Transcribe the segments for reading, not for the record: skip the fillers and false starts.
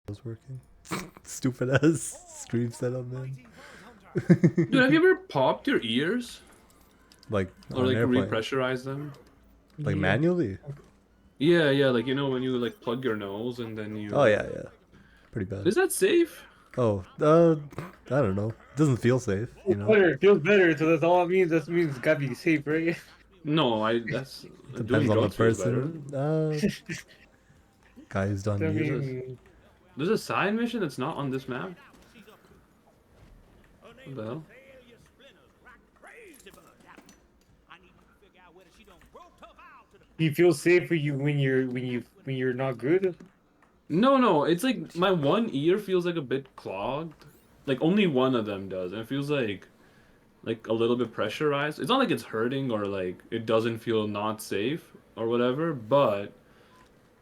was working. Stupid ass stream setup, man. Dude, have you ever popped your ears? Like Or on like an airplane. repressurize them? Like manually? Yeah, yeah, like you know when you like plug your nose and then you... Oh yeah, yeah. Pretty bad. Is that safe? Oh, I don't know. It doesn't feel safe, you know. It feels better, so that's all it means. That means it's gotta be safe, right? No, that's... Depends Doing on the drugs feels better. person. Guy who's done I years. mean, There's a side mission that's not on this map? What the hell? you feel safe for you when you're not good. No, no, it's like my one ear feels like a bit clogged. Like only one of them does, and it feels like a little bit pressurized. It's not like it's hurting or like it doesn't feel not safe or whatever, but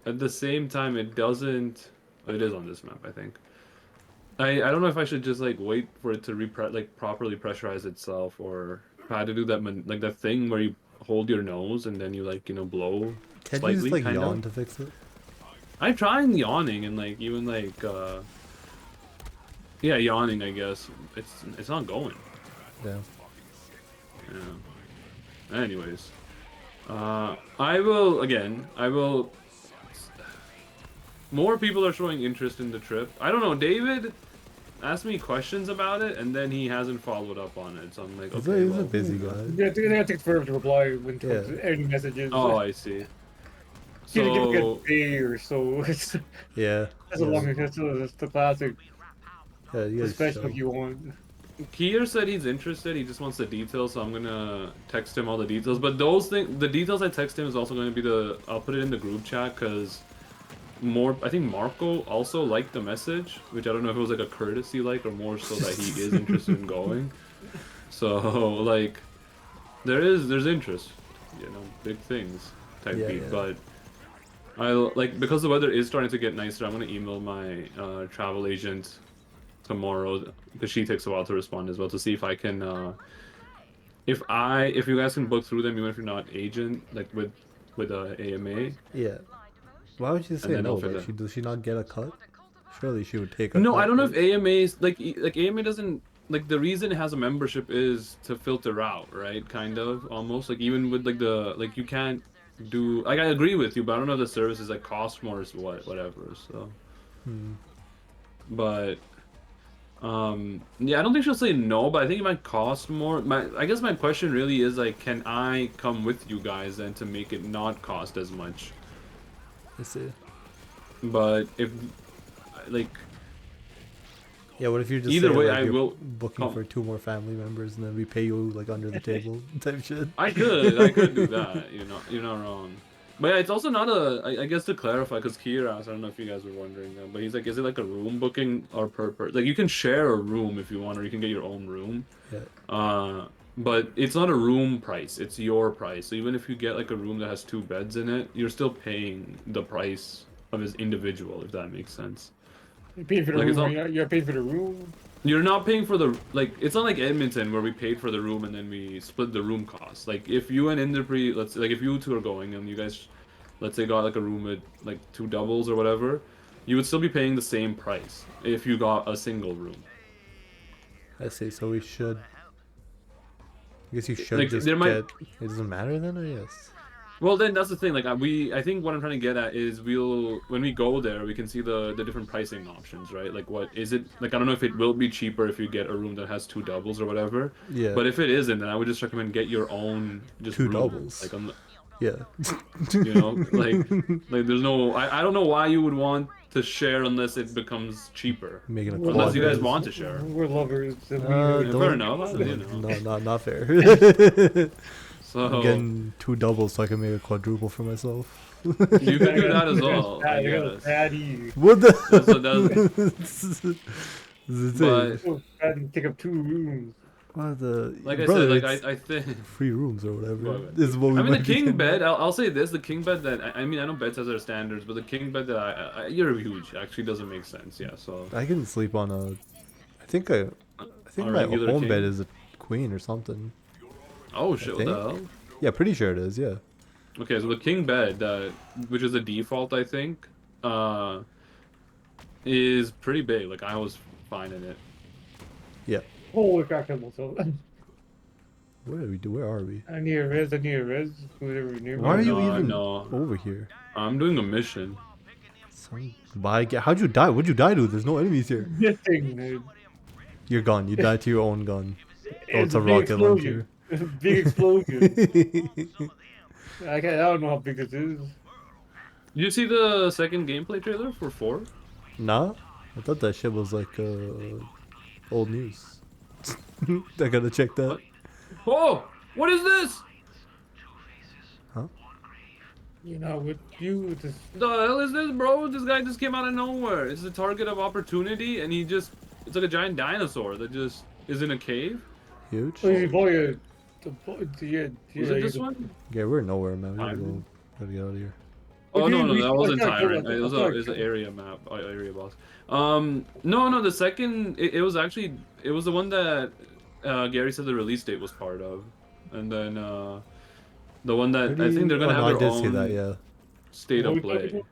at the same time it doesn't. It is on this map, I think. I don't know if I should just like wait for it to like properly pressurize itself, or if I had to do that like that thing where you hold your nose and then you like blow Can't slightly, you just like kind yawn of. to fix it? I tried yawning and like even like yeah, yawning, I guess. It's not going. Yeah. Yeah. Anyways, I will. More people are showing interest in the trip. I don't know. David asked me questions about it, and then he hasn't followed up on it. So I'm like, okay, He's well. a busy guy. Yeah, it takes forever to reply when it Yeah. comes to any messages. Oh, I see. You give it So a day or so. It's Yeah. that's a long. That's the classic. Yeah, you The guys special show. if you want. Kier said he's interested. He just wants the details, so I'm gonna text him all the details. But those things, the details I text him is also going to be I'll put it in the group chat because I think Marco also liked the message, which I don't know if it was like a courtesy like or more so that he is interested in going. So like, there's interest, big things type beat. Yeah. But I like because the weather is starting to get nicer. I'm gonna email my travel agent tomorrow because she takes a while to respond as well to see if I can if you guys can book through them even if you're not agent like with AMA. Yeah. Why would you say then no? I'll fit Like, that. does she not get a cut? Surely she would take a No, cut. I don't know if right? AMA is like AMA doesn't like the reason it has a membership is to filter out, right? Kind of almost like even with like the like you can't do like I agree with you, but I don't know if the services like cost more or whatever. So, but yeah, I don't think she'll say no, but I think it might cost more. I guess my question really is like, can I come with you guys then to make it not cost as much? Let's see. But if like Yeah, what if you just either say, way, like, I you're will booking come. for 2 more family members and then we pay you like under the table type shit? I could do that. You're not wrong. But yeah, it's also not I guess to clarify, because Kier asked, I don't know if you guys were wondering, but he's like, is it like a room booking or per like you can share a room if you want, or you can get your own room. Yeah. But it's not a room price, it's your price. So even if you get like a room that has 2 beds in it, you're still paying the price of his individual, if that makes sense. You're paying for the Like, it's room. not- You're paying for the room. You're not paying for the, like, it's not like Edmonton where we paid for the room and then we split the room cost. Like, if you and Inderpre, let's say, like, if you two are going and you guys, let's say, got like a room with like 2 doubles or whatever, you would still be paying the same price if you got a single room. I see, so we should... I guess you should Like, just there might- get... It doesn't matter then, I guess? Well, then that's the thing. Like, I think what I'm trying to get at is when we go there, we can see the different pricing options, right? Like, what is it? Like, I don't know if it will be cheaper if you get a room that has 2 doubles or whatever. Yeah. But if it isn't, then I would just recommend get your own just 2 room. doubles. Like, on the, Yeah. like there's no. I don't know why you would want to share unless it becomes cheaper. Making a Unless you guys quad want to share. We're lovers. And fair don't- enough. You know. No, not fair. So I'm getting 2 doubles so I can make a quadruple for myself. you can do that as well. I guess. Patty. What the? That's what does. But So Patty take up 2 rooms. What the? like I Brother, said, like it's I think. 3 rooms or whatever. Well, Is what we I mean, the might be king getting. bed. I'll say this: the king bed that I mean, I know beds has their standards, but the king bed that you're huge actually doesn't make sense. Yeah, so I can sleep on a. I think my regular home king? bed is a queen or something. oh shit, what the think. hell? Yeah, pretty sure it is. Yeah. Okay, so the king bed, which is the default, I think. is pretty big. Like I was fine in it. Yeah. Holy crap, I myself. What do we do? Where are we? I need a res. I need a res. Whatever near Why are me. you No, even no. over here? I'm doing a mission. How'd you die? What'd you die to? There's no enemies here. This thing, dude. You're gone. You died to your own gun. Oh, It's it's a a big rocket explosion. launcher. Big explosion. I don't know how big this is. Did you see the second gameplay trailer for 4? Nah? I thought that shit was like old news. I gotta check that. What? Oh! What is this? Huh? You know, with you, this. The hell is this, bro? This guy just came out of nowhere. It's a target of opportunity, and it's like a giant dinosaur that just is in a cave. Huge? Oh, boy, yeah, Was it this one? Yeah, we're nowhere, man. We gotta Tyrant? gotta get out of here. Oh no, that wasn't I thought I killed Tyrant. it. It was I thought I it's an killed it. area map, area boss. No, the second it was actually it was the one that Gary said the release date was part of, and then the one that I think they're gonna Oh, no, have I their did see that, own yeah. state What of we talking play. about?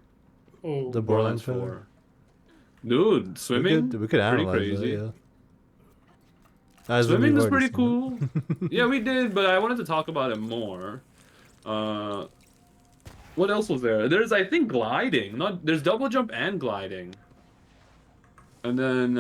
Oh, The Borderlands trailer. 4. Dude, swimming. We could pretty analyze that, crazy. yeah. As in Swimming we've is already pretty seen it. cool. Yeah, we did, but I wanted to talk about it more. What else was there? There's, I think, gliding. There's double jump and gliding. And then,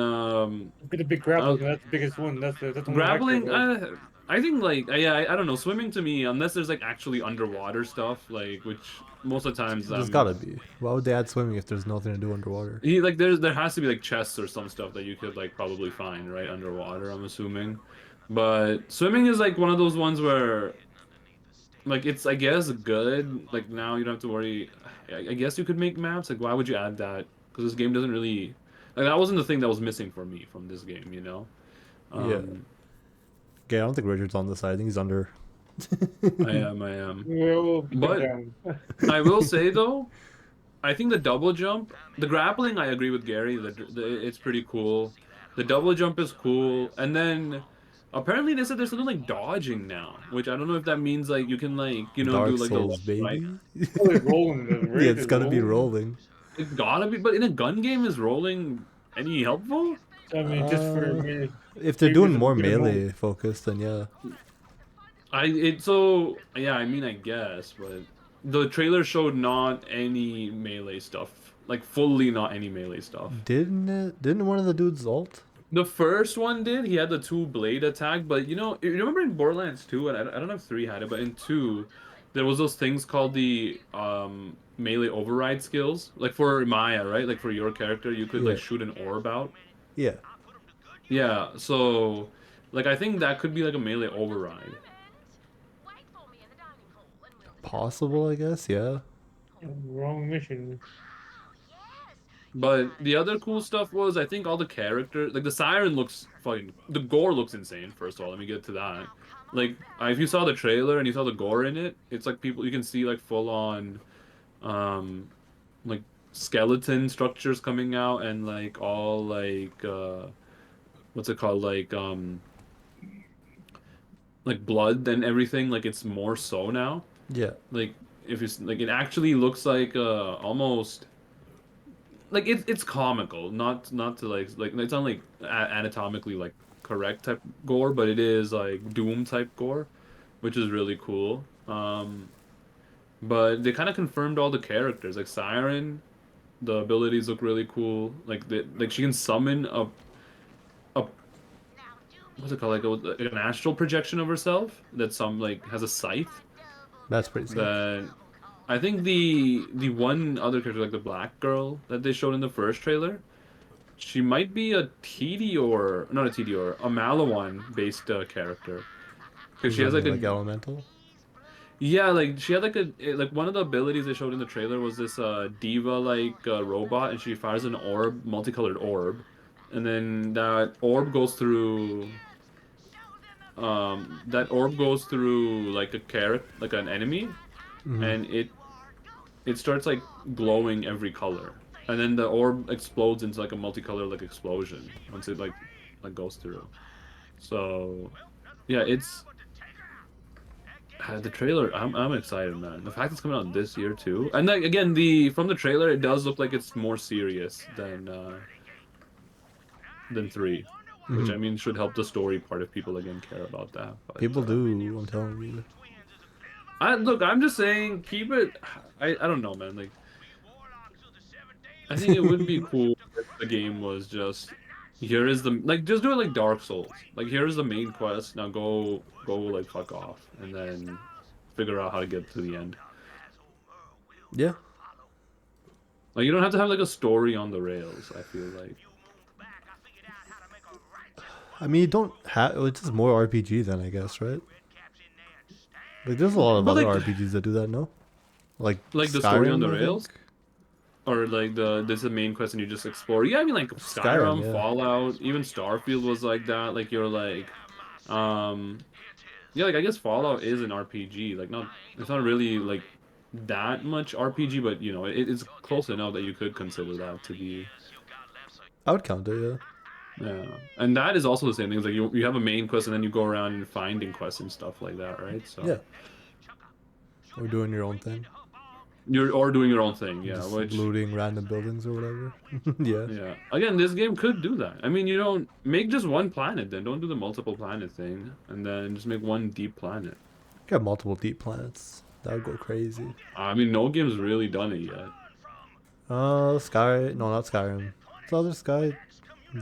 get a big grappling. That's the biggest one. That's the one I care grappling. about. I think, like, yeah, I don't know. Swimming to me, unless there's like actually underwater stuff, like which most of the times, There's gotta be. Why would they add swimming if there's nothing to do underwater? like there has to be like chests or some stuff that you could like probably find right underwater. I'm assuming, but swimming is like one of those ones where. Like, it's, I guess, good. Like, now you don't have to worry. I guess you could make maps. Like, why would you add that? Because this game doesn't really... Like, that wasn't the thing that was missing for me from this game, you know? Yeah. Okay, I don't think Richard's on this side. I think he's under. I am. Well, But down. I will say, though, I think the double jump... The grappling, I agree with Gary. It's pretty cool. The double jump is cool. And then... Apparently they said there's something like dodging now, which I don't know if that means like you can like, you know, Dark do like Souls, the left, right? baby. Probably rolling the Yeah, it's gotta be rolling. It gotta be, but in a gun game, is rolling any helpful? I mean, just for me. If they're Maybe doing it's a more bit of melee focused, then yeah. Yeah, I mean, I guess, but the trailer showed not any melee stuff, like fully not any melee stuff. Didn't it? Didn't one of the dudes ult? The first one did. He had the 2 blade attack, but you know, you remember in Borderlands 2, and I don't know if 3 had it, but in 2, there was those things called the melee override skills. Like for Maya, right? Like for your character, you could like Yeah. shoot an orb out. Yeah. Yeah, so like I think that could be like a melee override. Possible, I guess, yeah. Wrong mission. But the other cool stuff was I think all the characters, like the siren looks fucking, the gore looks insane. First of all, let me get to that. Like if you saw the trailer and you saw the gore in it, it's like you can see like full on, like skeleton structures coming out and like all like what's it called, like blood and everything. Like it's more so now. Yeah. Like if it's like it actually looks like almost. Like it's comical, not to like it's not like anatomically like correct type gore, but it is like Doom type gore, which is really cool. But they kind of confirmed all the characters, like Siren, the abilities look really cool. Like she can summon a what's it called, like an astral projection of herself that like has a scythe. That's pretty sick. That I think the one other character, like the black girl that they showed in the first trailer, she might be a not a Tedior, a Malawan based character, because she has like a elemental. yeah, like she had like like one of the abilities they showed in the trailer was this diva like robot, and she fires an orb, multicolored orb, and then that orb goes through like a character, like an enemy. And it starts like glowing every color, and then the orb explodes into like a multicolored like explosion once it like goes through. So yeah, The trailer, I'm excited, man. The fact it's coming out this year too, and like again, from the trailer, it does look like it's more serious than 3, which I mean should help the story part if people again care about that. But, People do, I'm telling you. I'm just saying, keep it. I don't know, man. Like, I think it would be cool if the game was just here is the like just do it like Dark Souls. Like here is the main quest. Now go like fuck off, and then figure out how to get to the end. Yeah. Like you don't have to have like a story on the rails. I feel like. I mean, you don't have. It's just more RPG then, I guess, right? Like, there's a lot of But, other like- RPGs that do that, no? Like Like the story on Skyrim, the I think? rails? Or like there's the main quest and you just explore. Yeah, I mean like Skyrim, Skyrim, yeah. Fallout, even Starfield was like that. Like you're like, yeah, like I guess Fallout is an RPG. Like it's not really like that much RPG, but you know it's close enough that you could consider that to be. I would count it, yeah. Yeah, and that is also the same thing. It's like you have a main quest and then you go around and finding quests and stuff like that, right? So Yeah. Or doing your own thing. you're doing your own thing, yeah. Just Which looting random buildings or whatever. Yeah. yeah. Again, this game could do that. I mean, you don't make just one planet then. Don't do the multiple planet thing, and then just make one deep planet. Got multiple deep planets. That would go crazy. I mean, no game's really done it yet. Sky. No, not Skyrim. What's the other Sky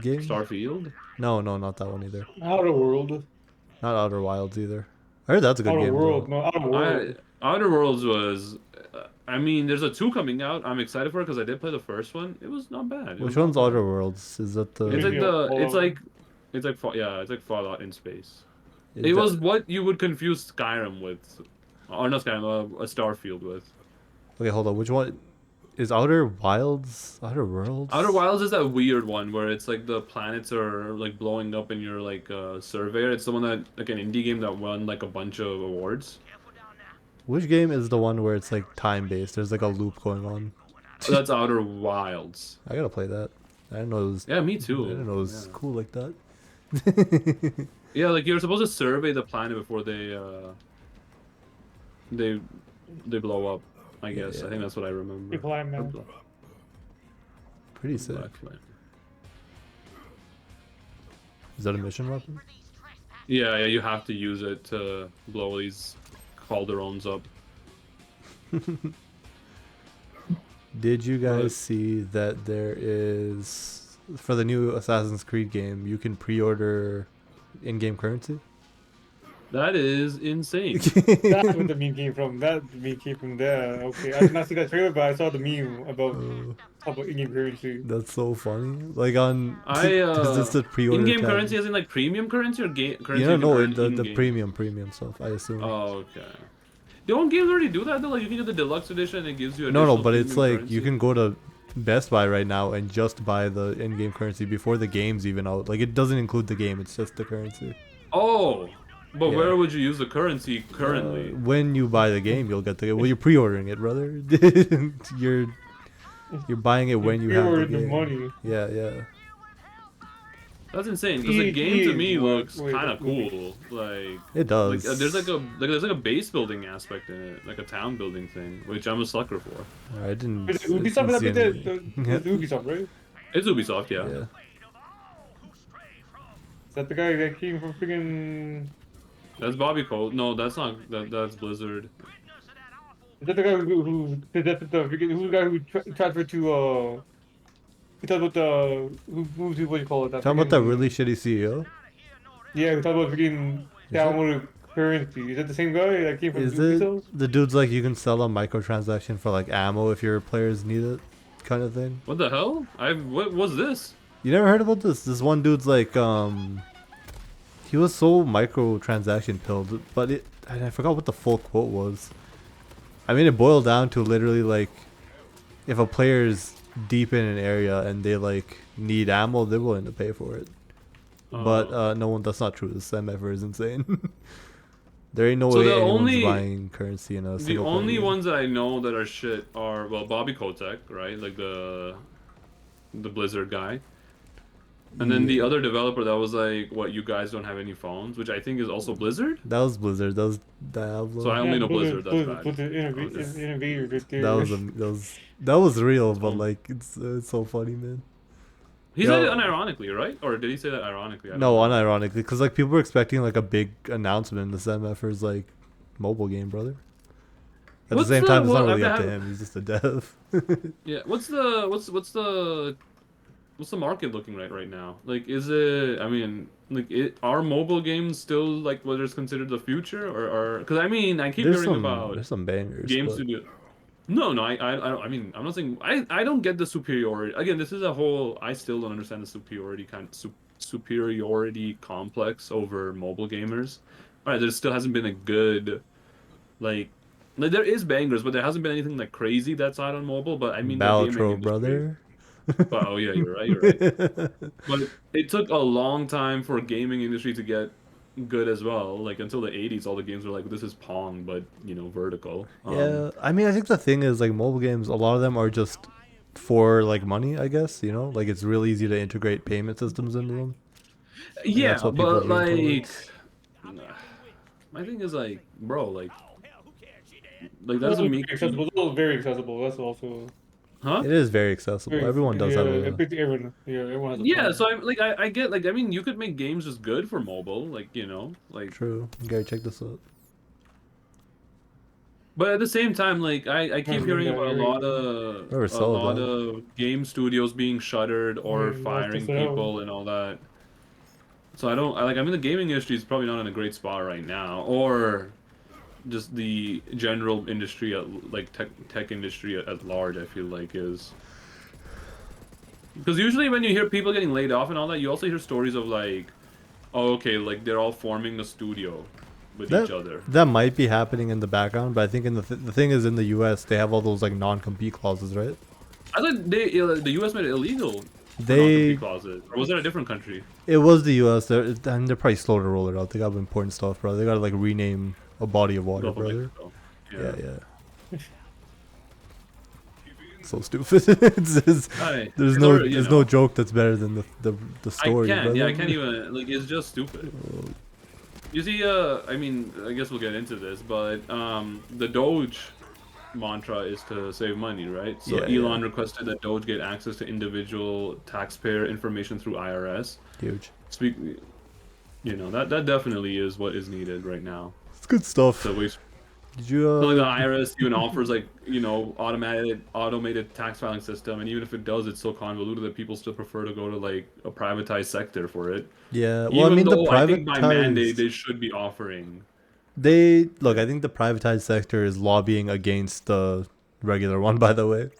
game? Starfield? No, not that one either. Outer World. Not Outer Wilds either. I heard that's a good Outer game. World. Though. No, Outer World. Outer Worlds was. I mean, there's a 2 coming out. I'm excited for it because I did play the first one. It was not bad. Which one's Outer Worlds? Is that the? It's like Maybe it's like yeah, it's like Fallout in space. is It that- was what you would confuse Skyrim with, or not Skyrim, a Starfield with. Okay, hold on. Which one? Is Outer Wilds? Outer Worlds? Outer Wilds is that weird one where it's like the planets are like blowing up and you're like a surveyor. It's the one that like an indie game that won like a bunch of awards. Which game is the one where it's like time based? There's like a loop going on. That's Outer Wilds. I gotta play that. I didn't know it was. Yeah, me too. I didn't know it was Yeah. cool like that. Yeah, like you're supposed to survey the planet before they blow up. I Yeah, guess yeah. I think that's what I remember. Reply, man. Pretty sick. Black Flame. Is that a mission weapon? Yeah, you have to use it to blow these calderons up. Did you guys see that there is for the new Assassin's Creed game? You can pre-order in-game currency. That is insane. That's where the meme came from. That meme came from there. Okay, I did not see that trailer, but I saw the meme about in-game currency. That's so funny. Like on, I is this the pre-order? in-game tab? currency as in like premium currency or currency? You don't you know can the earn in-game? premium stuff. I assume. Oh, okay. Don't games already do that though? Like you can get the deluxe edition and it gives you no, additional but it's premium like currency? you can go to Best Buy right now and just buy the in-game currency before the game's even out. Like it doesn't include the game; it's just the currency. Oh, but Yeah. where would you use the currency currently? When you buy the game, you'll get the. Well, you're pre-ordering it, brother. you're buying it when you have the Pre-ordered the game. money. Yeah. That's insane. Because the game to me looks Wait, kind of wait. cool. Like It does. there's like a base building aspect in it, like a town building thing, which I'm a sucker for. I didn't. Is it Ubisoft that see did any- that? It's Ubisoft, right? It's Ubisoft, yeah. Yeah. Is that the guy that came from freaking? That's Bobby Cole. No, that's not. That's Blizzard. Is that the guy who did that? Who's the guy who transferred to? We talked about the what do you call it? That Talking about that freaking- really shitty CEO. Yeah, we talked about freaking it? downloaded currency. Is that the same guy that came from Is it Ubisoft? the dude's like you can sell a microtransaction for like ammo if your players need it, kind of thing? What the hell? What was this? You never heard about this? This one dude's like he was so microtransaction pilled, but I forgot what the full quote was. I mean, it boiled down to literally like if a player's deep in an area and they like need ammo, they're willing to pay for it. But no one. That's not true. This MFR is insane. There ain't no So way the anyone's only- buying currency in a The single only player. ones that I know that are shit are Bobby Kotick, right? Like the Blizzard guy. And then the Yeah. other developer that was like, "What? You guys don't have any phones?" Which I think is also Blizzard. That was Blizzard. That was So I Diablo. only Yeah, know Blizzard. That's bad. Blizzard Okay. innovator right That there. was that was real, but So like it's so funny, man. he said it Yo, unironically, right? Or did he say that ironically? I don't no, know. unironically, because like people were expecting like a big announcement in the SMF's like mobile game, brother. At the What's same the time, it's not what? really up to him. He's just a dev. Yeah. What's the market looking like right now? Like, is it? I mean, like, are mobile games still like what is considered the future, or because I mean, I keep hearing about There's some bangers, game but studio. No, no, I mean, I'm not saying I don't get the superiority. Again, this is a whole. I still don't understand the superiority complex over mobile gamers. All right, there still hasn't been a good like there is bangers, but there hasn't been anything like crazy that's out on mobile. But I mean, the gaming Baltro, industry. brother. But oh yeah, you're right. You're right. But it took a long time for gaming industry to get good as well. Like until the 80s, all the games were like, this is Pong, but vertical. Yeah, I mean, I think the thing is like mobile games. A lot of them are just for like money, I guess. You know, like it's real easy to integrate payment systems into them, and that's Yeah, what people but lean like, towards. my thing is like, bro, like that Those are doesn't very make accessible. Those are very accessible. That's also huh? It is very accessible. very Everyone does have yeah. a Everyone yeah, everyone has a Yeah, phone. so I'm like I get like I mean you could make games just good for mobile, like like true. Gary, check this out. but at the same time like I keep hearing Yeah, about you're right. Or a sell lot that. of game studios being shuttered or Yeah, that's firing the hell. people and all that. So I mean the gaming industry is probably not in a great spot right now or just the general industry like tech industry at large I feel like is because usually when you hear people getting laid off and all that you also hear stories of like oh, okay, like they're all forming a studio with each That other. that might be happening in the background, but I think in the thing is in the U.S. they have all those like non-compete clauses, right? I thought the U.S. made it illegal for non-compete They clauses, or was it a different country? It was the U.S. And they're probably slow to roll it out. They got important stuff, bro. They gotta like rename a body of water, Gulf of brother. Mexico. Yeah, Yeah. yeah. So stupid. It's already, There's no joke that's better than the I story, can't. brother. Yeah, I can't even. Like, it's just stupid. You see, I mean, I guess we'll get into this, but the Doge mantra is to save money, right? So Yeah, yeah. Elon requested that Doge get access to individual taxpayer information through IRS. Huge. Speak, that definitely is what is needed right now. It's good stuff. So waste. Did you So like the IRS even offers like automated tax filing system, and even if it does, it's so convoluted that people still prefer to go to like a privatized sector for it. Yeah. Well, I Even mean the though I think by mandate privatized they should be offering. they look. I think the privatized sector is lobbying against the regular one. By the way,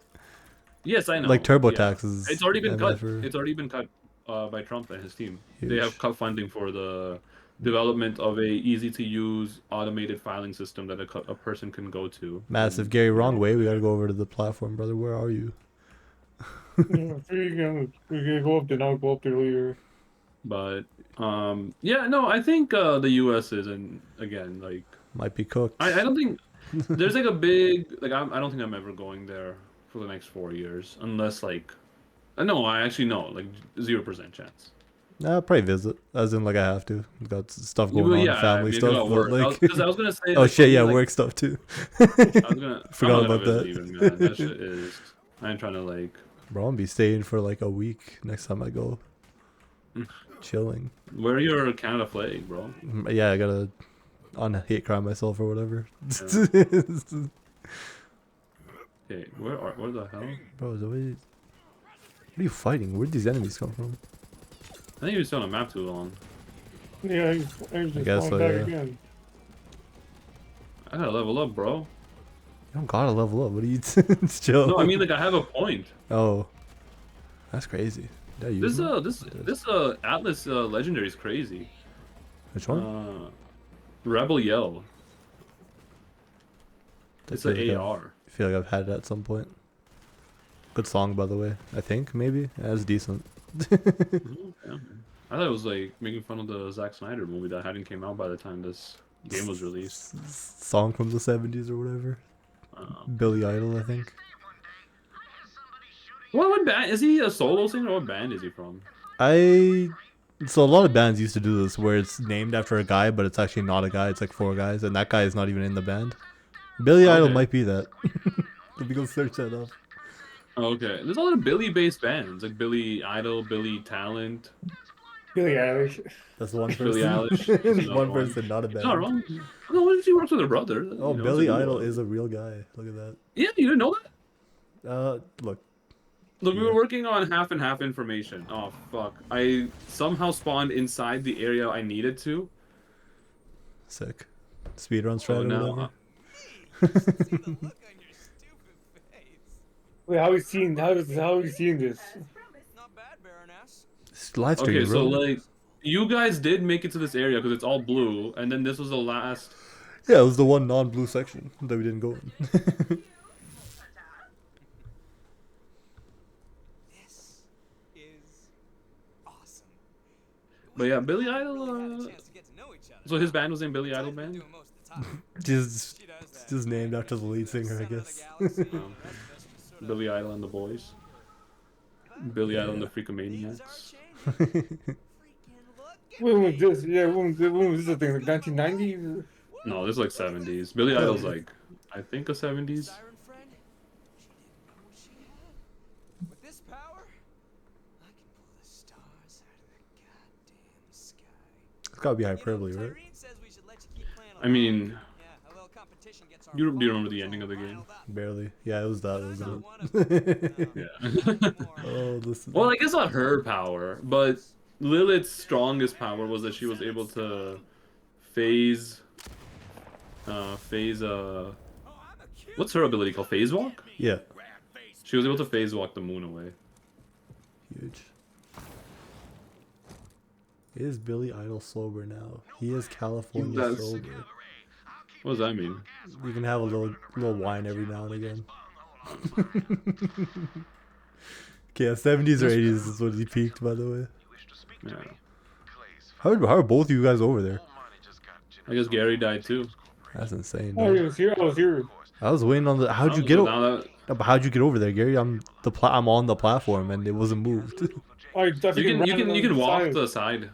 Yes, I like know. Yeah, TurboTax it's already been cut. MFR. It's already been cut by Trump and his team. They have Huge. cut funding for the development of a easy to use automated filing system that a person can go to. Massive. And, Gary, wrong way. We gotta go over to the platform, brother. Where are you? Yeah, we can go up there now. Go up there later. But yeah, no, I think the U.S. is and again like Might be cooked. I don't think there's like a big like I don't think I'm ever going there for the next 4 years unless like no I actually no like 0% chance. Nah, I'll probably visit. As in, like, I have to. Got stuff going Well, on, yeah, I family mean, stuff, about but, work. like... Because I was gonna say oh, like for shit, me yeah, like work stuff, too. I'm Forgot not gonna about visit that. even man. That shit is I ain't trying to like Bro, I'm gonna be staying for, like, a week next time I go. Chilling. wear your Canada flag, bro. Yeah, I gotta hate crime myself or whatever. Yeah. Okay, where the hell? Bro, what are you fighting? Where'd these enemies come from? I think you're still on a map too long. Yeah, I just guess falling so, back yeah. again. I gotta level up, bro. You don't gotta level up. What are you... Just chill. No, I mean like I have a point. Oh. That's crazy. Did I use that? This Atlas legendary is crazy. Which one? Rebel Yell. It's feel like an AR. I feel like I've had it at some point. Good song, by the way. I think, maybe. Yeah, it's decent. Yeah. I thought it was like making fun of the Zack Snyder movie that hadn't came out by the time this game was released. Song from the 70s or whatever. Billy Idol, I think. What band is he? A solo singer? What band is he from? So a lot of bands used to do this where it's named after a guy, but it's actually not a guy. It's like 4 guys, and that guy is not even in the band. Billy Idol Okay. might be that. Let me go search that up. Okay, there's a lot of Billy-based bands like Billy Idol, Billy Talent, Billie Eilish. That's one Billy person. Eilish. Is There's another one one. person, not a He's not band. wrong. No, what if he works with her brother? Oh, You know, it's a Billy good Idol one. is a real guy. Look at that. Yeah, you didn't know that? Look. Look, we Yeah. were working on half and half information. Oh fuck! I somehow spawned inside the area I needed to. Sick. Speedrun So strat or now, whatever. Wait, how are you seeing? How are you seeing this? Not bad, Baroness. It's live streaming, okay, so bro. like, you guys did make it to this area because it's all blue, and then this was the last. Yeah, it was the one non-blue section that we didn't go in. This is awesome. But yeah, Billy Idol. Chance to get to know each other. So his band was named Billy Idol I've been Band. doing most of the time. just, She does that. just named after the lead singer, I guess. Billy Idol and the Boys. Billy Idol and the Freakomaniacs. When was this? Yeah, when was this a thing? Like 1990s? No, this is like 70s. Billy Idol's like, I think a 70s. Siren friend? She didn't know what she had. With this power, I can pull the stars out of the goddamn sky. It's gotta be hyperbole, right? Tyreen says we should let you keep playing I mean, along. Yeah, a little competition gets our do you fun remember the ending of the all game? riled up. Barely. Yeah, it was that. It was Not it. one of them. Yeah. Oh, this is... Well, I guess not her power, but Lilith's strongest power was that she was able to phase. What's her ability called? Phase walk? Yeah. She was able to phase walk the moon away. Huge. Is Billy Idol sober now? He is California That's- sober. What does that mean? You can have a little wine every now and again. Okay, yeah, 70s or 80s is when he peaked, by the way. Yeah. How are both of you guys over there? I guess Gary died too. That's insane. Oh, Dude. he was here. I was here. I was waiting on the. How'd you Oh, get? so now that- How'd you get over there, Gary? I'm on the platform and it wasn't moved. You can walk to the side.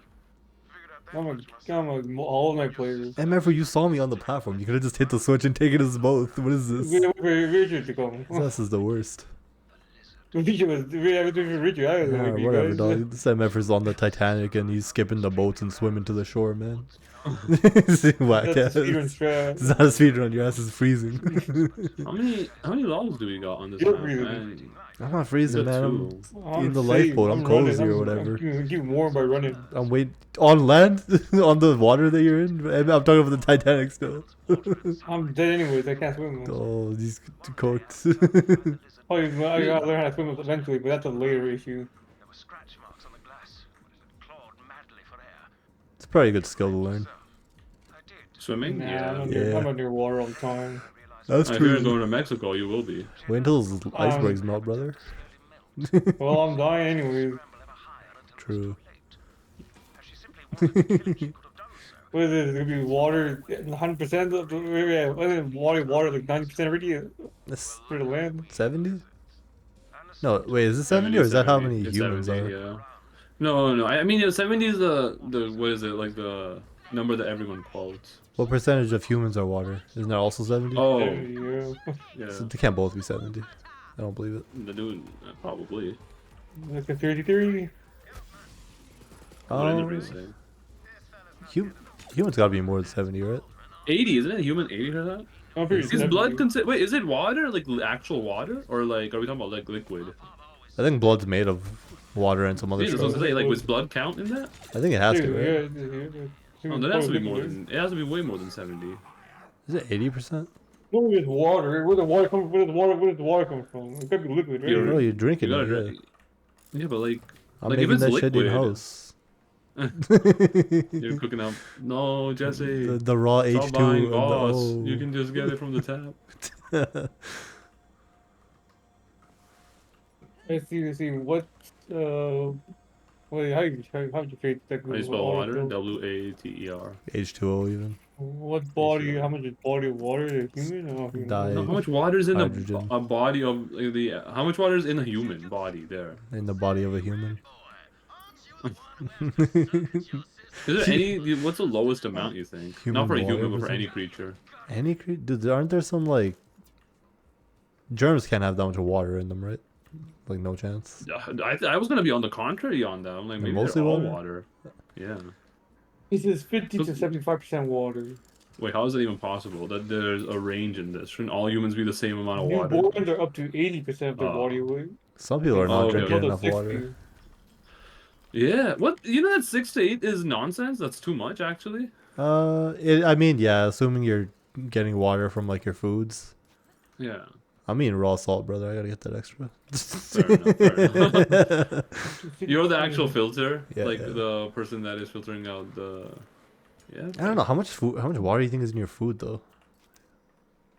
I'm all of my players. And remember, you saw me on the platform. You could have just hit the switch and taken us both. What is this? Wait for Richard to come. This is the worst. Richard was waiting for Richard. I was Yeah, like, you whatever, guys. dog. This MF's on the Titanic and he's skipping the boats and swimming to the shore, man. Whack That's ass. the speedrun It's strat. not a speedrun. Your ass is freezing. How many logs do we got on this You're map, breathing. man? I'm not freezing, Got man. two. I'm in the lifeboat. I'm running. cozy or whatever. I'm getting warm by running. I'm waiting on land, on the water that you're in. I'm talking about the Titanic still. I'm dead anyways. I can't swim. Oh, these cooked. I gotta learn how to swim eventually, but that's a later issue. It's probably a good skill to learn. Swimming? Nah, Yeah. Yeah. I'm not near water all the time. That's If you're true. going to Mexico, you will be. Wait until those icebergs melt, brother. Well, I'm dying anyways. True. What is it? It's gonna be water 100% of the water like 90% already That's for the land. 70? No, wait, is it 70 or is that how 70. many It's humans 70, are? yeah. No. I mean, 70 is the what is it, like the number that everyone quotes. What percentage of humans are water? Isn't that also 70? Oh, Yeah. yeah. So they can't both be 70. I don't believe it. The dude, probably. Like the 33. What did Oh, everybody say? humans gotta be more than 70, right? 80, isn't it human 80 or that? I'm pretty Is 70. blood wait, is it water? Like actual water? Or like, are we talking about like liquid? I think blood's made of water and some other Yeah, I was stuff. gonna say, like, was blood count in that? I think it has to, Yeah, right? yeah. Oh, that has to be more than, it has to be way more than 70. Is it 80%? No, it's water. Where does the water come from? It could be liquid, right? You're- Oh, you're drinking You it, gotta yeah. drink. Yeah, but like, I'm like if making it's that shit in liquid, house. you're cooking up. No, Jesse. the raw Stop H2 buying and the Voss. O. You can just get it from the tap. Let's see. What, wait, how'd you create that? How do you spell water? W-A-T-E-R. H2O even. What body, how much is body of water is human or human? Diet. No, how much water is in Hydrogen. a body of how much water is in a human body there? In the body of a human. Is there any? What's the lowest amount you think? Human Not for a water human, but for percent- any creature. Any dude, aren't there some like germs can't have that much water in them, right? Like no chance. I was gonna be on the contrary on that. I'm like, They're maybe mostly they're all water? water. Yeah. He says 50 to 75% water. Wait, how is it even possible that there's a range in this? Shouldn't all humans be the same amount of water? Newborns are up to 80% of their Oh. body weight. Some people are not Oh, okay. drinking Another enough 60. water. Yeah. What? You know that 6 to 8 is nonsense. That's too much, actually. I mean, yeah, assuming you're getting water from like your foods. Yeah. I'm eating raw salt, brother. I gotta get that extra. Fair enough. Fair enough. You're the actual filter, Yeah, like yeah. the person that is filtering out the. Yeah. I don't know how much water do you think is in your food though.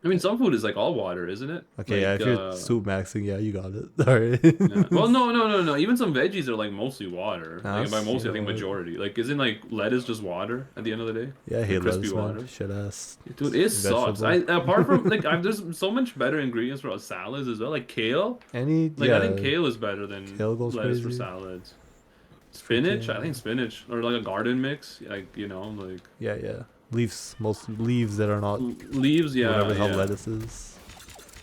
I mean, some food is like all water, isn't it? Okay, yeah, Like, if you're soup maxing, yeah, you got it. All right. yeah. Well, no. Even some veggies are like mostly water. Nah, Like by that's- mostly, I yeah, think well- majority. Like, isn't like lettuce just water at the end of the day? Yeah, I hate crispy lettuce, water. man. Shit ass. Dude, it sucks. vegetable. Apart from like, there's so much better ingredients for salads as well. Like kale. Any Like yeah, I think kale is better than Kale goes lettuce for crazy. salads. Spinach, I Freaking- think spinach or like a garden mix, like like yeah. Leaves, most leaves that are not leaves. Yeah, whatever the hell yeah. lettuce is.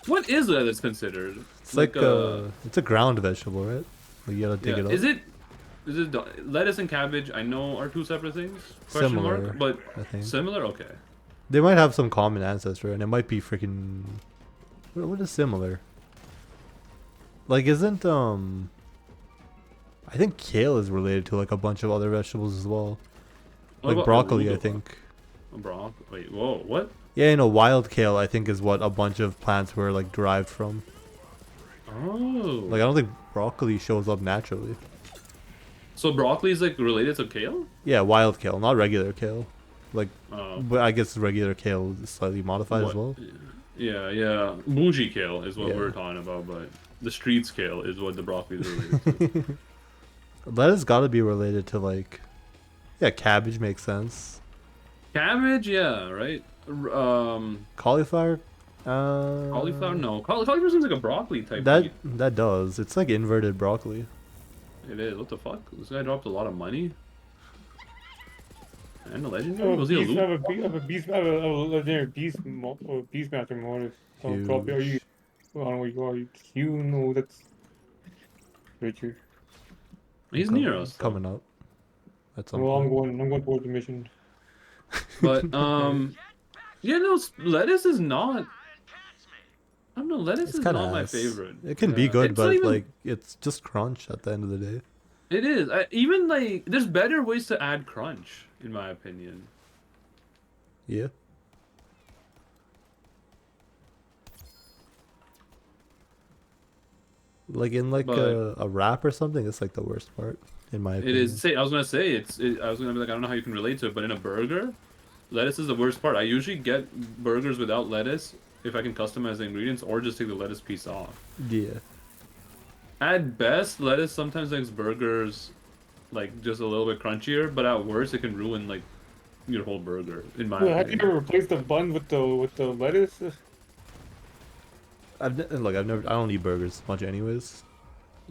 What is lettuce considered? It's like it's a ground vegetable, right? Like you gotta dig yeah. it up. Is it lettuce and cabbage? I know are two separate things. Question Similar, mark, but I think similar. Okay. they might have some common ancestor, and it might be freaking. What is similar? Like, isn't I think kale is related to like a bunch of other vegetables as well. What Like about broccoli, I arugula? think. Wait, whoa, what? Yeah, wild kale I think is what a bunch of plants were like derived from. Oh. Like I don't think broccoli shows up naturally. So broccoli is like related to kale? Yeah, wild kale, not regular kale. Like, Oh. but I guess regular kale is slightly modified as well. Yeah. Bougie kale is what Yeah. we're talking about, but the street scale is what the broccoli is related to. Lettuce gotta be related to like, yeah, cabbage makes sense. Cabbage, yeah, right? Cauliflower, Cauliflower, no. Cauliflower seems like a broccoli type That meat. that does. It's like inverted broccoli. It is. What the fuck? This guy dropped a lot of money. And a legendary? Was he a I loot? have a legendary beastmaster mod. Probably are you? I don't know where you are. You know that's Richard. He's near us. though. Coming up. At some Well, point. I'm going towards the mission. But yeah, no, lettuce is not. I don't know. Lettuce It's is kind not of my favorite. It can be Yeah. good, It's not but even- like it's just crunch at the end of the day. It is. Even like, there's better ways to add crunch, in my opinion. Yeah. Like in like But- a wrap or something, it's like the worst part in my It opinion. is. I was gonna say I was gonna be like, I don't know how you can relate to it, but in a burger, lettuce is the worst part. I usually get burgers without lettuce if I can customize the ingredients, or just take the lettuce piece off. Yeah. At best, lettuce sometimes makes burgers like just a little bit crunchier, but at worst, it can ruin like your whole burger. In my Well, have you opinion. ever replaced the bun with the lettuce? I don't eat burgers much anyways.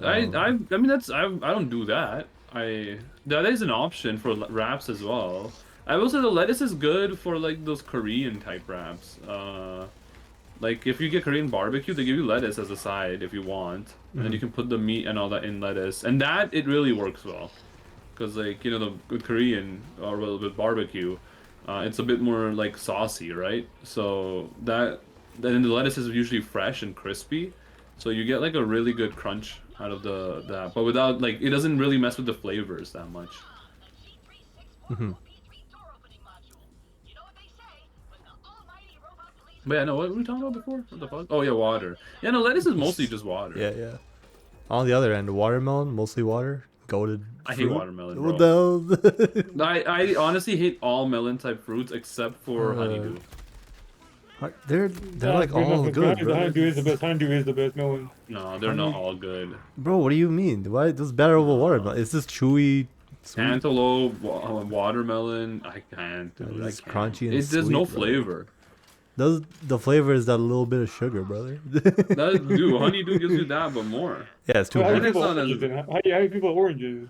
I mean I don't do that. That is an option for wraps as well. I will say the lettuce is good for like those Korean type wraps. Like if you get Korean barbecue, they give you lettuce as a side if you want, and then you can put the meat and all that in lettuce, and that it really works well, because like with Korean or with barbecue, it's a bit more like saucy, right? So then the lettuce is usually fresh and crispy, so you get like a really good crunch out of that, but without like it doesn't really mess with the flavors that much. But yeah, no, what were we talking about before? What the fuck? Oh yeah, water. Yeah, no, lettuce is mostly just water. Yeah. On the other end, watermelon, mostly water. Goated. I hate fruit. watermelon, What the hell? I honestly hate all melon type fruits except for honeydew. They're like all good, The bro. honeydew is the best. Honeydew is the best melon. No, they're not all good. Bro, what do you mean? Why this better over watermelon? It's just chewy, sweet. Antelope, watermelon, I can't. Dude, I It's can't. crunchy and There's no sweet, bro. flavor. The flavor is that little bit of sugar, brother. Dude, honeydew gives you that, but more. Yeah, it's too How do And you much. it's people not as- oranges? How do you people oranges?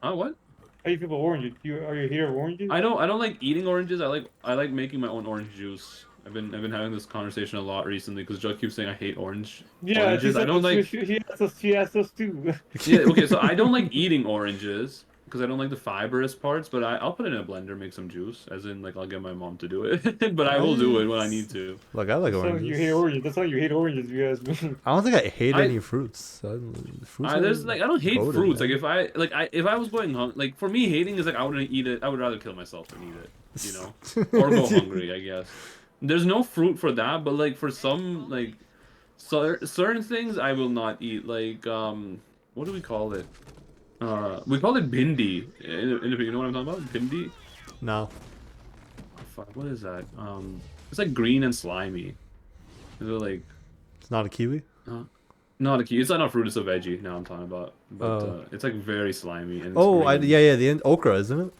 What? How do you feel about oranges? Are you a hater of oranges? I don't like eating oranges. I like making my own orange juice. I've been having this conversation a lot recently because Joe keeps saying I hate Yeah, she oranges. I said don't like. she asked us too. Yeah, okay, so I don't like eating oranges because I don't like the fibrous parts, but I'll put it in a blender, make some juice, as in like I'll get my mom to do it, but I will do it when I need to. Like I like That's how you hate oranges. oranges. That's how you hate oranges, you guys. I don't think I hate I any fruits. Fruits are there's like I don't hate goated, fruits. Like man. if I was going like for me hating is like I wouldn't eat it. I would rather kill myself than eat it, you know, or go hungry. I guess there's no fruit for that, but like for some like certain things I will not eat. Like what do we call it? We call it bindi. You know what I'm talking about? Bindi? No. Oh, fuck, what is that? It's like green and slimy. Is it like It's not a kiwi? not a key? It's not a fruit. It's a veggie. Now I'm talking about, but Oh. it's like very slimy and it's Oh, green. yeah, the okra, isn't it?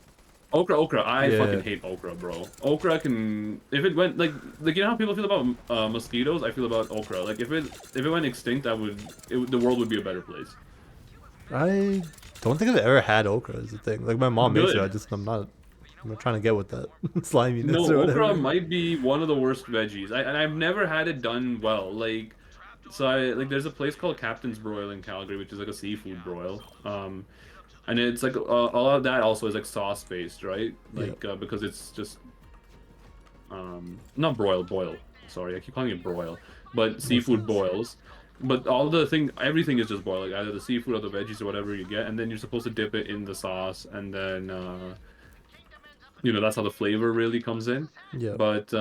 Okra. I Yeah. fucking hate okra, bro. Okra can if it went like you know how people feel about mosquitoes. I feel about okra. Like if it went extinct, the world would be a better place. I don't think I've ever had okra is the thing. Like my mom makes it, Good. I'm not trying to get with that sliminess No, or okra whatever. might be one of the worst veggies. And I've never had it done well. There's a place called Captain's Broil in Calgary, which is like a seafood broil. And it's like all of that also is like sauce based, right? Like because it's just not boil. Sorry, I keep calling it broil, but seafood boils. But everything is just boiled, like either the seafood or the veggies or whatever you get, and then you're supposed to dip it in the sauce, and then you know that's how the flavor really comes in. Yeah. But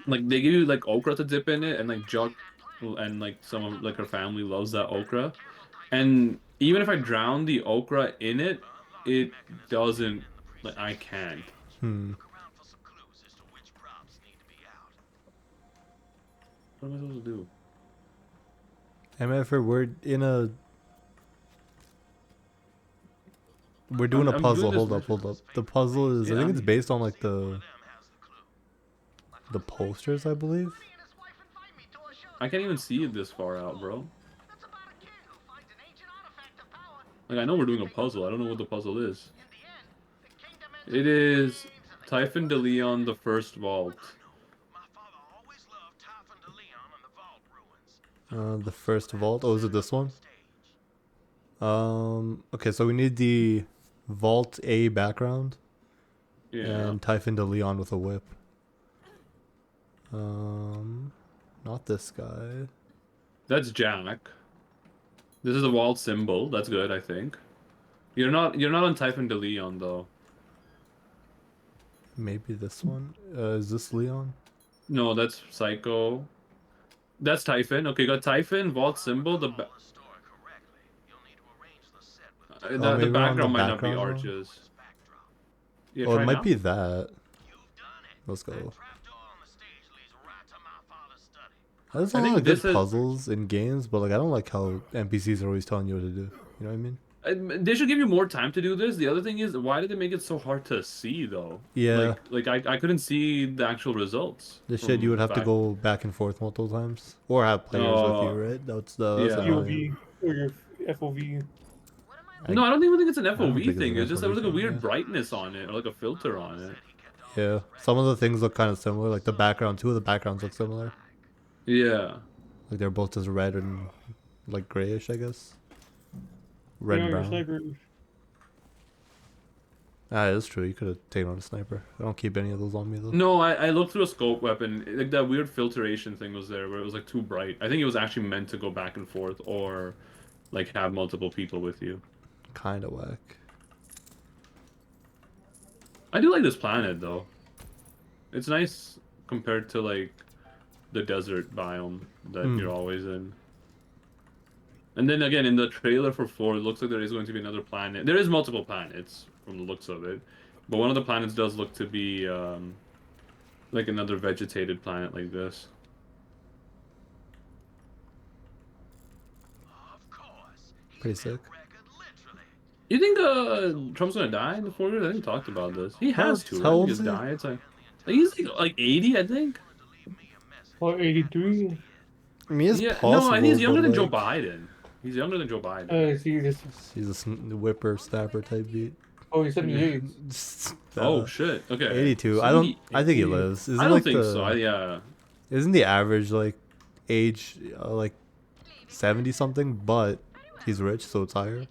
like they give you like okra to dip in it, and like Juck and like some of like her family loves that okra, and even if I drown the okra in it, it doesn't like I can't. Hmm. What am I supposed to do? MFR, we're doing a I'm puzzle. doing this Hold up. The puzzle is I Yeah, think it's based on like the posters, I believe. I can't even see it this far out, bro. Like I know we're doing a puzzle. I don't know what the puzzle is. It is Typhon de Leon, the first vault. The first vault. Oh, is it this one? Okay, so we need the Vault A background Yeah. and Typhon de Leon with a whip. Not this guy. That's Jack. This is a vault symbol. That's good, I think. You're not on Typhon de Leon though. Maybe this one. Is this Leon? No, that's Psycho. That's Typhon. Okay, got Typhon, vault symbol. The Maybe we're on the background might not be background one? arches. Yeah, Oh, try it might now. be that. Let's go. There's a I lot think of good this is- puzzles in games, but like I don't like how NPCs are always telling you what to do. You know what I mean? They should give you more time to do this. The other thing is, why did they make it so hard to see though? Yeah. Like I couldn't see the actual results. This shit you would have to go back and forth multiple times, or have players with Oh, you, right? That's yeah. annoying. POV or your FOV. No, I don't even think it's an don't FOV think it's thing. an It's just there was like a FOV thing, weird yeah. brightness on it, or like a filter on it. Yeah, some of the things look kind of similar. Like the background, two of the backgrounds look similar. Yeah. Like they're both just red and like grayish, I guess. Red You and know, your brown. sniper. Ah, it's true. You could have taken on a sniper. I don't keep any of those on me though. No, I looked through a scope weapon. Like that weird filtration thing was there, where it was like too bright. I think it was actually meant to go back and forth, or like have multiple people with you. Kind of whack. I do like this planet though. It's nice compared to like the desert biome that you're always in. And then again, in the trailer for 4, it looks like there is going to be another planet. There is multiple planets from the looks of it, but one of the planets does look to be like another vegetated planet like this. Pretty sick. You think Trump's gonna die in the 4 years? I think we talked about this. He has to. How Right? old He is just he? die. It's like he's like 80, I think. Oh, 83. I mean, it's Yeah, possible. no, I think he's younger but, than Joe like, Biden. He's younger than Joe Biden. I see this. He's a whipper snapper type beat. Oh, he's 78. Oh shit. Okay. 82. So I don't. I think he lives. Isn't I don't like think the, so. Yeah. Isn't the average like age like 70 something? But he's rich, so it's higher.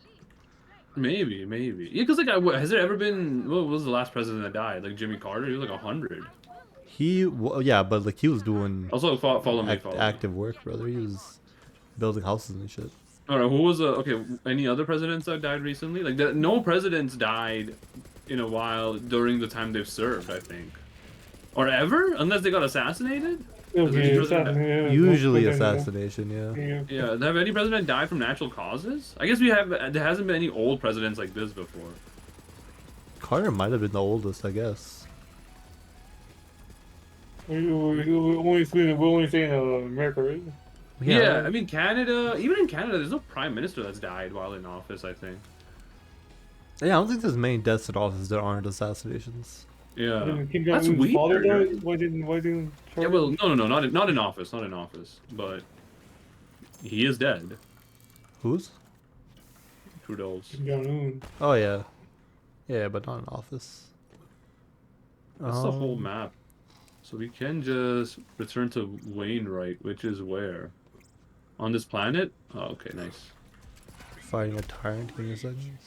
Maybe. Yeah, because like, has there ever been? What was the last president that died? Like Jimmy Carter. He was like 100. Yeah, but like he was doing Also, follow me. Follow me. active work, brother. He was building houses and shit. All right. Who was okay? Any other presidents that died recently? Like, no presidents died in a while during the time they've served. I think, or ever, unless they got assassinated. Okay, Usually assassination, yeah. Yeah. Have any president died from natural causes? I guess we have. There hasn't been any old presidents like this before. Carter might have been the oldest, I guess. We're only saying America, right? Yeah, I mean Canada. Even in Canada, there's no prime minister that's died while in office. I think. Yeah, I don't think there's many deaths in office that aren't assassinations. Yeah, Kim that's Jong-un's father weird. died? Why didn't Yeah, well, no, not in office, but he is dead. Whose? Trudeau's. Kim Jong-un. Oh yeah, yeah, but not in office. That's the whole map. So we can just return to Wainwright, which is where? On this planet? Oh, okay, nice. Fighting a tyrant. Give me a second.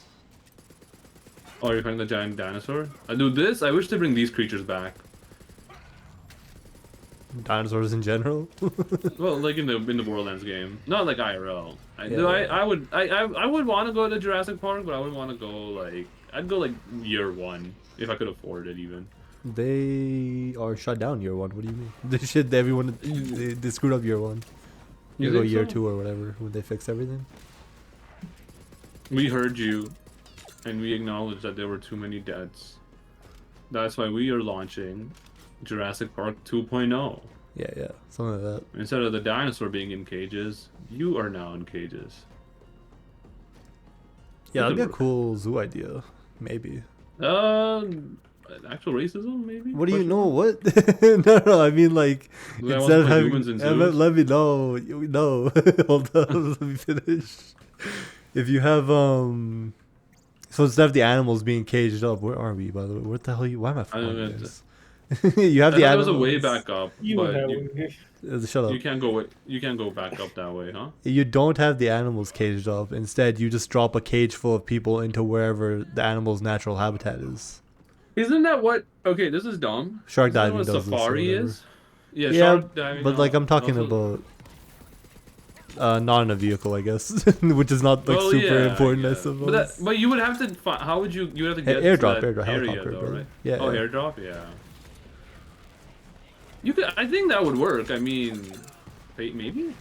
Oh, you're fighting the giant dinosaur? I do this. I wish to bring these creatures back. Dinosaurs in general. Well, like in the Borderlands game, not like IRL. Yeah. I would want to go to Jurassic Park, but I would want to go like I'd go like year 1 if I could afford it even. They are shut down year 1. What do you mean? They should. Everyone. They screwed up year 1. You You go think year so? 2 or whatever when they fix everything. We heard you, and we acknowledge that there were too many deaths. That's why we are launching Jurassic Park 2.0. Yeah, something like that. Instead of the dinosaur being in cages, you are now in cages. Yeah, that'd be a Could cool zoo idea. Maybe. Actual racism, maybe? What do you Question know? mark? What? No. I mean, like, Do I want instead to of put having, humans in I meant, zoos? let me know. No, hold on, let me finish. If you have so instead of the animals being caged up, where are we? By the way, what the hell? Why am I I don't finding know. this? You have I the thought it animals. was a way back up, You but have Shut up. you can't go. You can't go back up that way, huh? You don't have the animals caged up. Instead, you just drop a cage full of people into wherever the animal's natural habitat is. Isn't that what? Okay, this is dumb. Shark Isn't that diving what does this or safari whatever. is? Yeah, Yeah, shark diving. but like I'm talking also- about not in a vehicle, I guess, which is not like Well, super yeah, important, I yeah. suppose. But you would have to. How would you? You would have to get Airdrop, to that airdrop, area, helicopter, though, brother. right? Yeah, Oh, yeah. airdrop. Yeah. You could. I think that would work. I mean, maybe.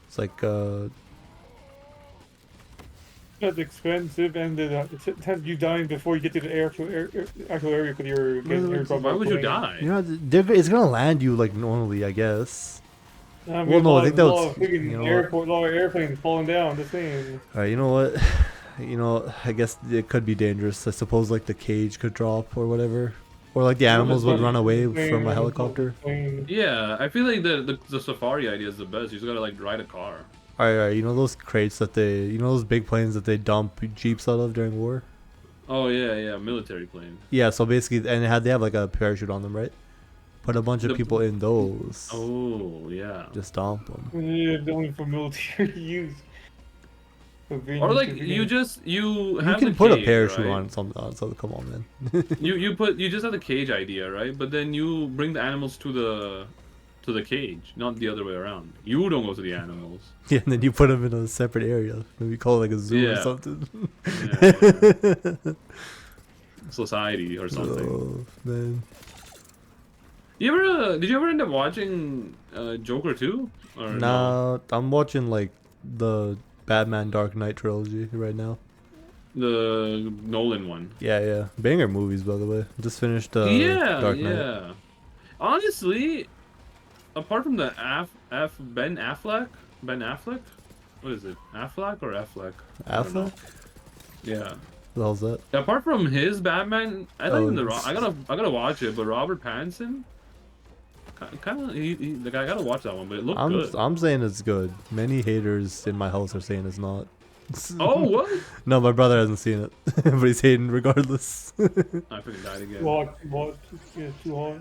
It's like That's expensive, and it has you dying before you get to the actual area because you're getting airdropped. Why would you plane. die? you know, it's gonna land you like normally, I guess. I mean, Well, no, I think that a lot was- of freaking you know airport, a lot of airplanes falling down. The same. All right, you know what? You know, I guess it could be dangerous. I suppose like the cage could drop or whatever, or like the animals would run away from a helicopter. Yeah, I feel like the safari idea is the best. You just gotta like ride a car. All right, you know those crates that you know those big planes that they dump jeeps out of during war. Oh yeah, military plane. Yeah, so basically, and they have like a parachute on them, right? Put a bunch of people in those. Oh yeah. Just dump them. Yeah, only for military use. Or like you have You the can put a cage, parachute right? on something. So come on, man. You just have the cage idea, right? But then you bring the animals to the cage, not the other way around. You don't go to the animals. Yeah, and then you put them in a separate area. Maybe call it like a zoo or Yeah. something. Yeah. Society or something. Oh man. You ever did you ever end up watching Joker 2? Or no? Nah, I'm watching like the Batman Dark Knight trilogy right now. The Nolan one. Yeah. Banger movies, by the way. Just finished Dark Knight. Yeah. Honestly, apart from the Ben Affleck? What is it? Affleck or Affleck? I don't know. Affleck? Yeah. What the hell's that? Apart from his Batman, I thought Oh, even it's- I gotta watch it, but Robert Pattinson kind of. Like I gotta watch that one, but it looked good. I'm saying it's good. Many haters in my house are saying it's not. Oh what? No, my brother hasn't seen it, but he's hating regardless. I freaking died again. Yeah, too hard.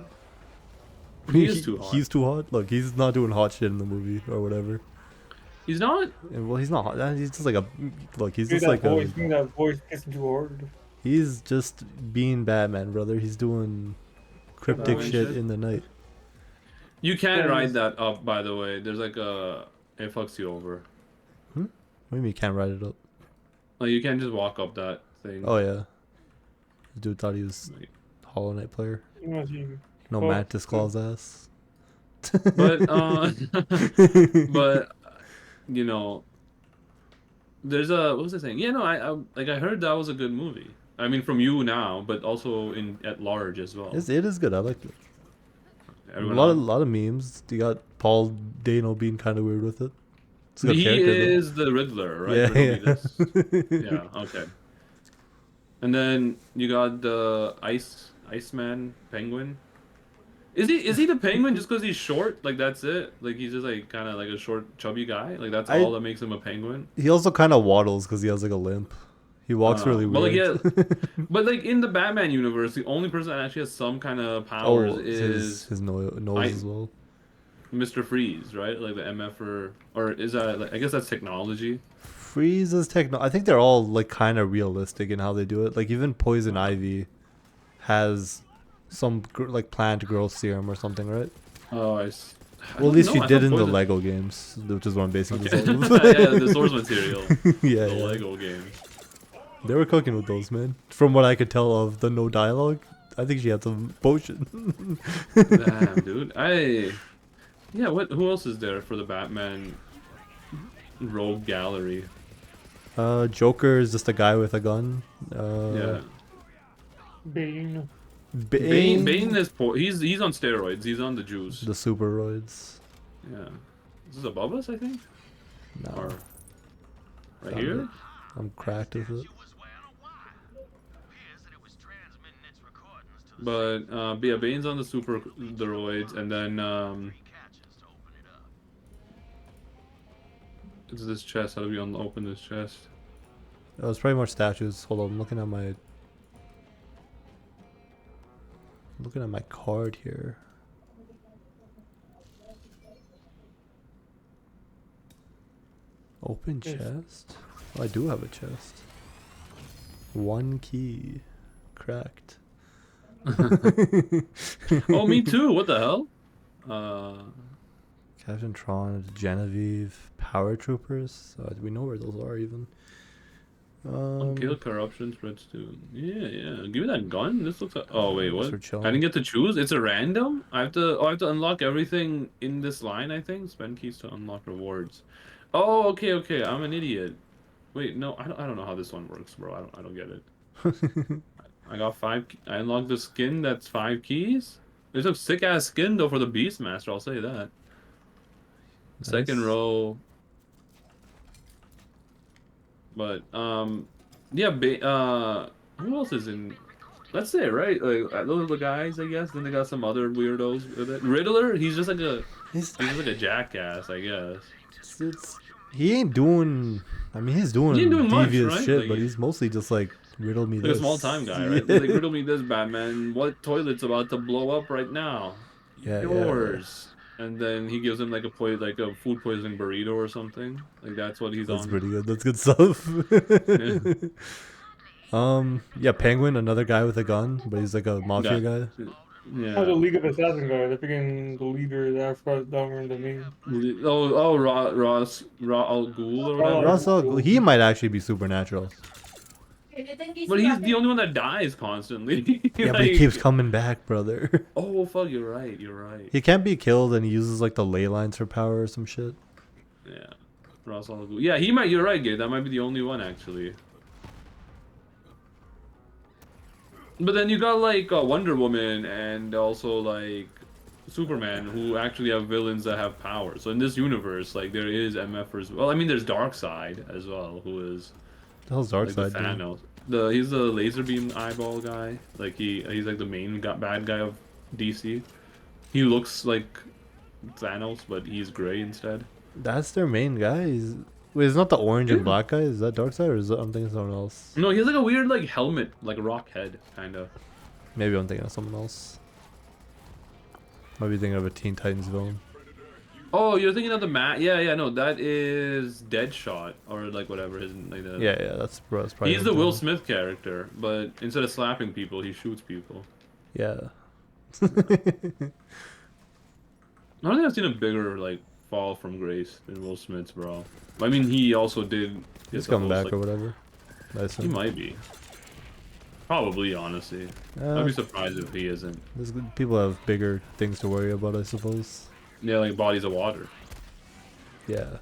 He is too hot. He's too hot. Look, he's not doing hot shit in the movie or whatever. He's not. And, well, he's not hot. He's just like a look. He's Give just that like voice, a. give that voice kissing too hard. He's just being Batman, brother. He's doing cryptic Batman shit shit? in the night. You can't Yeah, ride he's- that up, by the way. There's like a. It fucks you over. What do you mean you can't ride it up? Like you can't just walk up that thing. Oh yeah. Dude thought he was Hollow Knight player. You know, see, No Oh, Mantis Claw's ass. But but you know, there's a what was I saying? Yeah, no, I heard that was a good movie. I mean, from you now, but also in at large as well. It is good. I like it. Everyone A else? lot of memes. You got Paul Dano being kind of weird with it. It's a good He character, though. is the Riddler, right? Yeah, Riddler yeah. is- yeah. Okay. And then you got the Iceman Penguin. Is he the Penguin just because he's short? Like that's it? Like he's just like kind of like a short, chubby guy? Like that's all that makes him a penguin? He also kind of waddles because he has like a limp. He walks really But like weird. but like in the Batman universe, the only person that actually has some kind of Oh, powers is his nose as well. Mr. Freeze, right? Like the MF or is that like I guess that's technology. Freeze's techno. I think they're all like kind of realistic in how they do it. Like even Poison Ivy has some like plant growth serum or something, right? Oh, I Well, at don't least know, she I did thought in the Poison- Lego games, which is what I'm basing Okay. this on. Yeah, the source material. yeah, The yeah. Lego games. They were cooking with those, man. From what I could tell of the no dialogue, I think she had some potion. Damn, dude. Yeah, who else is there for the Batman rogue gallery? Joker is just a guy with a gun. Yeah. Bane. Bane is he's on steroids. He's on the juice. The superoids. Yeah. Is this above us, I think? No, Or right Found here? it. I'm cracked with it. But yeah, Bane's on the steroids, and then it's this chest. How do we open this chest? Oh, it's probably more statues. Hold on, I'm looking at my card here. Open Yes. chest? Oh, I do have a chest. One key. Cracked. Oh, me too. What the hell? Captain Tron, Genevieve, Power Troopers. Do we know where those are even? Kill corruption spreads too. Yeah. Give me that gun. This looks like. Oh wait, what? We're I chilling. didn't get to choose. It's a random. I have to unlock everything in this line. I think spend keys to unlock rewards. Oh, okay. I'm an idiot. Wait, no, I don't know how this one works, bro. I don't get it. I got 5. I unlocked the skin that's 5 keys. There's a sick ass skin though for the Beastmaster. I'll say that. Second Nice. row. But yeah, who else is in? That's it, right? Like those are the guys, I guess. Then they got some other weirdos with it. Riddler, he's just like a jackass, I guess. He ain't doing. I mean, he's doing, He ain't doing much, devious right? shit, Like, but he's mostly just like riddle me Like this. a small time guy, right? Yeah. Like riddle me this, Batman. What toilet's about to blow up right now? Yeah, Yours. And then he gives him like a food poisoning burrito or something. Like that's what he's That's on. pretty good. That's good stuff. Yeah, Penguin, another guy with a gun, but he's like a mafia guy. Yeah. Oh, the League of Assassins guy. They're freaking the leader. I forgot the name. Ross Al Ghul or whatever. Russell, he might actually be supernatural. But he's the only one that dies constantly. Yeah, but he keeps coming back, brother. Oh fuck, you're right. He can't be killed, and he uses like the ley lines for power or some shit. Yeah. Ross Al Ghul. Yeah, he might. You're right, Gabe. That might be the only one actually. But then you got like Wonder Woman and also like Superman, who actually have villains that have power. So in this universe, like there is MFers. Well, I mean, there's Darkseid as well, who is The hell's like the Darkseid doing? Thanos. He's the laser beam eyeball guy. Like he's like the main bad guy of DC. He looks like Thanos, but he's gray instead. That's their main guy. Wait, it's not the orange and Yeah. black guy. Is that Darkseid or is that, I'm thinking of someone else? No, he has like a weird like helmet, like a rock head, kind of. Maybe I'm thinking of someone else. Might be thinking of a Teen Titans villain. Oh, you're thinking of the Yeah, yeah, no, that is Deadshot or like whatever his like the. Yeah, yeah, that's probably. He's what the I'm Will thinking. Smith character, but instead of slapping people, he shoots people. Yeah. I don't think I've seen a bigger like fall from grace than Will Smith's, bro. I mean, he also did. He's get the coming host, back or whatever. Nice. He might be. Probably, honestly. I'd be surprised if he isn't. People have bigger things to worry about, I suppose. Yeah, like bodies of water. Yeah.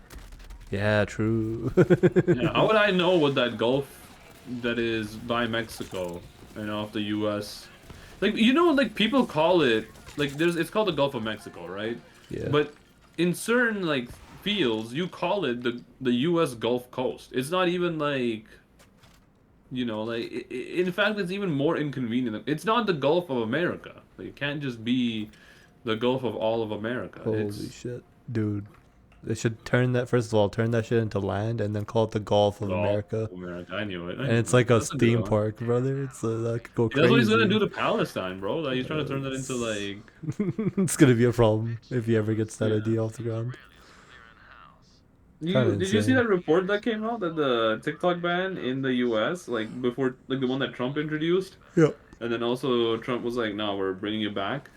Yeah, true. Yeah, how would I know what that Gulf that is by Mexico and off the U.S. Like, you know, like people call it like it's called the Gulf of Mexico, right? Yeah. But in certain like fields, you call it the U.S. Gulf Coast. It's not even like, you know, like in fact, it's even more inconvenient. It's not the Gulf of America. Like, it can't just be the Gulf of all of America. Holy shit. Dude. They should turn that, first of all, turn that shit into land and then call it the Gulf of America. America, I knew it. And it's like a That's good theme one. park, brother. It's that could go Yeah, crazy. that's what he's gonna do to Palestine, bro. Like, he's trying to turn that into like. It's gonna be a problem if he ever gets that Yeah. idea off the ground. Did you see insane. that report that came out that the TikTok ban in the U.S. like before, like the one that Trump introduced, Yep. and then also Trump was like, "No, we're bringing it back."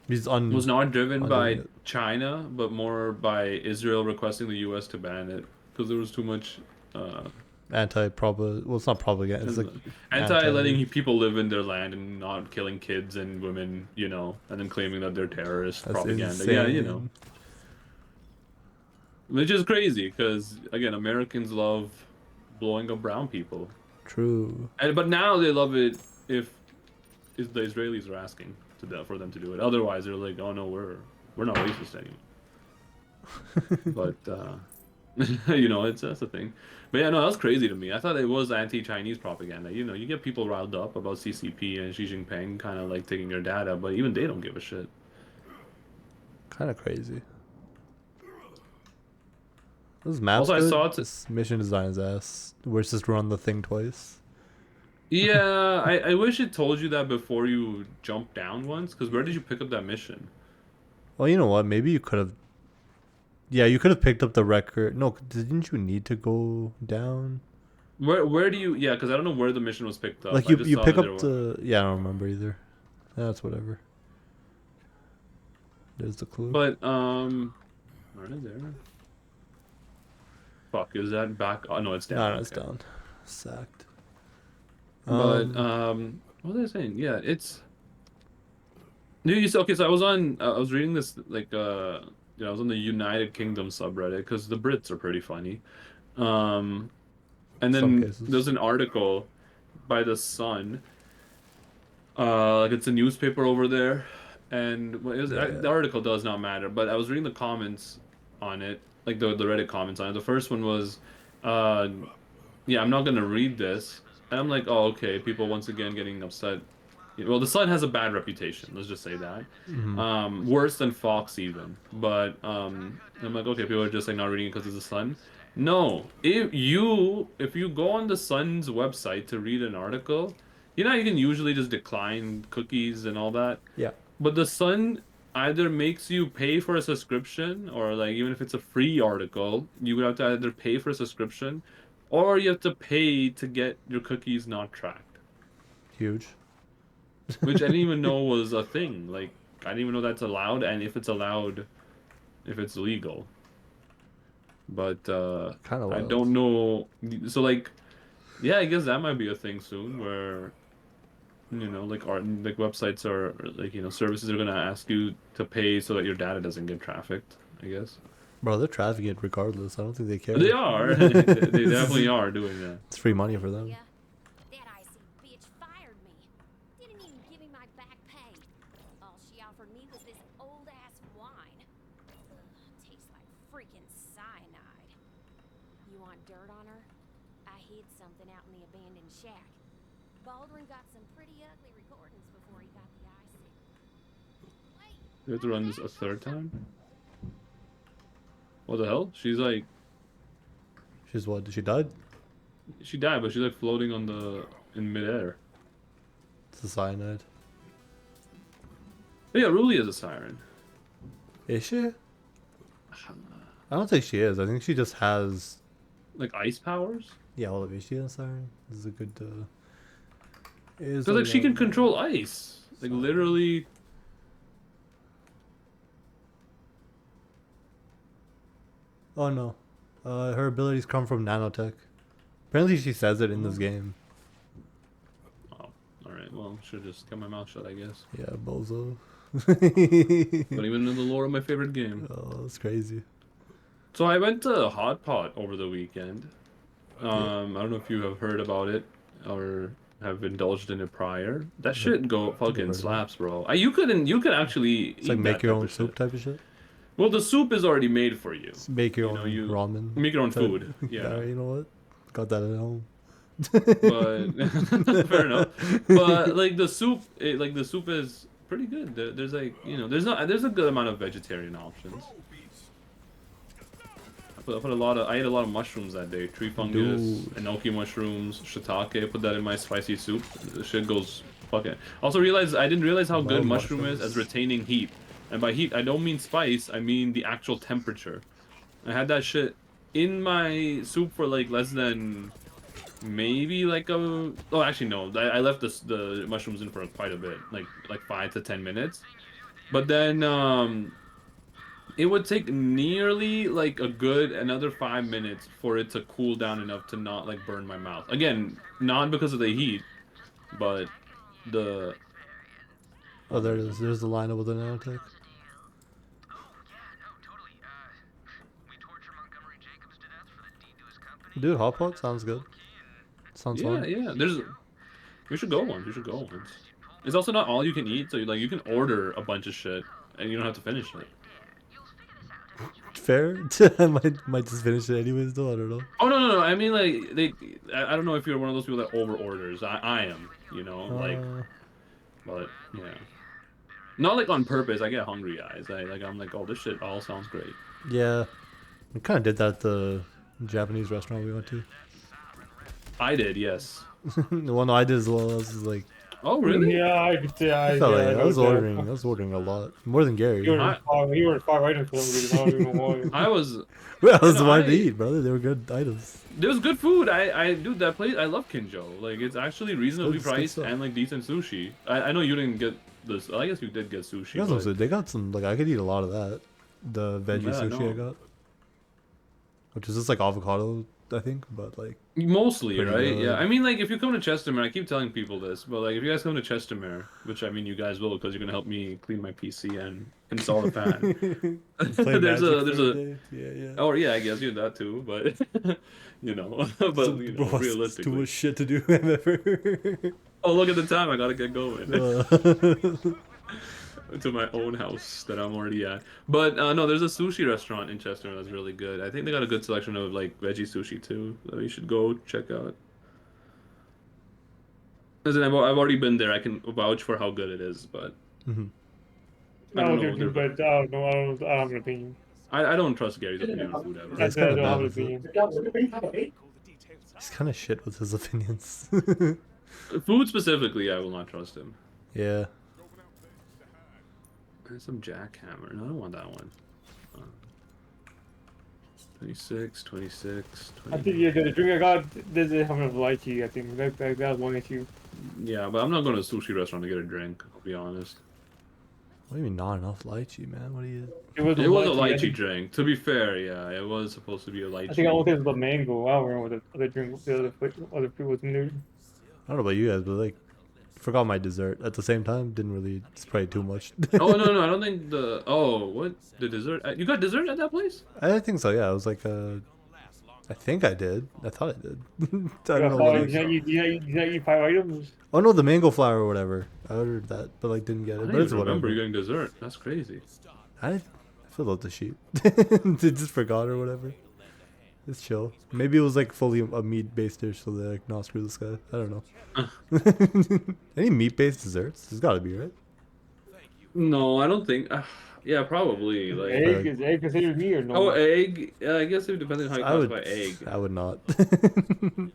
He's Was not driven by undoing it. China, but more by Israel requesting the U.S. to ban it because there was too much Well, it's not propaganda. It's like anti-letting people live in their land and not killing kids and women, you know, and then claiming that they're terrorist That's propaganda. Yeah, you know. insane. Which is crazy because again, Americans love blowing up brown people, True. but now they love it if the Israelis are asking for them to do it. Otherwise, they're like, "Oh no, we're not racist anymore." But you know, that's the thing. But yeah, no, that was crazy to me. I thought it was anti-Chinese propaganda. You know, you get people riled up about CCP and Xi Jinping kind of like taking your data, but even they don't give a shit. Kind of crazy. This map's Also, I good. saw This mission design is ass. We're just run the thing twice. Yeah, I wish it told you that before you jumped down once, because where did you pick up that mission? Well, you know what? Maybe you could have. Yeah, you could have picked up the record. No, didn't you need to go down? Where do you? Yeah, because I don't know where the mission was picked up. Like I you, just you saw pick that up there the. Yeah, I don't remember either. That's whatever. There's the clue. But where is there? Fuck, is that back? Oh no, it's down. No, it's okay. down. Sacked. But what was I saying? Yeah, it's. Okay, so I was on. I was reading this like I was on the United Kingdom subreddit because the Brits are pretty funny. And Some then cases. there's an article by the Sun. Like it's a newspaper over there, and the article does not matter. But I was reading the comments on it, like the Reddit comments on it. The first one was, yeah, I'm not gonna read this, and I'm like, oh okay, people once again getting upset. Well, the Sun has a bad reputation. Let's just say that. Worse than Fox even. But I'm like, okay, people are just like not reading it because it's the Sun. No, if you go on the Sun's website to read an article, you know you can usually just decline cookies and all that. Yeah. But the Sun either makes you pay for a subscription, or like even if it's a free article, you would have to either pay for a subscription, or you have to pay to get your cookies not tracked. Huge. Which I didn't even know was a thing. Like, I didn't even know that's allowed, and if it's allowed, if it's legal. But Kind of I wild. don't know. So like, yeah, I guess that might be a thing soon, where you know, like like websites or like, you know, services are gonna ask you to pay so that your data doesn't get trafficked, I guess. Bro, they're trafficking it regardless. I don't think they care. They are. They definitely are doing that. It's free money for them. Yeah. That icy bitch fired me. Didn't even give me my back pay. All she offered me was this old ass wine. Ugh, tastes like freaking cyanide. You want dirt on her? I hid something out in the abandoned shack. Baldwin got some pretty ugly recordings before he got the eye sick. We have to run this a third time? What the hell? She's like, She's what? She died? she died, but she's like floating on in midair. It's a cyanide. Yeah, Ruli is a siren. Is she? I don't think she is. I think she just has. Like ice powers? Yeah, well, is she a siren? This is a good. Because like she can control ice. Like literally. Oh no, her abilities come from nanotech. Apparently, she says it in this game. Oh, all right. Well, should just kept my mouth shut, I guess. Yeah, bozo. Not even in the lore of my favorite game. Oh, that's crazy. So I went to Hot Pot over the weekend. I don't know if you have heard about it or have indulged in it prior. That shit heard fucking of it. slaps, bro. You could actually It's like eat make that your type own of soup shit. type of shit. Well, the soup is already made for you. Make your You own know, you ramen. Make your own type- food. Yeah. You know what? Got that at home. But fair enough. But like the soup, the soup is pretty good. There's like there's a good amount of vegetarian options. I ate a lot of mushrooms that day. Tree fungus, Dude. enoki mushrooms, shiitake. Put that in my spicy soup. The shit goes fucking. Also I didn't realize how good Love mushroom is as mushrooms. retaining heat. And by heat, I don't mean spice. I mean the actual temperature. I had that shit in my soup for like less than maybe like a. Oh, actually no. I left the mushrooms in for quite a bit, like 5 to 10 minutes. But then it would take nearly like a good another 5 minutes for it to cool down enough to not like burn my mouth. Again, not because of the heat, but the. Oh, there it is. There's the lineup with the nanotech. Dude, hot pot sounds good. Sounds Yeah, fun. yeah. We should go once. We should go once. It's also not all you can eat, so you can order a bunch of shit and you don't have to finish it. Fair. I might just finish it anyways, though. I don't know. Oh no! I mean like I don't know if you're one of those people that over orders. I am, you know, like, but yeah, not like on purpose. I get hungry eyes. I'm like, oh, this shit all sounds great. Yeah, we kind of did that at the Japanese restaurant we went to. I did, yes. The one I did as well. I was like, Oh really? Yeah, I could say I was ordering a lot, more than Gary. You were far right in some reason. I don't even know why. I was. Well, I was No, wanting to I- eat, brother. They were good items. There was good food. Dude, that place. I love Kinjo. Like it's actually reasonably It's good priced stuff. and like decent sushi. I know you didn't get this. I guess you did get sushi. They got some. Like I could eat a lot of that. The veggie Yeah, sushi I no. got, which is just like avocado, I think, but like Mostly, Pretty right? good. Yeah. I mean, like, if you come to Chestermere, I keep telling people this, but like, if you guys come to Chestermere, which I mean, you guys will, because you're gonna help me clean my PC and install the fan. play there's Magic a, there's for a. day. Yeah. Oh yeah, I guess you that too, but you know, but you know, Bro, it's too realistically. much shit to do ever. Oh, look at the time! I gotta get going. To my own house that I'm already at. But no, there's a sushi restaurant in Chester that's really good. I think they got a good selection of like veggie sushi too that you should go check out. Listen, I've already been there. I can vouch for how good it is, but Mhm. I don't know. but I don't know. I don't have an opinion. I don't trust Gary's opinion on food ever. Yeah, it's I kinda don't have an bad, isn't opinion. He's kind of shit with his opinions. Food specifically, I will not trust him. Yeah. There's some jackhammer. No, I don't want that one. 26, 26, I 20. think yeah, the drink I got doesn't have enough lychee. I think that's one issue. Yeah, but I'm not going to a sushi restaurant to get a drink, I'll be honest. What do you mean not enough lychee, man? What do you? It was It was a I lychee think- drink. To be fair, yeah, it was supposed to be a lychee. I think I only tasted the mango. I don't remember what the other drink, the other fruit was in there. I don't know about you guys, but like, forgot my dessert at the same time. Didn't really spray too much. Oh no, I don't think the. Oh, what the dessert? You got dessert at that place? I think so. Yeah, I was like, I think I did. I thought I did. I don't know. Oh, What you it is. not eat 5 items? Oh no, the mango flower or whatever. I ordered that, but like didn't get I it. don't But it's even remember whatever. you getting dessert. That's crazy. I filled out the sheet. Just forgot or whatever. It's chill. Maybe it was like fully a meat-based dish, so they're like, not screw this guy. I don't know. Any meat-based desserts? There's gotta be, right? No, I don't think. Yeah, probably. Like, Is egg considered meat or oh, no? egg. I guess it depends on how you I would, classify egg. I would not.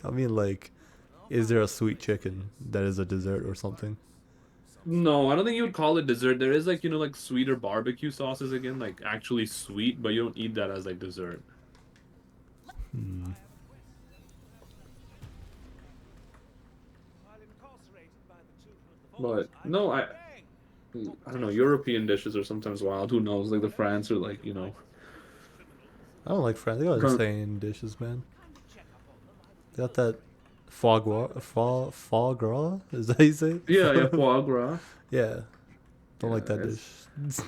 I mean, like, is there a sweet chicken that is a dessert or something? No, I don't think you would call it dessert. There is like, like sweeter barbecue sauces again, like actually sweet, but you don't eat that as like dessert. Hmm. While incarcerated by the children of the But vault, no, I bang. I don't know. European dishes are sometimes wild. Who knows? Like the France or like, I don't like French. They got Con- insane dishes, man. They got that foie gras. Is that how you say? Yeah, yeah, it? foie gras. Yeah, don't like Yeah, that dish.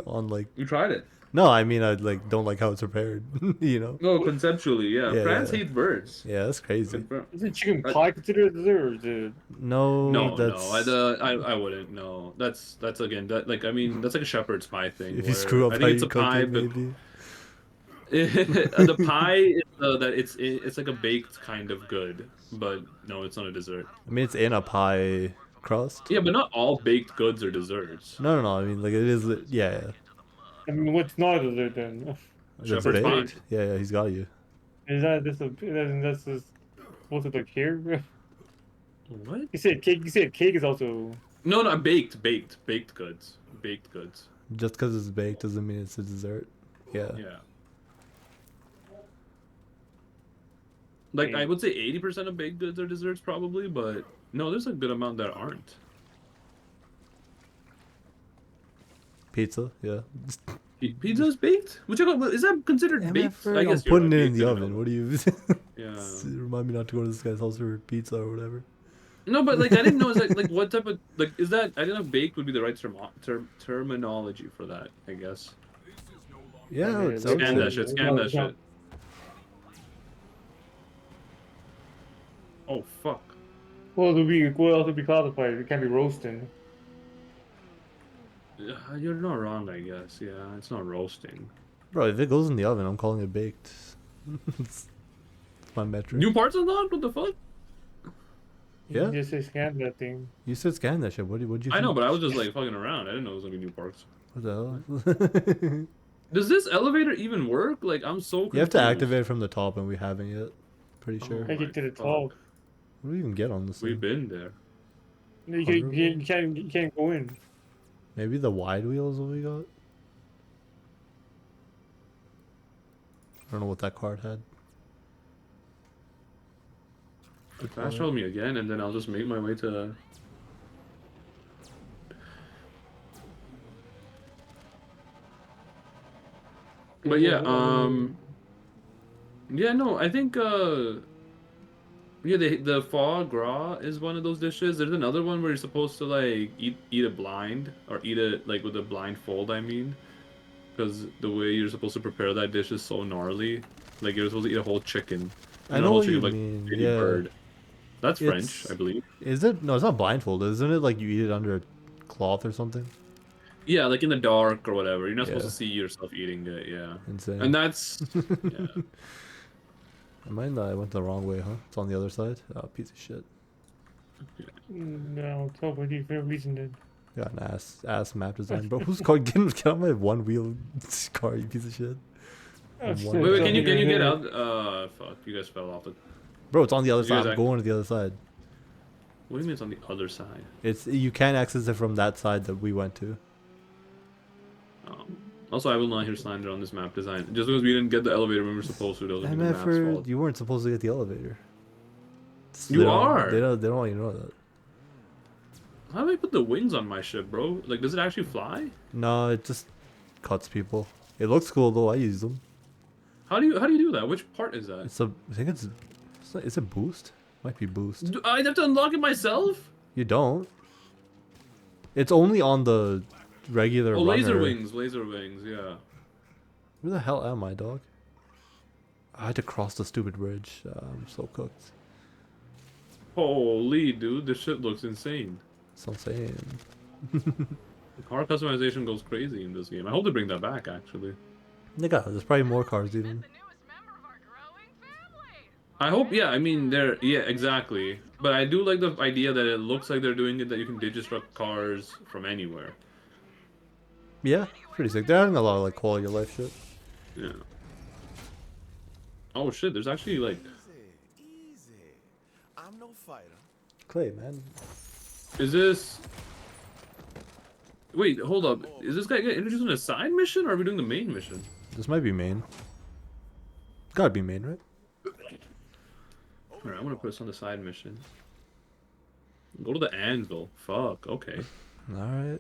On like, you tried it. no, I mean I like don't like how it's prepared. You know? No, conceptually, yeah. Yeah, France yeah, hates birds. yeah. That's crazy. Confirm. Isn't chicken I- pie considered a dessert or is it? No, No, no, that's I wouldn't. No, that's again that like I mean that's like a shepherd's pie thing. if you Where screw up I how think it's you a cook pie, it, but maybe. the pie is that it's like a baked kind of good, but no, it's not a dessert. I mean, it's in a pie crust. Yeah, but not all baked goods are desserts. No, no, no. I mean, like it is. Yeah, yeah. I mean, what's not a dessert then? That's Shepherd's pie. baked. Yeah, yeah. He's got you. Is that just a? That's just what's it like here? What? You said cake. You said cake is also. No, no, baked goods, baked goods. Just because it's baked doesn't mean it's a dessert. Yeah. Yeah. Like I Okay. would say 80% of baked goods are desserts probably, but no, there's a good amount that aren't. Pizza. Yeah. Pizza's baked? Is that considered baked? I I'm guess you're putting right, it in baked the an oven. What do you? Yeah. Remind me not to go to this guy's house for pizza or whatever. No, but like I didn't know is that like what type of like is that I didn't know if baked would be the right terminology for that, I guess. Yeah, Okay, it's there's up Scan to- that shit, scan that shit. Oh fuck. What else would be classified? It can't be roasting. You're not wrong, I guess. Yeah, it's not roasting. Bro, if it goes in the oven, I'm calling it baked. It's my metric. New parts unlocked? What the fuck? Yeah. You just say scan that thing. You said scan that shit. What'd you I know, think? but I was just like fucking around. I didn't know it was gonna be new parts. What the hell? Does this elevator even work? Like I'm so confused. You have to activate it from the top, and we haven't yet. Pretty Oh sure. Take my it to the fuck. top. What do we even get on this We've thing? been there. You can't go in. Maybe the wide wheel is what we got? I don't know what that card had. Fast travel me again, and then I'll just make my way to. But yeah, yeah, no, I think yeah, the foie gras is one of those dishes. There's another one where you're supposed to like eat it blind or eat it like with a blindfold. I mean, because the way you're supposed to prepare that dish is so gnarly. Like you're supposed to eat a whole chicken. I and a know whole what chicken, you like, mean. baby Yeah. bird. That's French, It's- I believe. Is it? No, it's not blindfolded. Isn't it like you eat it under a cloth or something? Yeah, like in the dark or whatever. You're not supposed Yeah. to see yourself eating it. Yeah, Insane. and that's yeah. Mine, I went the wrong way, huh? It's on the other side? Oh, piece of shit. No, tell what you for reason then. Got an ass map design, bro. Who's car? Get on my one wheel car, you piece of shit. Oh, One- shit, Wait, can you you're get there. out? Fuck, you guys fell off the. Bro, it's on the other You guys side. I'm act- going to the other side. What do you mean it's on the other side? It's you can't access it from that side that we went to. Also, I will not hear slander on this map design. Just because we didn't get the elevator when we were supposed to, doesn't mean the map's fault. You weren't supposed to get the elevator. You They don't- are. They don't want you to know that. How do I put the wings on my ship, bro? Like, does it actually fly? No, it just cuts people. It looks cool though. I use them. How do you do that? Which part is that? I think it's not, is it boost? Might be boost. Do I have to unlock it myself? You don't. It's only on the regular Oh, laser runner. wings, yeah. Where the hell am I, dog? I had to cross the stupid bridge. I'm so cooked. Holy dude, this shit looks insane. So insane. Car customization goes crazy in this game. I hope they bring that back, actually. Nigga, there's probably more cars even. The newest member of our growing family. I hope, yeah, I mean, yeah, exactly. But I do like the idea that it looks like they're doing it that you can digistruct cars from anywhere. Yeah, pretty sick. They're adding a lot of like quality of life shit. Yeah. Oh shit, there's actually like, Easy. I'm no fighter. Clay, man. is this? Wait, hold up. Is this guy getting introduced in a side mission, or are we doing the main mission? This might be main. Gotta be main, right? Alright, I'm gonna put this on the side mission. Go to the anvil. Fuck. Okay. All right.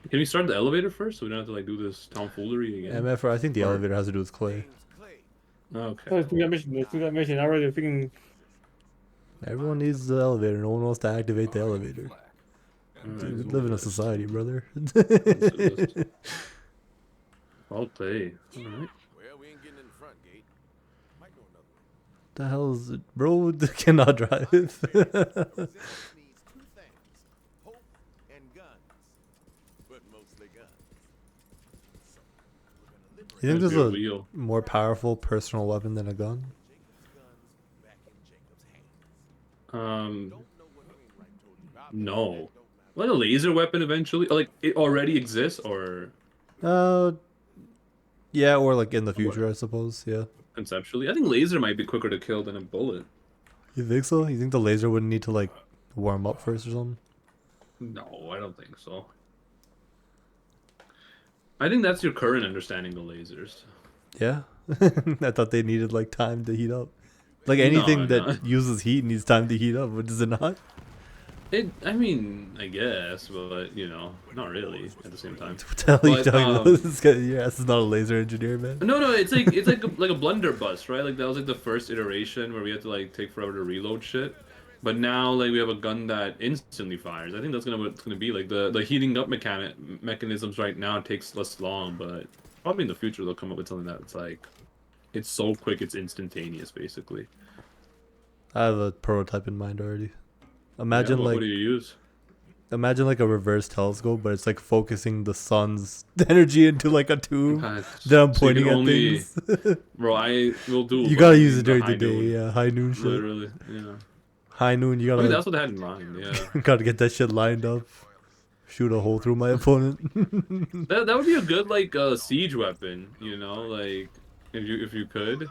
Can we start the elevator first, so we don't have to like do this tomfoolery again? MF, I think the Or- elevator has to do with Clay. Name's Clay. Okay. Let's do that mission. Let's do that mission. I already freaking. Everyone needs the elevator. No one wants to activate the elevator. Alright, Dude, we let's live in do a this. society, brother. I'll play. Alright. Well, we ain't getting in the front gate. Might go another way. The hell is it? Bro cannot drive. Resistance needs two things: hope and guns, but mostly guns. So, we're gonna liberate You think There's there's your a wheel. more powerful personal weapon than a gun? Jacob's guns back in Jacob's hands. Um, Don't know what Wainwright told you about no. that, don't matter. Like a laser weapon eventually? Like, it already exists, or Yeah, or like in the future, I suppose. Yeah. conceptually? I think laser might be quicker to kill than a bullet. You think so? You think the laser wouldn't need to like warm up first or something? No, I don't think so. I think that's your current understanding of lasers. Yeah. I thought they needed like time to heat up. Like anything No, that no. uses heat needs time to heat up, but does it not? I mean, I guess, but, you know, not really at the same time. What the hell are you But, talking about? This guy, your ass is not a laser engineer, man. No, it's like like a blunderbuss, right? Like that was like the first iteration where we had to like take forever to reload shit. But now like we have a gun that instantly fires. I think that's what it's gonna be. Like the heating up mechanisms right now takes less long, but probably in the future they'll come up with something that's like it's so quick it's instantaneous basically. I have a prototype in mind already. Imagine Yeah, what like do you use? imagine like a reverse telescope, but it's like focusing the sun's energy into like a tube God, that I'm so you can pointing at only- things. Bro, I will do. You gotta fucking use it during high the day, noon. yeah. High noon shit. Literally, yeah. High noon, you I gotta mean, that's what they had in mind. Yeah, gotta get that shit lined up. Shoot a hole through my opponent. that would be a good like siege weapon. You know, like if you could.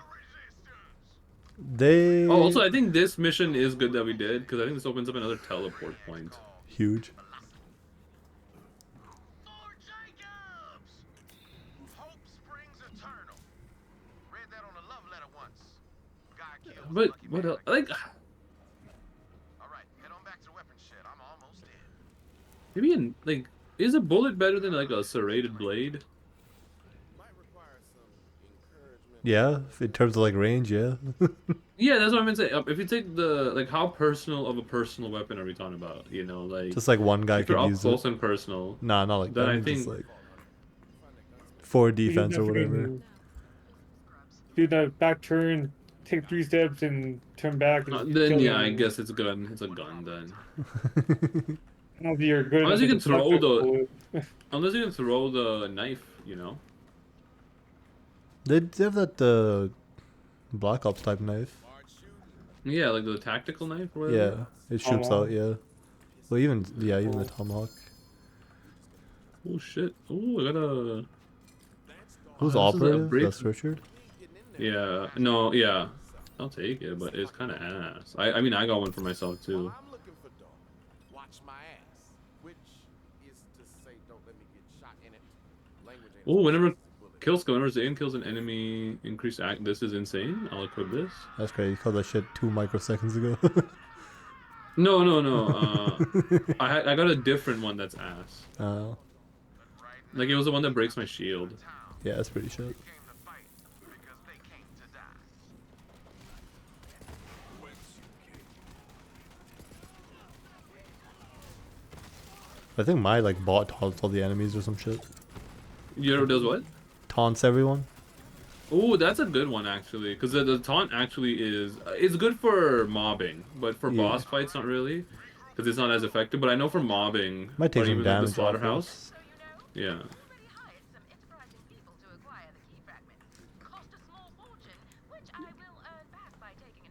They Oh, also, I think this mission is good that we did because I think this opens up another teleport point. huge. Lord Jacobs! Hope springs eternal. Read that on a love letter once. Guy killed But lucky what man. else? Like All right, head on back to the weapon shed. I'm almost dead. maybe in like is a bullet better than like a serrated blade? Might require some encouragement. Yeah, in terms of like range, yeah. Yeah, that's what I meant to say. If you take the like, how personal of a personal weapon are we talking about? You know, like Just like one guy if you're could up use close it. and personal. Nah, not like then that. I Just think- like for defense or whatever. Do the back turn, take 3 steps, and turn back. And Then kill yeah, them. I guess it's a gun. It's a gun then. I don't know if you're good. Unless enough you to can throw block the- bullet. Unless you can throw the knife, you know. They have that Black Ops type knife. Yeah, like the tactical knife. Or Yeah, whatever. it shoots Tomahawk. out. Yeah. Well, even the tomahawk. Oh shit. Oh, I got a. Who's Oh, this is a operative? brief- That's Richard. Yeah. No. Yeah. I'll take it, but it's kind of ass. I mean, I got one for myself too. While I'm looking for dog, watch my ass. Which is to say, don't let me get shot in it. Language ain't Oh, whenever bullet. kill skill, whenever Zane kills an enemy, increase act. This is insane. I'll equip this. That's crazy. You called that shit 2 microseconds ago. No. I got a different one that's ass. Like it was the one that breaks my shield. Yeah, that's pretty shit. Came to fight because they came to die. I think my like bot taunts all the enemies or some shit. Euro does what? Taunts everyone. Oh, that's a good one actually, because the taunt actually is it's good for mobbing, but for Yeah. boss fights not really, because it's not as effective. But I know for mobbing, Might take or some even like damage the off slaughterhouse. us. So you know, Yeah. already hired some enterprising people to acquire the key fragment. Cost a small fortune, which I will earn back by taking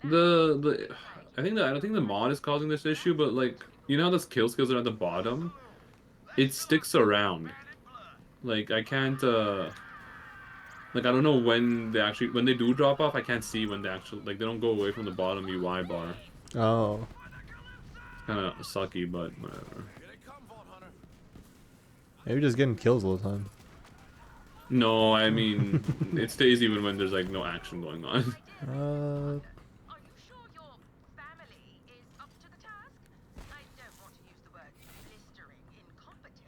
an I don't think the mod is causing this issue, but like you know how those kill skills are at the bottom, it sticks around. Like I can't like I don't know when they do drop off, I can't see when they actually like they don't go away from the bottom UI bar. Oh. Kind of sucky, but whatever. Here they come, Vault Hunter. Maybe just getting kills all the time. No, I mean it stays even when there's like no action going on. Are you sure your family is up to the task? I don't want to use the word blistering incompetence.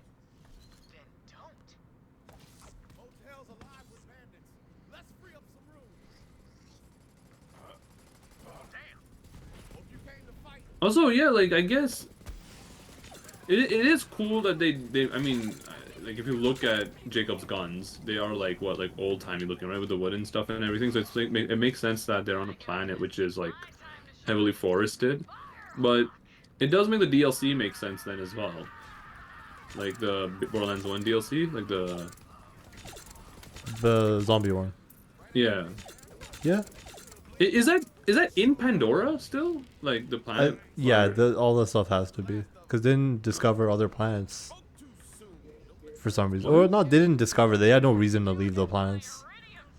Then don't. Hotel's alive with bandits. Let's free up some rooms. Damn. Hope you came to fight. Also, yeah, like I guess it is cool that they I mean like if you look at Jacob's guns, they are like what like old timey looking, right, with the wooden stuff and everything. So it's like it makes sense that they're on a planet which is like heavily forested, but it does make the DLC make sense then as well. Like the Borderlands 1 DLC, like The zombie one. yeah. Yeah. Is that in Pandora still? Like the planet? Yeah, Or- all the stuff has to be. Because they didn't discover other planets Too soon. for some reason. Or not, they didn't discover. They had no reason to leave the planets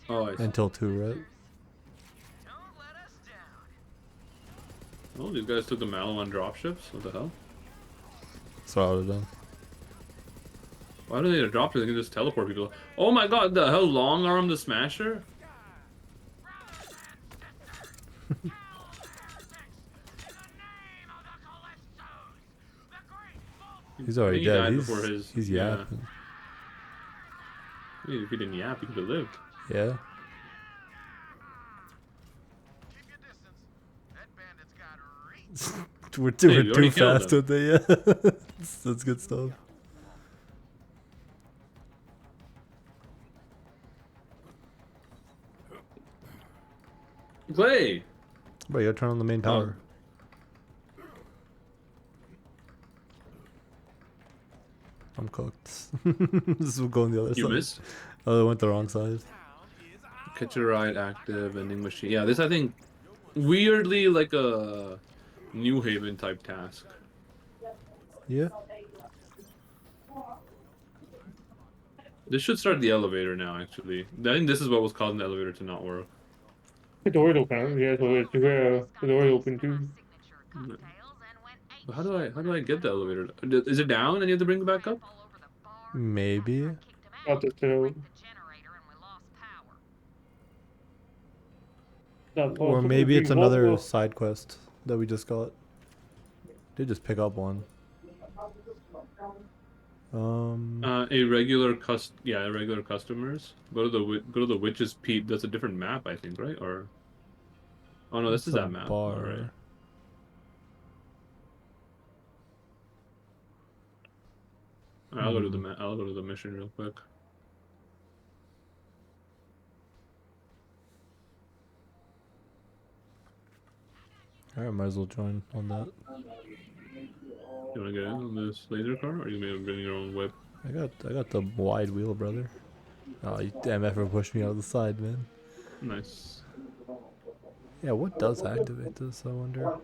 Oh, I see. until 2, right? Don't let us down. Oh, these guys took the Malawan dropships? What the hell? That's what I would have done. Why do they need a dropship? They can just teleport people. Oh my god, the hell, long arm the smasher? He's already He dead. died before his- He's yeah. yapping. I mean, if he didn't yap, he could have lived. Yeah. Keep your distance. That bandit's got reach. We're too, Hey, we we're already too killed fast him. with it, yeah. That's good stuff. Clay! Bro, you gotta turn on the main tower. I'm cooked. This will go on the other You side. missed? Oh, I went the wrong side. Catch a ride, active, vending machine. Yeah, this I think weirdly like a New Haven type task. Yeah. This should start the elevator now, actually. I think this is what was causing the elevator to not work. The door's open. Yeah, so it's the door's open too. But how do I get the elevator? Is it down and you have to bring it back up? Maybe. Not the so. Not Or possible. maybe it's Well, another well, side quest that we just got. Did just pick up one. Irregular customers. Go to the witch's peak. That's a different map, I think, right? Or oh no, this It's is a that map. bar. Alright. I'll go to the I'll go to the mission real quick. Alright, might as well join on that. You wanna get in on this laser car, or you may bring your own whip? I got the wide wheel, brother. Oh, you damn ever pushed me out of the side, man. Nice. Yeah, what does activate this, I wonder?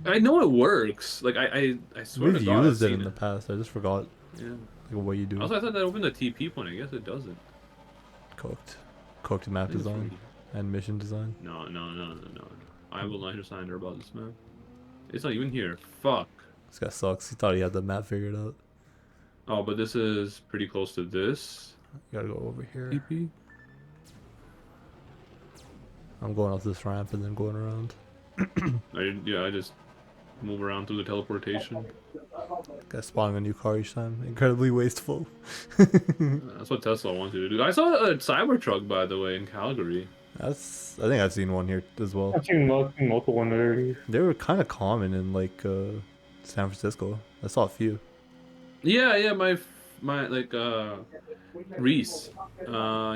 I know it works. Like I swear We've to God, I've used it seen in the past, I just forgot Yeah. like, what you do. Also, I thought that opened the TP point. I guess it doesn't. Cooked map I think it's design free. and mission design. No. I will not sign her about this map. It's not even here. Fuck. This guy sucks. He thought he had the map figured out. Oh, but this is pretty close to this. You gotta go over here. TP. I'm going off this ramp and then going around. I just move around through the teleportation. Guy spawning a new car each time. Incredibly wasteful. That's what Tesla wants you to do. I saw a Cybertruck, by the way, in Calgary. I think I've seen one here as well. I've seen multiple ones already. They were kind of common in like San Francisco. I saw a few. Yeah, my like Reese.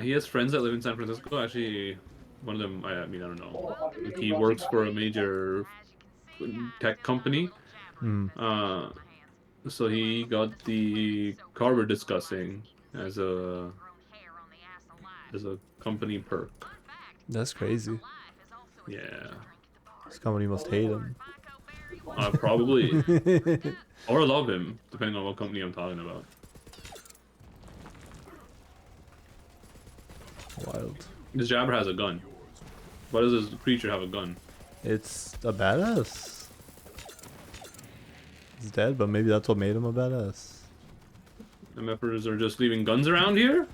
He has friends that live in San Francisco. Actually, one of them. I mean, I don't know. Like, he works for a major tech company. So he got the car we're discussing as a company perk. That's crazy. Yeah, This company must hate him. probably or love him, depending on what company I'm talking about. Wild. This jabber has a gun. Why does this creature have a gun? It's a badass. He's dead, but maybe that's what made him a badass. MFers are just leaving guns around here?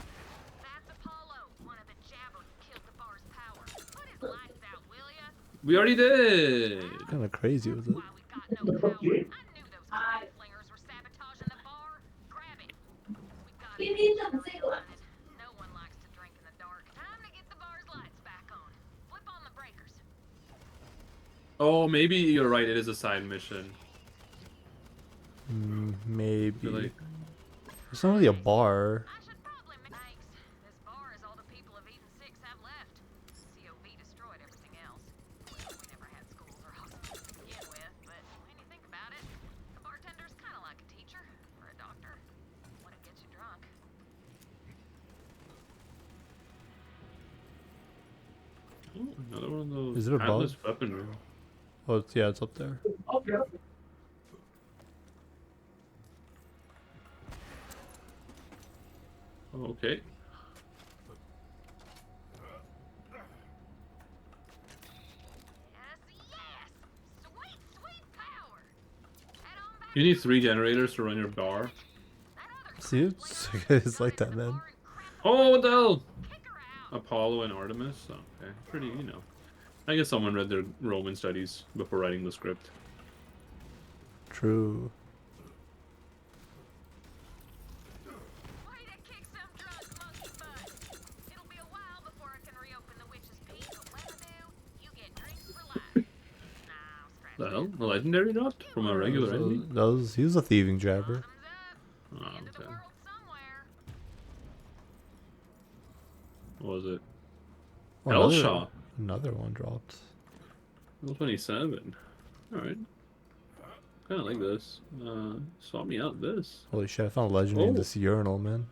That's Apollo, one of the jabbers who killed the bar's power. Put his lights out, will ya? We already did. Kind of crazy with it. Why we got no power. I knew those command slingers were sabotaging the bar. Grab it. We got it. No one likes to drink in the dark. Time to get the bar's lights back on. Flip on the breakers. Oh, maybe you're right. It is a side mission. Maybe. Feel like- It's not really a bar. I should probably thanks. This bar is all the people of Eden 6 have left. COV destroyed everything else. Well, we never had schools or hospitals to begin with, but when you think about it, a bartender's kind of like a teacher or a doctor when it gets you drunk. Oh, another one of those. Is it a bug? Atlas weaponry. Oh, yeah, it's up there. Okay. Yes, yes! Sweet, sweet power! Head on back You need 3 generators to run your bar. that other See, it's like that, man. Oh, what the hell? kick her out. Apollo and Artemis? Okay. Pretty, you know. I guess someone read their Roman studies before writing the script. True. Way to kick some drunk monkey butt. It'll be a while before I can reopen the witch's peak, but when I do, you get drinks for life. Nah, scratch The hell? A legendary not from a regular enemy? He was a thieving jabber. Thumbs up. Oh, End of the okay. world somewhere. What was it? Oh, Hell shot. Another one dropped. Level 27. Alright. Kinda like this. Swap me out this. Holy shit, I found a legendary in Oh. this urinal, man.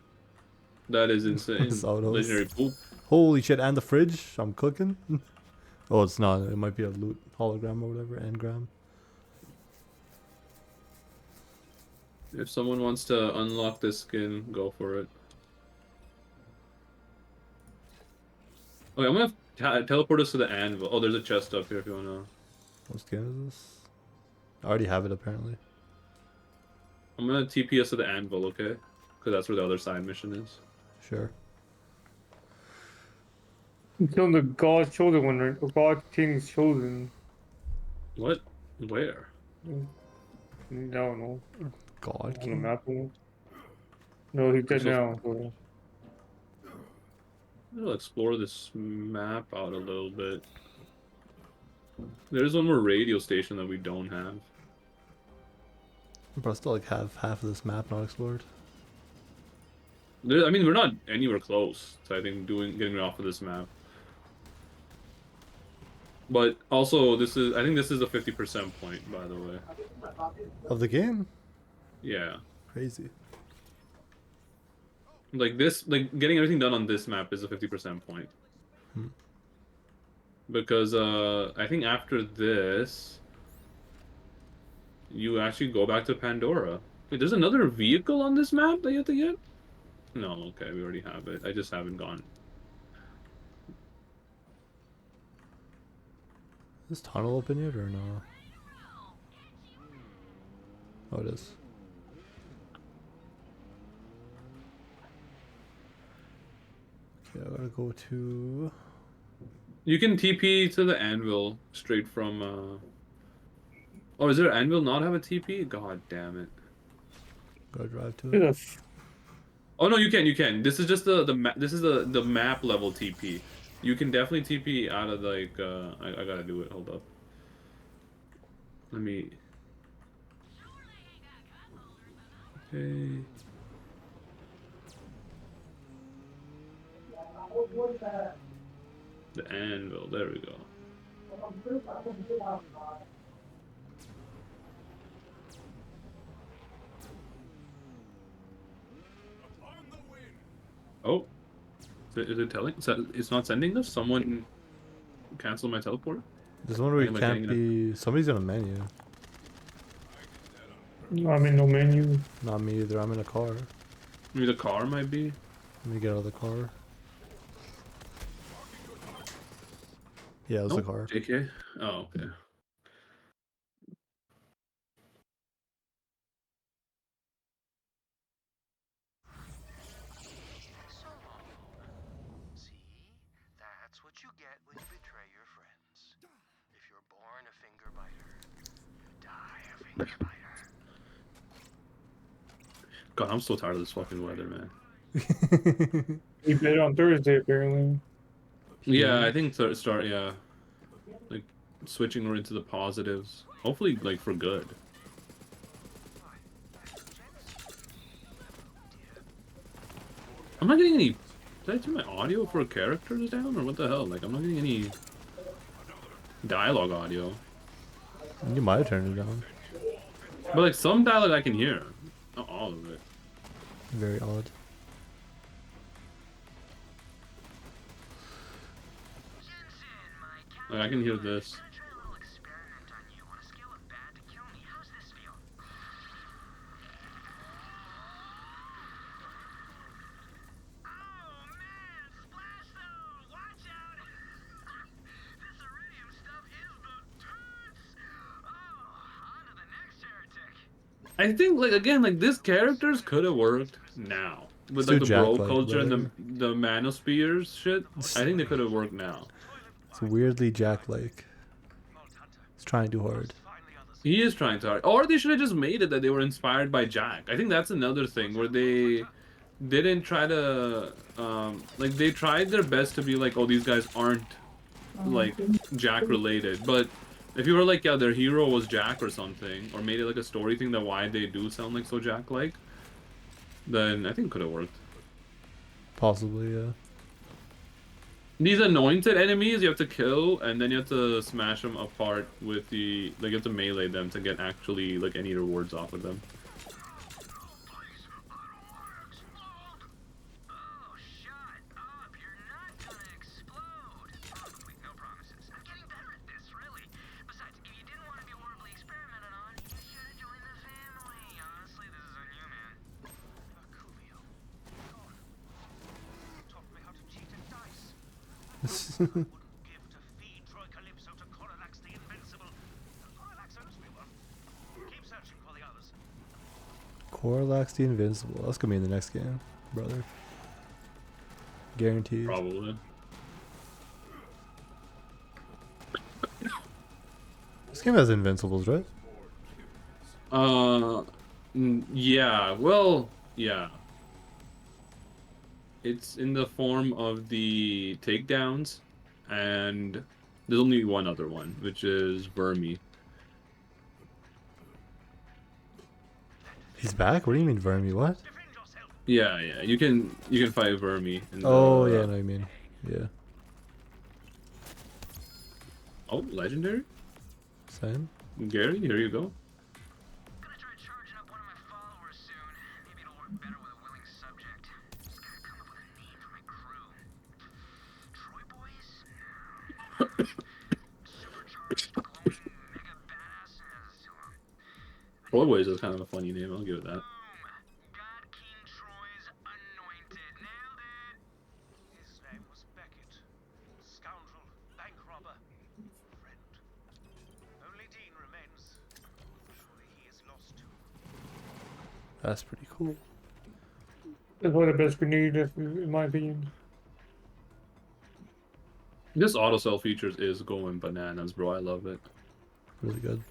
That is insane. Saw those. Legendary poop. Holy shit, and the fridge. I'm cooking. Oh, it's not. It might be a loot hologram or whatever. Engram. If someone wants to unlock this skin, go for it. Okay, I'm gonna teleport us to the anvil. Oh, there's a chest up here if you wanna. What skin is this? I already have it, apparently. I'm gonna TP us to the anvil, okay? Because that's where the other side mission is. Sure. I'm killing the God's chosen one, right? Or God King's chosen. What? Where? I don't know. God. On the King. map. No, he's dead So- now. So. I'll explore this map out a little bit. There's one more radio station that we don't have. But I still like have half of this map not explored. I mean, we're not anywhere close to, I think, getting off of this map. But also, I think this is the 50% point, by the way. Of the game? Yeah. Crazy. Like getting everything done on this map is a 50% point. Because I think after this, you actually go back to Pandora. Wait, there's another vehicle on this map that you have to get? No, okay, we already have it. I just haven't gone. Is this tunnel open yet or no? Oh, it is. Okay, I gotta go to... You can TP to the anvil straight from. Oh, is there anvil not have a TP? God damn it! Gotta drive to Look it. at that. Oh no, you can, you can. This is just this is the map level TP. You can definitely TP out of like. I gotta do it. Hold up. Let me. Okay. The anvil. There we go. Oh, is it telling? It's not sending this. Someone cancel my teleport. There's one where you Am I can't getting be... Somebody's in a menu. I'm in no menu. Not me either. I'm in a car. Maybe the car might be. Let me get out of the car. Yeah, it was No, a car. JK. Oh, okay. So, see? That's what you get when you betray your friends. If you're born a finger biter, you die a finger biter. God, I'm so tired of this fucking weather, man. He bet on Thursday apparently. Yeah, I think start. Yeah, like switching into the positives. Hopefully, like for good. I'm not getting any. Did I turn my audio for characters down or what the hell? Like I'm not getting any dialogue audio. You might have turned it down. But like some dialogue I can hear. Not all of it. Very odd. Like I can hear this. I think like again like this characters could have worked now with Let's like do the bro Jack-like, culture and brother. the manospheres shit. I think they could have worked now. It's weirdly Jack-like. He's trying too hard. He is trying to hard. Or they should have just made it that they were inspired by Jack. I think that's another thing where they didn't try to like they tried their best to be like, oh, these guys aren't like Jack related, but if you were like, yeah, their hero was Jack or something, or made it like a story thing that why they do sound like so Jack like, then I think it could have worked. Possibly, yeah. These anointed enemies you have to kill, and then you have to smash them apart with the like you have to melee them to get actually like any rewards off of them. Corlax the Invincible. That's gonna be in the next game, brother. Guaranteed. Probably. This game has Invincibles, right? Yeah. Well, yeah. It's in the form of the takedowns, and there's only one other one, which is Vermi. He's back? What do you mean, Vermi? What? Yeah, yeah. You can fight Vermi. In the, Oh, yeah, I know what you mean. Yeah. Oh, legendary. Same. Gary, here you go. Gonna try charging up one of my followers soon. Maybe it'll work better with a willing subject. Just gotta come up with a name for my crew. Troy Boys? No. Supercharged, glowing, mega badasses. Always is kind of a funny name. I'll give it that. God King Troy's anointed. Nailed it. His name was Beckett. Scoundrel, bank robber, friend. Only Dean remains. Surely he is lost too. That's pretty cool. That's one of the best grenade, in my opinion. This auto sell features is going bananas, bro. I love it. Really good.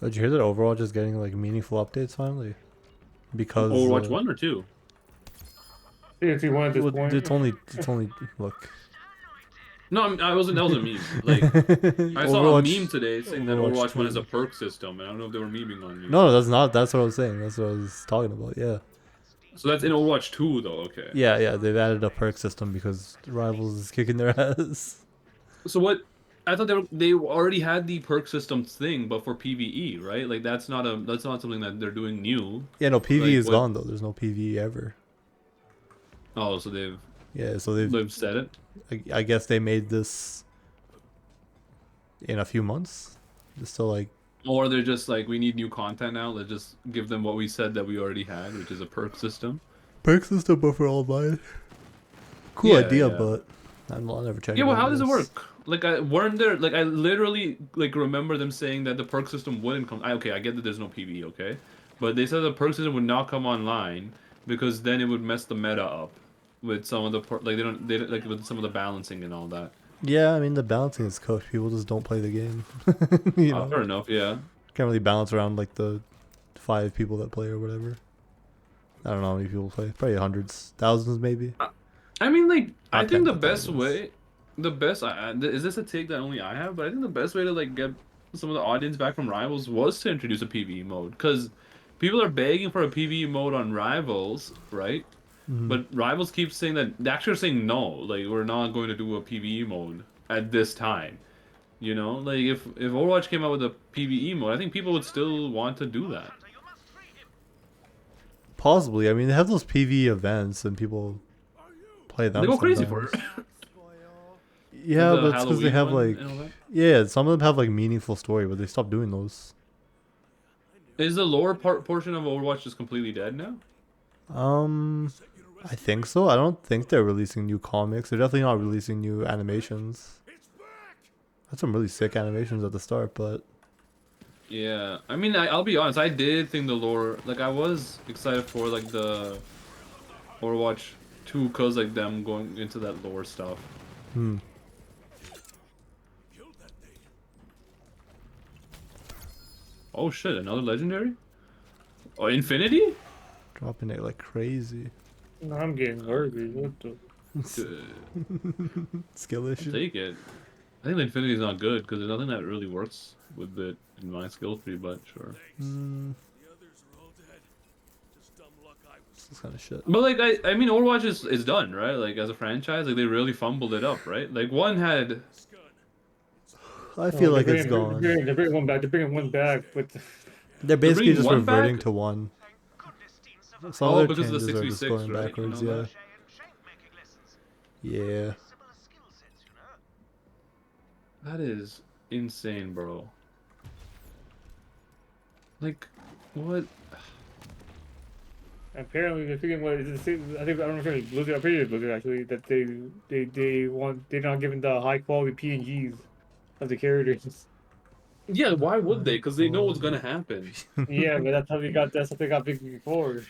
Did you hear that Overwatch is getting like meaningful updates finally? Because Overwatch 1 or 2? Seriously, one at this well, point. it's only look. No, I wasn't. That was a meme. Like I saw a Overwatch- meme today saying that Overwatch Overwatch 1 has 2. a perk system, and I don't know if they were memeing on me. No, that's not. That's what I was saying. That's what I was talking about. Yeah. So that's in Overwatch 2, though. Okay. Yeah, yeah. They've added a perk system because Rivals is kicking their ass. So what? I thought they already had the perk system thing, but for PVE, right? Like that's not something that they're doing new. Yeah, no, PvE Like, is what- gone though. There's no PvE ever. Oh, so they've Yeah, so they've. said it. I guess they made this in a few months, just to like Or they're just like, we need new content now. Let's just give them what we said that we already had, which is a perk system. Perk system, but for online. Cool Yeah, idea, yeah. but I'll never check Yeah, it well, out. how does it Yes. work? Like, I weren't there. Like, I literally like remember them saying that the perk system wouldn't come. Okay, I get that there's no PvE, okay, but they said the perk system would not come online because then it would mess the meta up with some of the like they don't like with some of the balancing and all that. Yeah, I mean the balancing is cooked. People just don't play the game. You know, Fair enough, yeah. can't really balance around like the 5 people that play or whatever. I don't know how many people play. Probably hundreds, thousands, maybe. I mean, like, I Not think tens the of best thousands. way, is this a take that only I have? But I think the best way to like get some of the audience back from Rivals was to introduce a PvE mode, because people are begging for a PvE mode on Rivals, right? Mhm. But Rivals keeps saying that they actually are saying no, like we're not going to do a PvE mode at this time. You know, like if Overwatch came out with a PvE mode, I think people would still want to do that. Possibly. I mean, they have those PvE events and people play They them go crazy for sometimes. it. Like Yeah, the but it's because they Halloween have one like, and all that. yeah, some of them have like meaningful story, but they stopped doing those. Is the lower portion of Overwatch just completely dead now? I think so. I don't think they're releasing new comics. They're definitely not releasing new animations. Had some really sick animations at the start, but Yeah, I mean, I'll be honest. I did think the lore, like, I was excited for like the Overwatch 2, cause like them going into that lore stuff. hmm. Oh shit, another legendary? Oh, Infinity? Dropping it like crazy. No, I'm getting garbage. What the? Skill I'll issue. take it. I think the Infinity's not good because there's nothing that really works with it in my skill tree, but sure. This kind of shit. But like I mean Overwatch is done, right? Like as a franchise, like they really fumbled it up, right? Like one had I feel like it's They're gone. bringing one back. They're bringing one back, but They're they're basically bringing just one reverting back. to one. Goodness, teams Some Oh, of their because of the changes are just 6v6, going right? And backwards, all yeah. that. crochet and shape making lessons. Yeah. Similar skill sets, you know. That is insane, bro. Like, what? apparently they're figuring what is it? I think I don't know if it's Blizzard. I'm pretty sure it's Blizzard actually that they're not giving the high quality PNGs of the characters. Yeah, why would they? Because they know what's gonna happen. Yeah, but that's how they got big before.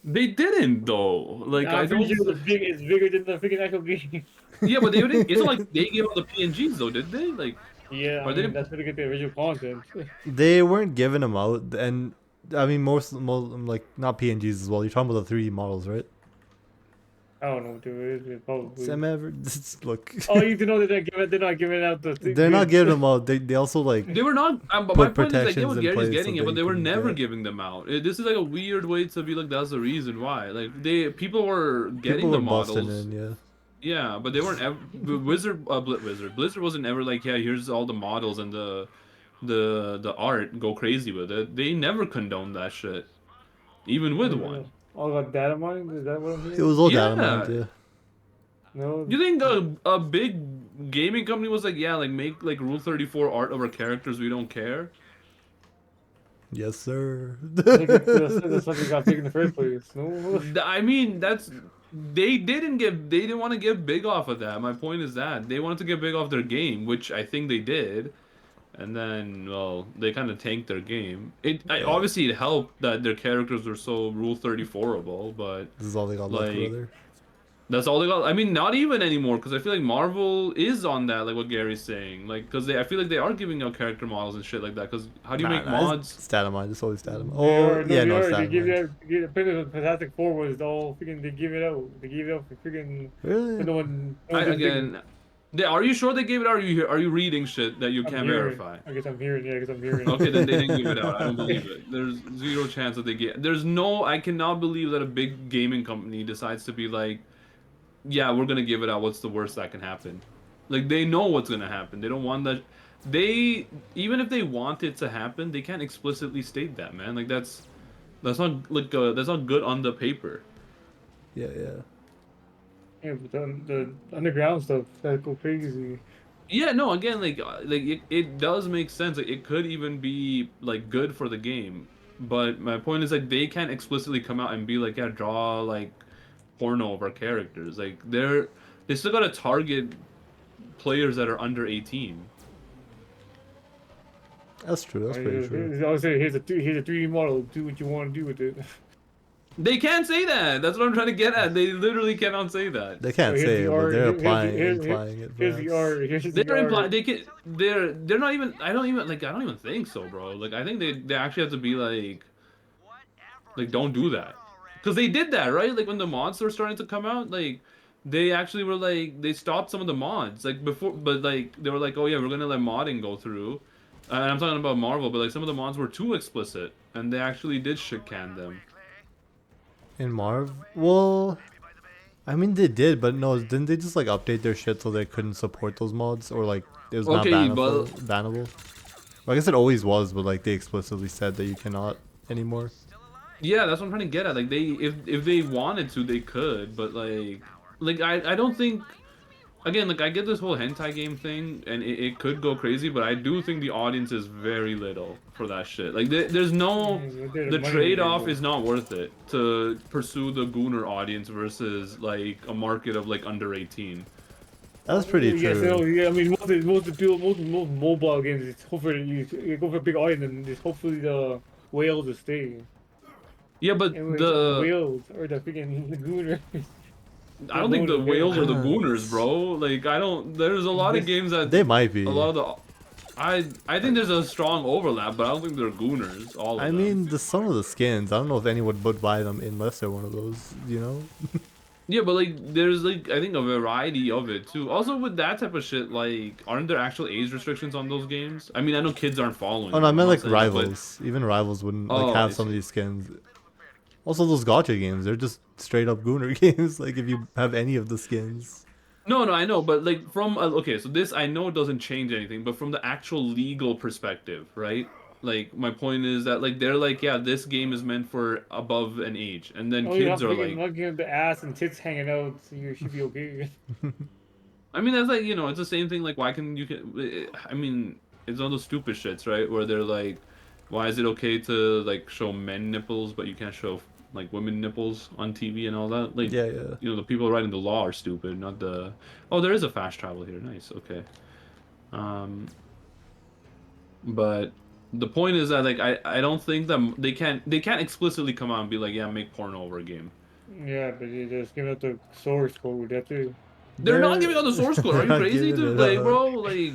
They didn't though. Like I I'm pretty don't. sure it's bigger than the freaking actual game. Yeah, but they didn't. It's not like they gave out the PNGs though, did they? Like, Yeah, I or they mean didn't. that's where they get the original content. They weren't giving them out, and I mean most like not PNGs as well. You're talking about the 3D models, right? I don't know what it is. It's probably. Sam ever look. Oh, you do know that they're not giving out the. They're not giving them out. They also like They were not. But my put point is, I get protections what in Gary's place getting so at, but they they were can never get. giving them out. This is like a weird way to be like that's the reason why. Like people were getting People the were busting models. in, yeah. Yeah, but they weren't ever. Blizzard wasn't ever like, yeah, here's all the models and the art. Go crazy with it. They never condoned that shit, even with one. All got data mining? Is that what I'm It hearing? was all data Yeah. mined, yeah. No. You think a big gaming company was like, yeah, like make like Rule 34 art of our characters, we don't care? Yes, sir. That's why they got big in the first place. No. I mean, they didn't want to get big off of that. My point is that they wanted to get big off their game, which I think they did. And then, well, they kind of tanked their game. Obviously it helped that their characters were so Rule 34able, but This is all they got left, like brother. that's all they got. I mean, not even anymore, because I feel like Marvel is on that, like what Gary's saying. Like, because I feel like they are giving out character models and shit like that. Because how do you make mods? Stat mine. It's always stat mine. They Oh, are, no, yeah, they no, are. stat They give mine. it out. The Fantastic Four was all freaking. They give it out. They gave it out for freaking. Really? For no one. No one didn't Again, are you sure they gave it out? Or are you reading shit that you I'm can't hearing. verify? I guess I'm hearing. Yeah, I guess I'm hearing. Okay, then they didn't give it out. I don't believe it. There's zero chance that they get. There's no. I cannot believe that a big gaming company decides to be like, yeah, we're gonna give it out. What's the worst that can happen? Like they know what's gonna happen. They don't want that. They even if they want it to happen, they can't explicitly state that, man. Like that's not like that's not good on the paper. Yeah, yeah. Yeah, but the underground stuff that go crazy. Yeah, no, again, like it does make sense. Like, it could even be like good for the game. But my point is like they can't explicitly come out and be like, yeah, draw like porno of our characters. Like they still gotta target players that are under 18. That's true. That's pretty true. I was saying, here's a 3D model. Do what you want to do with it. They can't say that. That's what I'm trying to get at. They literally cannot say that. They can't Here's say the it, but R, they're here's implying it. here's the Perhaps. R. Here's the They're R. implying they can. They're not even. I don't even think so, bro. Like I think they actually have to be like don't do that, because they did that, right? Like when the mods were starting to come out, like they actually were like they stopped some of the mods like before, but like they were like, oh yeah, we're gonna let modding go through. And I'm talking about Marvel, but like some of the mods were too explicit, and they actually did shit can them. In Marv, well, I mean they did, but no, didn't they just like update their shit so they couldn't support those mods, or like it was not Okay, bannable? Well, I guess it always was, but like they explicitly said that you cannot anymore. Yeah, that's what I'm trying to get at. Like they, if they wanted to, they could, but like I don't think. Again, like I get this whole hentai game thing, and it could go crazy, but I do think the audience is very little for that shit. Like there's no, the trade-off is not worth it to pursue the gooner audience versus like a market of like under 18. That's pretty Yeah, true. so, yeah, I mean, most mobile games, it's hopefully you go for a big audience, and it's hopefully the whales will stay. Yeah, but Anyways, the whales or the freaking gooners. I don't think the whales are the gooners, bro. Like I don't. There's a lot of games that They might be. a lot of the. I think there's a strong overlap, but I don't think they're gooners. All of I them. mean, some of the skins. I don't know if anyone would buy them unless they're one of those. You know. Yeah, but like there's like I think a variety of it too. Also with that type of shit, like aren't there actual age restrictions on those games? I mean, I know kids aren't following. Oh no, I them, meant I'm like not saying that, but- Rivals. Even Rivals wouldn't Oh, like I have some of see. these skins. Also, those gacha games, they're just straight up gooner games. Like if you have any of the skins. No, I know, but like from okay, so this I know doesn't change anything, but from the actual legal perspective, right? Like my point is that like they're like, yeah, this game is meant for above an age, and then Oh, you're kids not are freaking like, looking at the ass and tits hanging out, so you should be okay. I mean that's like it's the same thing. Like why can you I mean it's one of those stupid shits, right? Where they're like, why is it okay to like show men nipples, but you can't show like women nipples on TV and all that? Like, Yeah, yeah. the people writing the law are stupid, not the. Oh, there is a fast travel here. Nice. Okay. But the point is that like I don't think that they can't explicitly come out and be like, yeah, make porno over a game. Yeah, but you just give out the source code. That's it. They're not giving out the source code. Are you not crazy, giving dude? it Like, out. bro, like,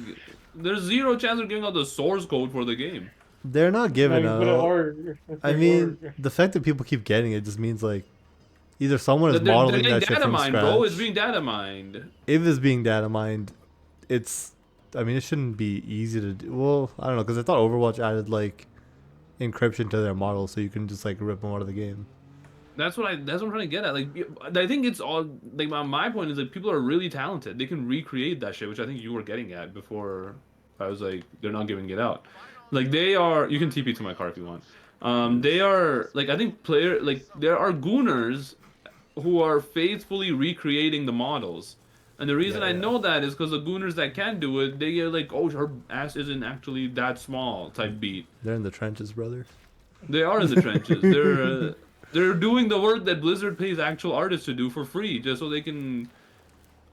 there's zero chance of giving out the source code for the game. They're not giving No, but out. or- I mean, the fact that people keep getting it just means like either someone is They're modeling getting that shit data from mined, scratch. bro. It's being data mined. If it's being data mined, it's. I mean, it shouldn't be easy to do. Well, I don't know, because I thought Overwatch added like encryption to their model, so you can just like rip them out of the game. That's what I'm trying to get at. Like, I think it's all like my point is that people are really talented. They can recreate that shit, which I think you were getting at before. I was like, they're not giving it out. Like they are. You can TP to my car if you want. They are like I think there are gooners who are faithfully recreating the models. And the reason Yeah, I yeah. know that is because the gooners that can do it, they get like, oh, her ass isn't actually that small type beat. They're in the trenches, brother. They are in the trenches. They're doing the work that Blizzard pays actual artists to do for free, just so they can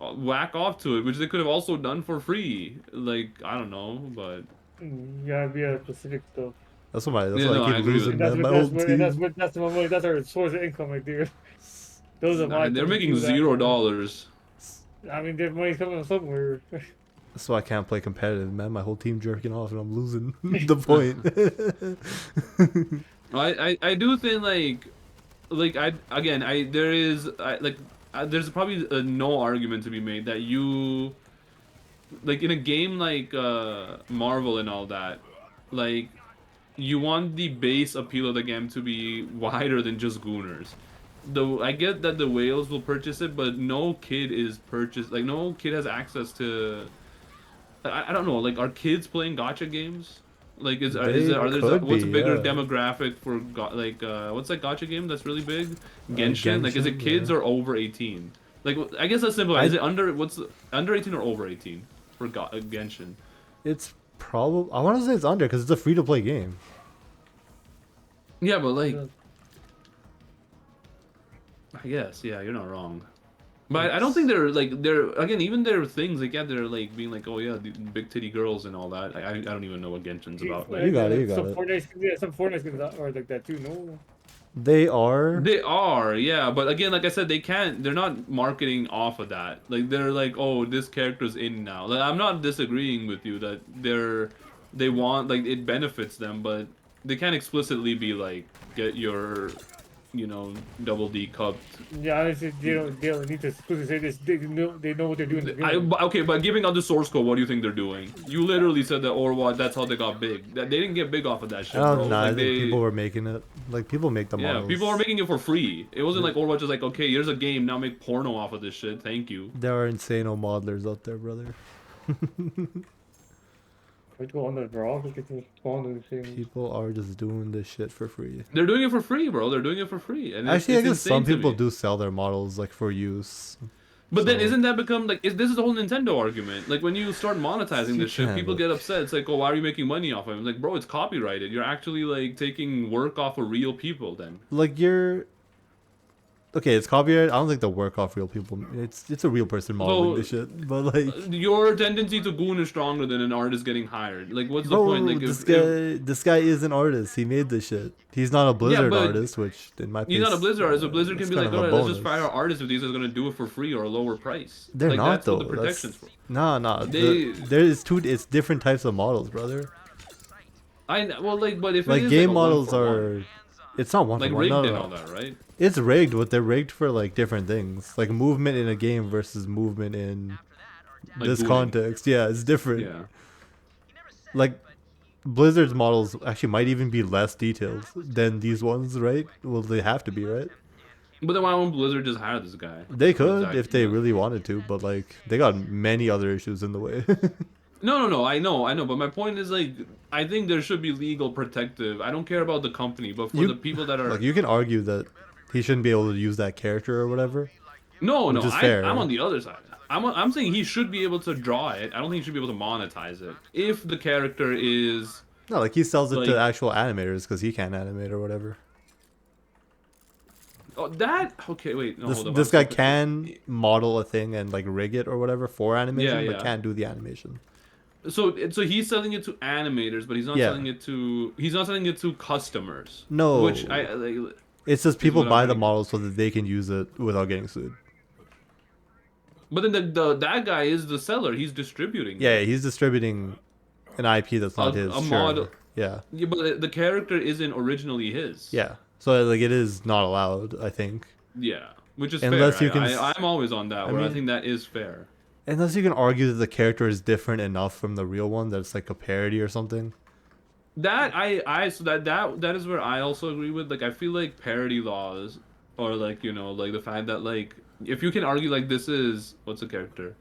whack off to it, which they could have also done for free. Like I don't know, but you gotta be a specific stuff. That's why Yeah, I no, I keep agree with losing And that's man. what My that's old what team. that's my money. That's our source of income, right there. Those are my. they're making people that- $0. I mean, their money's coming from somewhere. That's why I can't play competitive, man. My whole team jerking off and I'm losing the point. I do think there's probably no argument to be made that you like in a game like Marvel and all that, like you want the base appeal of the game to be wider than just gooners. I get that the whales will purchase it, but no kid has access to. I don't know. Like, are kids playing gotcha games? Like, They could what's a be, bigger yeah. demographic for what's that gotcha game that's really big? Genshin. Like, is it Genshin, kids yeah. or over 18? Like, I guess that's simple. Is it under 18 or over 18? for Genshin. It's probably, I want to say it's under because it's a free to play game. Yeah, but like, Yeah. I guess, yeah, you're not wrong. But I don't think they're again, even their things like, yeah, they're like being like, oh yeah, the big titty girls and all that. I don't even know what Genshin's about. Like, You got it, you got some it. Fortnite skins, yeah, some Fortnite skins are like that too. No. They are. they are, yeah, but again, like I said, they're not marketing off of that. Like they're like, oh, this character's in now. Like I'm not disagreeing with you that they want, like, it benefits them, but they can't explicitly be like, get your, double D cupped. Yeah, honestly, they don't need to exclusively say this. They know what they're doing. Okay, but giving out the source code, what do you think they're doing? You literally said that, or what? That's how they got big. That they didn't get big off of that shit, I bro. don't know. I Like, think people were making it. Like people make the yeah, models. people were making it for free. It wasn't like Overwatch is like, okay, here's a game, now make porno off of this shit. Thank you. There are insano modelers out there, brother. Let's go on the draw. Let's get to on the thing. People are just doing this shit for free. They're doing it for free, bro. They're doing it for free. And Actually, I it's guess some insane to people me. do sell their models like for use. But then So- isn't that become like, this is the whole Nintendo argument? Like when you start monetizing You this shit, can, people but- get upset. It's like, oh, why are you making money off of it? I'm like, bro, it's copyrighted. You're actually like taking work off of real people then. Like you're. Okay, it's copyright. I don't think they'll work off real people. It's a real person modeling So- this shit. But like, Your tendency to goon is stronger than an artist getting hired. Like, what's the bro, point? Like, this guy is an artist. He made this shit. He's not a Blizzard but artist, which in my he's not a case, Blizzard artist. A Blizzard can it's be kind like, of a alright, let's just bonus. fire our artists if these are gonna do it for free or a lower price. They're like, not that's though. What the protections for. Nah. They- It's different types of models, brother. But if Like it is game like a models 1-for-1, are. It's not one like for one. rigged No, and no, all no. that, right? It's rigged, but they're rigged for like different things. Like movement in a game versus movement in Like this gooning. context. Yeah, it's different. Yeah. Like Blizzard's models actually might even be less detailed than these ones, right? Well, they have to be, right? But then why won't Blizzard just hire this guy? They could Exactly. if they really wanted to, but like they got many other issues in the way. No. I know. But my point is like, I think there should be legal protective. I don't care about the company, but for You- the people that are Like you can argue that he shouldn't be able to use that character or whatever. no, which is I, fair. I'm on the other side. I'm saying he should be able to draw it. I don't think he should be able to monetize it if the character is. No, like he sells it Like- to actual animators because he can't animate or whatever. Oh, that okay. Wait, no, This hold on. this guy can model a thing and like rig it or whatever for animation, Yeah, but yeah. can't do the animation. So he's selling it to animators, but he's not Yeah. selling it to customers. No. Which I like. It's just people what I'm buy the getting at. models so that they can use it without getting sued. But then that guy is the seller. He's distributing. it. Yeah, he's distributing an IP that's not his. a sure. model. Yeah, Yeah, but the character isn't originally his. yeah. So like it is not allowed, I think. Yeah, which is Unless fair. you can I'm always on that. I Where I mean- think that is fair. Unless you can argue that the character is different enough from the real one that it's like a parody or something. That so that is where I also agree with. Like, I feel like parody laws, or like like the fact that like if you can argue like this is what's the character,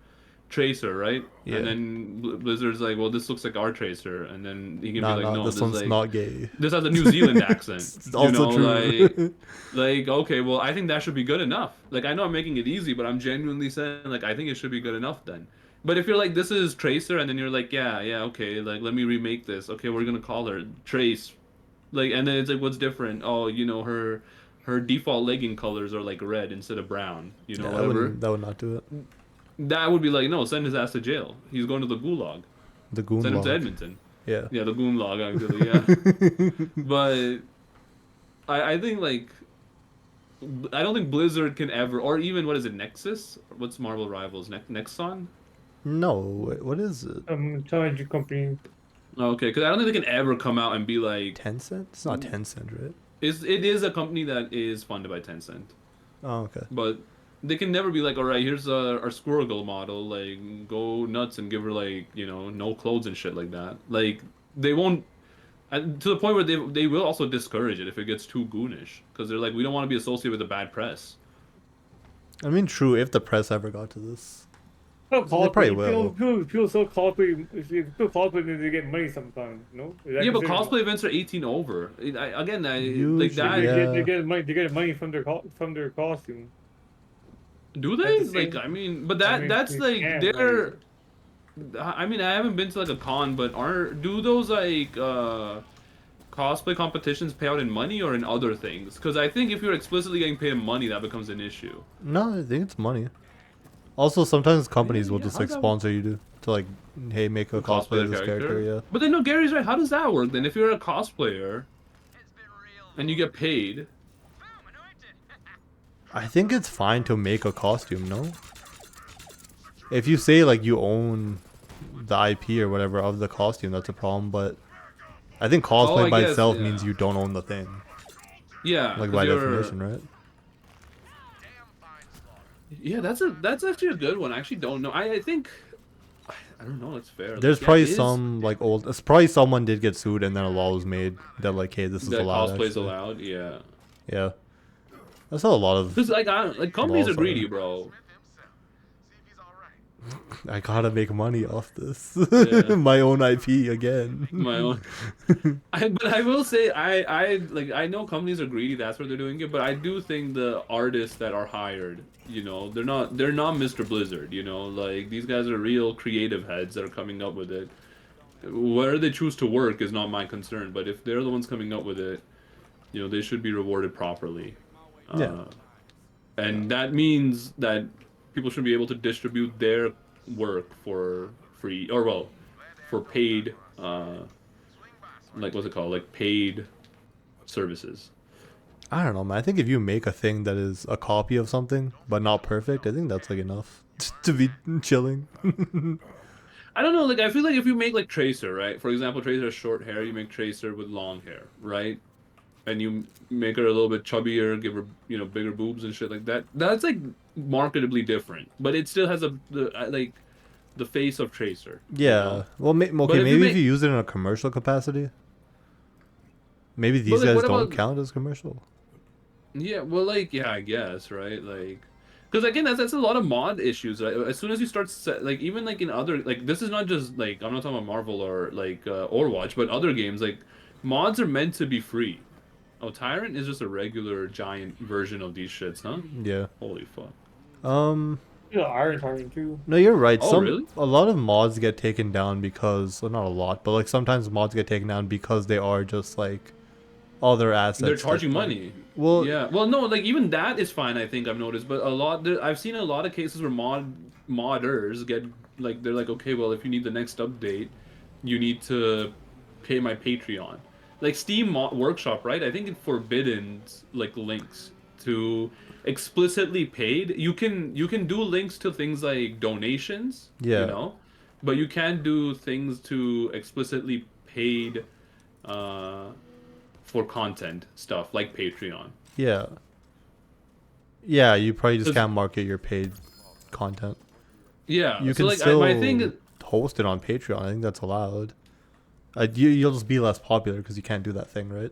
Tracer, right? Yeah. And then Blizzard's like, well, this looks like our Tracer, and then he can Nah, be like, no, this one's like, not gay. this has a New Zealand accent. It's also true. like okay, well, I think that should be good enough. Like, I know I'm making it easy, but I'm genuinely saying like I think it should be good enough then. But if you're like, this is Tracer, and then you're like, yeah, okay, like let me remake this. Okay, we're gonna call her Trace, like, and then it's like, what's different? Oh, her default legging colors are like red instead of brown. Yeah, Whatever. that would not do it. That would be like, no, send his ass to jail. He's going to the gulag. The goon Send him to log. Edmonton. Yeah. Yeah, the goon log actually. Yeah. But I think like I don't think Blizzard can ever, or even what is it, Nexus? What's Marvel Rivals? Nexon? No, what is it? Technology company. Okay, because I don't think they can ever come out and be like, Tencent? It's not Tencent, right? it is a company that is funded by Tencent, Oh, okay. but they can never be like, all right, here's our Squirrel Girl model, like go nuts and give her like no clothes and shit like that. Like they won't. And to the point where they will also discourage it if it gets too goonish, because they're like, we don't want to be associated with the bad press. I mean, true, if the press ever got to this. People probably will. People so cosplay. People cosplay and they get money sometimes. No. Is that Yeah, but considered- cosplay events are 18 over. Again, like Usually, that. yeah. They get money. They get money from their costume. Do they? That's the Like, same- I mean, but I mean, that's they like can, they're. I mean, I haven't been to like a con, but do those like cosplay competitions pay out in money or in other things? Because I think if you're explicitly getting paid in money, that becomes an issue. No, I think it's money. Also, sometimes companies will Yeah, just how like does that sponsor you to like, hey, make a cosplay cosplay the of this character. Yeah. But then no, Gary's right. How does that work then? If you're a cosplayer It's been real. and you get paid, Boom, anointed. I think it's fine to make a costume. No. If you say like you own the IP or whatever of the costume, that's a problem. But I think cosplay I by guess, itself yeah. means you don't own the thing, yeah, like 'cause by you're definition, right? Damn fine slaughter. yeah. That's actually a good one. I actually don't know. I think I don't know. It's fair. There's Like, yeah, probably it is- some like old. It's probably someone did get sued and then a law was made that like, hey, this is that allowed. cosplay's Actually, allowed. Yeah, yeah. That's how a lot of because like companies laws are greedy, are. bro. Smith himself. See if he's alright. I gotta make money off this. Yeah. My own IP again. My own. But I will say I know companies are greedy. That's why they're doing it. But I do think the artists that are hired, they're not Mr. Blizzard. Like these guys are real creative heads that are coming up with it. Where they choose to work is not my concern. But if they're the ones coming up with it, they should be rewarded properly. Yeah. And that means that people should be able to distribute their work for free, or well, for paid, like what's it called, like paid services. I don't know, man. I think if you make a thing that is a copy of something but not perfect, I think that's like enough to be chilling. I don't know, like I feel like if you make like Tracer, right? For example, Tracer has short hair, you make Tracer with long hair, right? And you make her a little bit chubbier, give her bigger boobs and shit like that. That's like marketably different, but it still has like the face of Tracer. Yeah. Well, okay. But if you Maybe if make- you use it in a commercial capacity, maybe these like, guys what don't about- count as commercial. Yeah, well, like, yeah, I guess, right? Like, because again, that's a lot of mod issues. Right? As soon as you start, like, even like in other, like, this is not just like I'm not talking about Marvel or like Overwatch, but other games. Like, mods are meant to be free. Oh, Tyrant is just a regular giant version of these shits, huh? Yeah. Holy fuck. Iron Tyrant too. No, you're right. Oh, really? A lot of mods get taken down because, well, not a lot, but like sometimes mods get taken down because they are just like other assets. They're that, charging like- money. Well, Yeah. Well, no, like even that is fine. I think I've noticed, but I've seen a lot of cases where modders get like they're like, okay, well, if you need the next update, you need to pay my Patreon. Like Steam Workshop, right? I think it forbids like links to explicitly paid. You can do links to things like donations, Yeah. but you can't do things to explicitly paid for content stuff like Patreon. Yeah. Yeah, you probably just 'Cause- can't market your paid content. Yeah, You so can like still my thing. host it on Patreon. I think that's allowed. You'll just be less popular because you can't do that thing, right?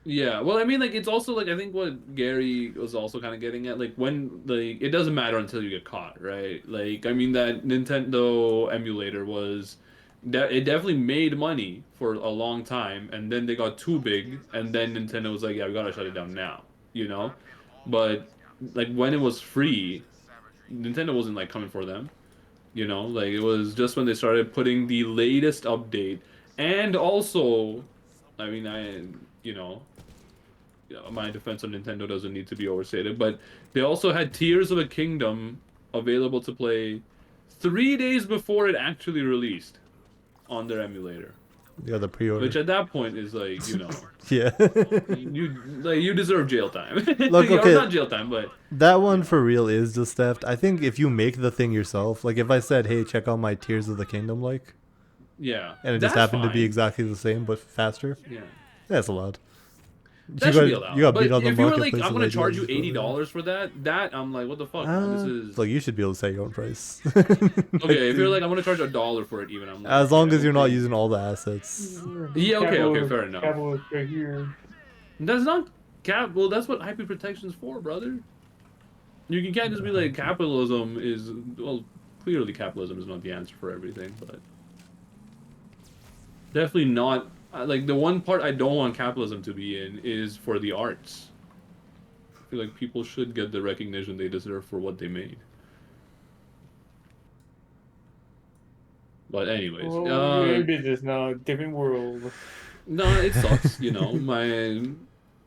Yeah, well, I mean, like it's also like I think what Gary was also kind of getting at, like when like it doesn't matter until you get caught, right? Like I mean that Nintendo emulator was that it definitely made money for a long time, and then they got too big, and then Nintendo was like, yeah, we gotta shut it down now, But like when it was free, Nintendo wasn't like coming for them, Like it was just when they started putting the latest update, and also, I mean, my defense on Nintendo doesn't need to be overstated, but they also had Tears of a Kingdom available to play 3 days before it actually released on their emulator. Yeah, the pre-order. Which at that point is like, Yeah. you deserve jail time. Look, Or okay. not jail time, but That one for real is just theft. I think if you make the thing yourself, like if I said, "Hey, check out my Tears of the Kingdom," like, yeah. and it just That's happened to be fine. exactly the same but faster, Yeah. that's allowed. That should be allowed. You got But beat on the if you were like, marketplace. I'm gonna charge you $80 $80 for that, I'm like, what the fuck? Man? This is Like you should be able to set your own price. okay. If you're like, I'm gonna charge $1 for it, even I'm like, as long okay, as you're not okay. using all the assets. Yeah, okay, fair enough. Capitalist right here. That's not cap. Well, that's what IP protection's for, brother. You can't just be like capitalism is well. Clearly, capitalism is not the answer for everything, but definitely not. Like the one part I don't want capitalism to be in is for the arts. I feel like people should get the recognition they deserve for what they made. But anyways, Oh, you're in business now, different world. no, it sucks. You know,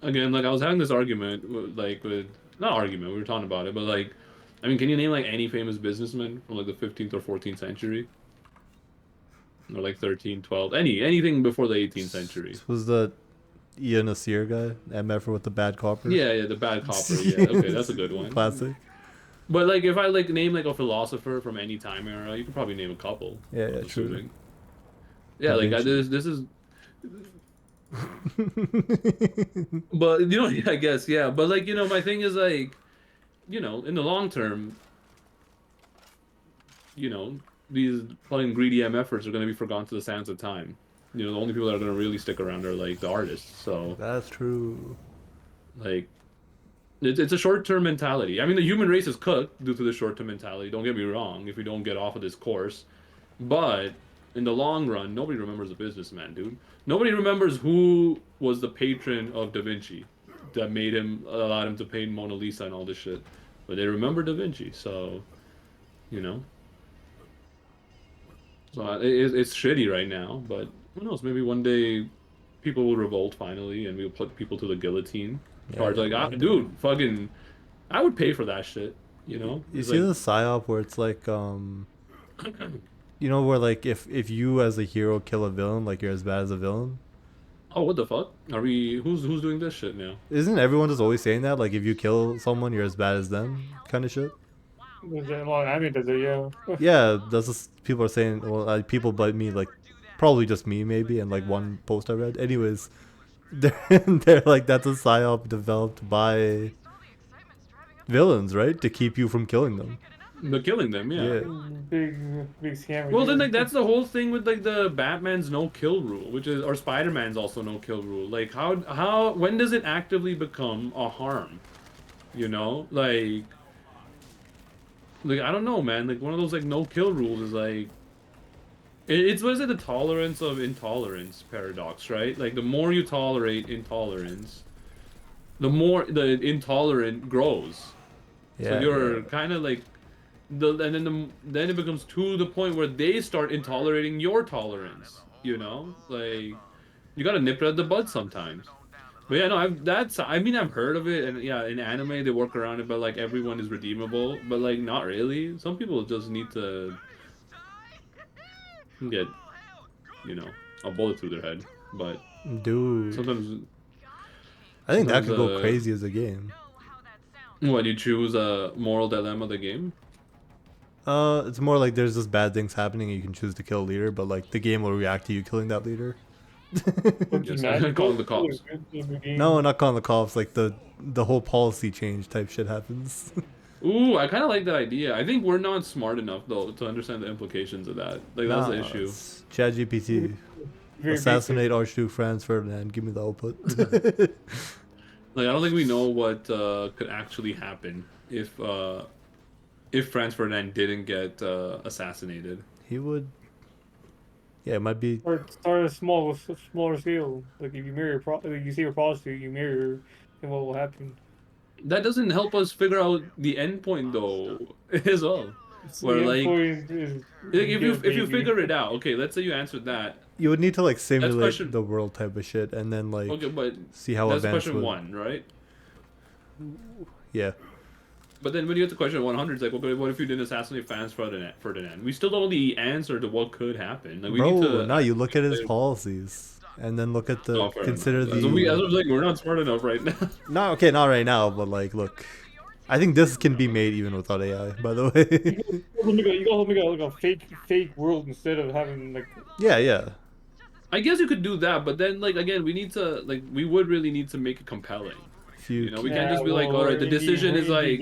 again, like I was having this argument, with not argument, we were talking about it, but like, I mean, can you name like any famous businessman from like the 15th or 14th century, or like 13, 12, anything before the 18th century? This was the Ian Nasir guy, MF with the bad copper. Yeah, the bad copper. Yeah, okay, that's a good one. Classic. But like, if I like name like a philosopher from any time era, you could probably name a couple. Yeah, I'm true. assuming. Yeah, Da like Vinci. this is. But you know, I guess yeah. But like my thing is like, in the long term, these fucking greedy MFers are gonna be forgotten to the sands of time. The only people that are gonna really stick around are like the artists. So That's true. like, it's a short-term mentality. I mean, the human race is cooked due to the short-term mentality. Don't get me wrong. If we don't get off of this course, but in the long run, nobody remembers a businessman, dude. Nobody remembers who was the patron of Da Vinci that allowed him to paint Mona Lisa and all this shit. But they remember Da Vinci, so, you know. So it's shitty right now, but who knows? Maybe one day people will revolt finally, and we'll put people to the guillotine. Yeah, Or like, one day. dude, fucking, I would pay for that shit. You It's see like, the psyop where it's like where like if you as a hero kill a villain, like you're as bad as a villain. oh, what the fuck? Are we? Who's doing this shit now? Isn't everyone just always saying that? Like if you kill someone, you're as bad as them, kind of shit. There's a lot of anime does it, yeah. Yeah, that's just people are saying. Well, people but me, like probably just me maybe, and like one post I read. Anyways, they're like that's a psyop developed by villains, right? To keep you from killing them. The killing them, yeah. Big scam. Well, then like that's the whole thing with like the Batman's no kill rule, or Spider-Man's also no kill rule. Like when does it actively become a harm? Like I don't know, man. Like one of those like no kill rules is like it's what is it, the tolerance of intolerance paradox, right? Like the more you tolerate intolerance, the more the intolerant grows. Yeah. So you're kind of like then it becomes to the point where they start intolerating your tolerance. Like you gotta nip it at the bud sometimes. But yeah, no, I've heard of it, and yeah, in anime they work around it, but like everyone is redeemable, but like not really. Some people just need to get, a bullet through their head. But Dude, sometimes, I think that could go sometimes, crazy as a game. What, you choose a moral dilemma of the game? It's more like there's just bad things happening and you can choose to kill a leader, but like the game will react to you killing that leader. Yes, calling the cops. No, not calling the cops. Like the whole policy change type shit happens. Ooh, I kind of like that idea. I think we're not smart enough though to understand the implications of that. Like that's the issue. ChatGPT. Assassinate Archduke Franz Ferdinand. Give me the output. Like I don't think we know what could actually happen if Franz Ferdinand didn't get assassinated. He would. Yeah, it might be. Or start a smaller scale. Like if you marry you see a prostitute, you marry her, then what will happen? That doesn't help us figure out the end point though, as well. Where The like, end point is if you baby. figure it out, okay, let's say you answered that. You would need to like simulate question- the world type of shit, and then like Okay, but see how that's advanced. question would- 1, right? Yeah. But then when you get to question 100, it's like, well, but what if you didn't assassinate Franz Ferdinand? We still don't know the answer to what could happen. Like we Bro, need to. no, you look at his policies, and then look at the Oh, fair consider enough. the. So as I was like, we're not smart enough right now. No, okay, not right now, but like, look, I think this can be made even without AI. By the way. You gotta make like a fake world instead of having like. Yeah. I guess you could do that, but then like again, we would really need to make it compelling. If you, We can't just be like, all right, the decision is like,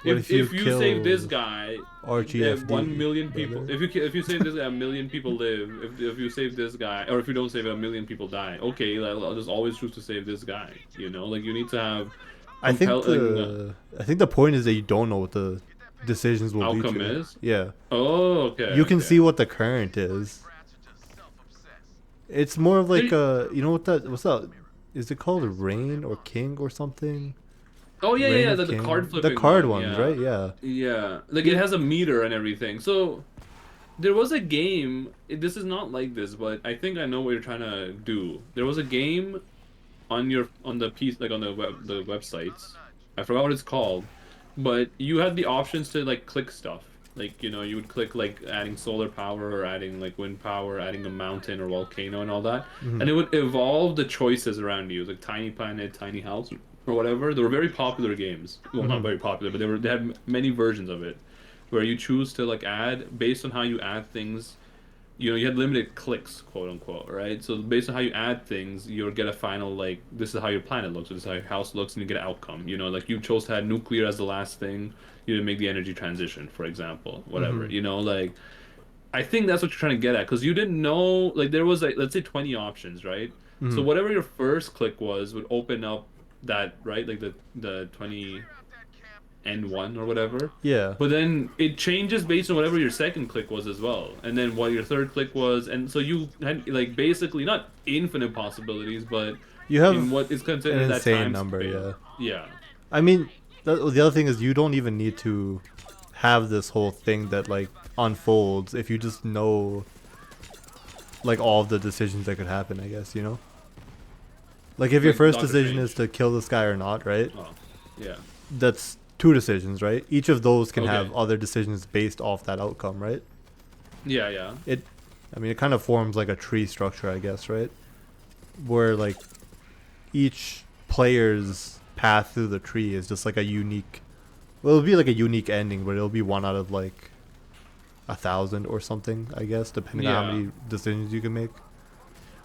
if you save this guy, RGFD, 1 million people. brother. If you save this guy, 1 million people live. If you save this guy, or if you don't save it, 1 million people die. Okay, like, I'll just always choose to save this guy. Like you need to have. I think the point is that you don't know what the decisions will lead Outcome to. is? Yeah. Oh, okay. You can okay. see what the current is. It's more of like what's that? Is it called Rain or King or something? Oh yeah, Reign yeah, of the King. card flipping. The card one, ones, yeah. right? Yeah. Yeah, like it has a meter and everything. So, There was a game. This is not like this, but I think I know what you're trying to do. There was a game on the piece, like on the websites. I forgot what it's called, but you had the options to like click stuff. Like, you would click like adding solar power or adding like wind power, adding a mountain or volcano and all that, Mhm. and it would evolve the choices around you, like tiny planet, tiny house, or whatever. They were very popular games. Well, not Mhm. very popular, but they had many versions of it, where you choose to like add based on how you add things. You had limited clicks, quote unquote, right? So based on how you add things, you'll get a final, like, this is how your planet looks, this is how your house looks, and you get an outcome. Like you chose to add nuclear as the last thing, you didn't make the energy transition, for example, whatever. Mhm. Like, I think that's what you're trying to get at, because you didn't know, like, there was like, let's say 20 options, right? So Mhm. whatever your first click was would open up that, right? Like the 20 N1 or whatever. Yeah. But then it changes based on whatever your second click was as well. And then what your third click was. And so you had like basically not infinite possibilities, but You have in what is an considered that insane time number, span. yeah. Yeah. I mean, the other thing is you don't even need to have this whole thing that like unfolds if you just know like all of the decisions that could happen, I guess. Like if your Like first Doctor decision is Strange. to kill this guy or not, right? Oh. Yeah. That's two decisions, right? Each of those can have Okay. other decisions based off that outcome, right? Yeah, yeah. I mean, it kind of forms like a tree structure, I guess, right? Where like each player's path through the tree is just like a unique. Well, it'll be like a unique ending, but it'll be one out of like 1,000 or something, I guess, depending on how Yeah. many decisions you can make.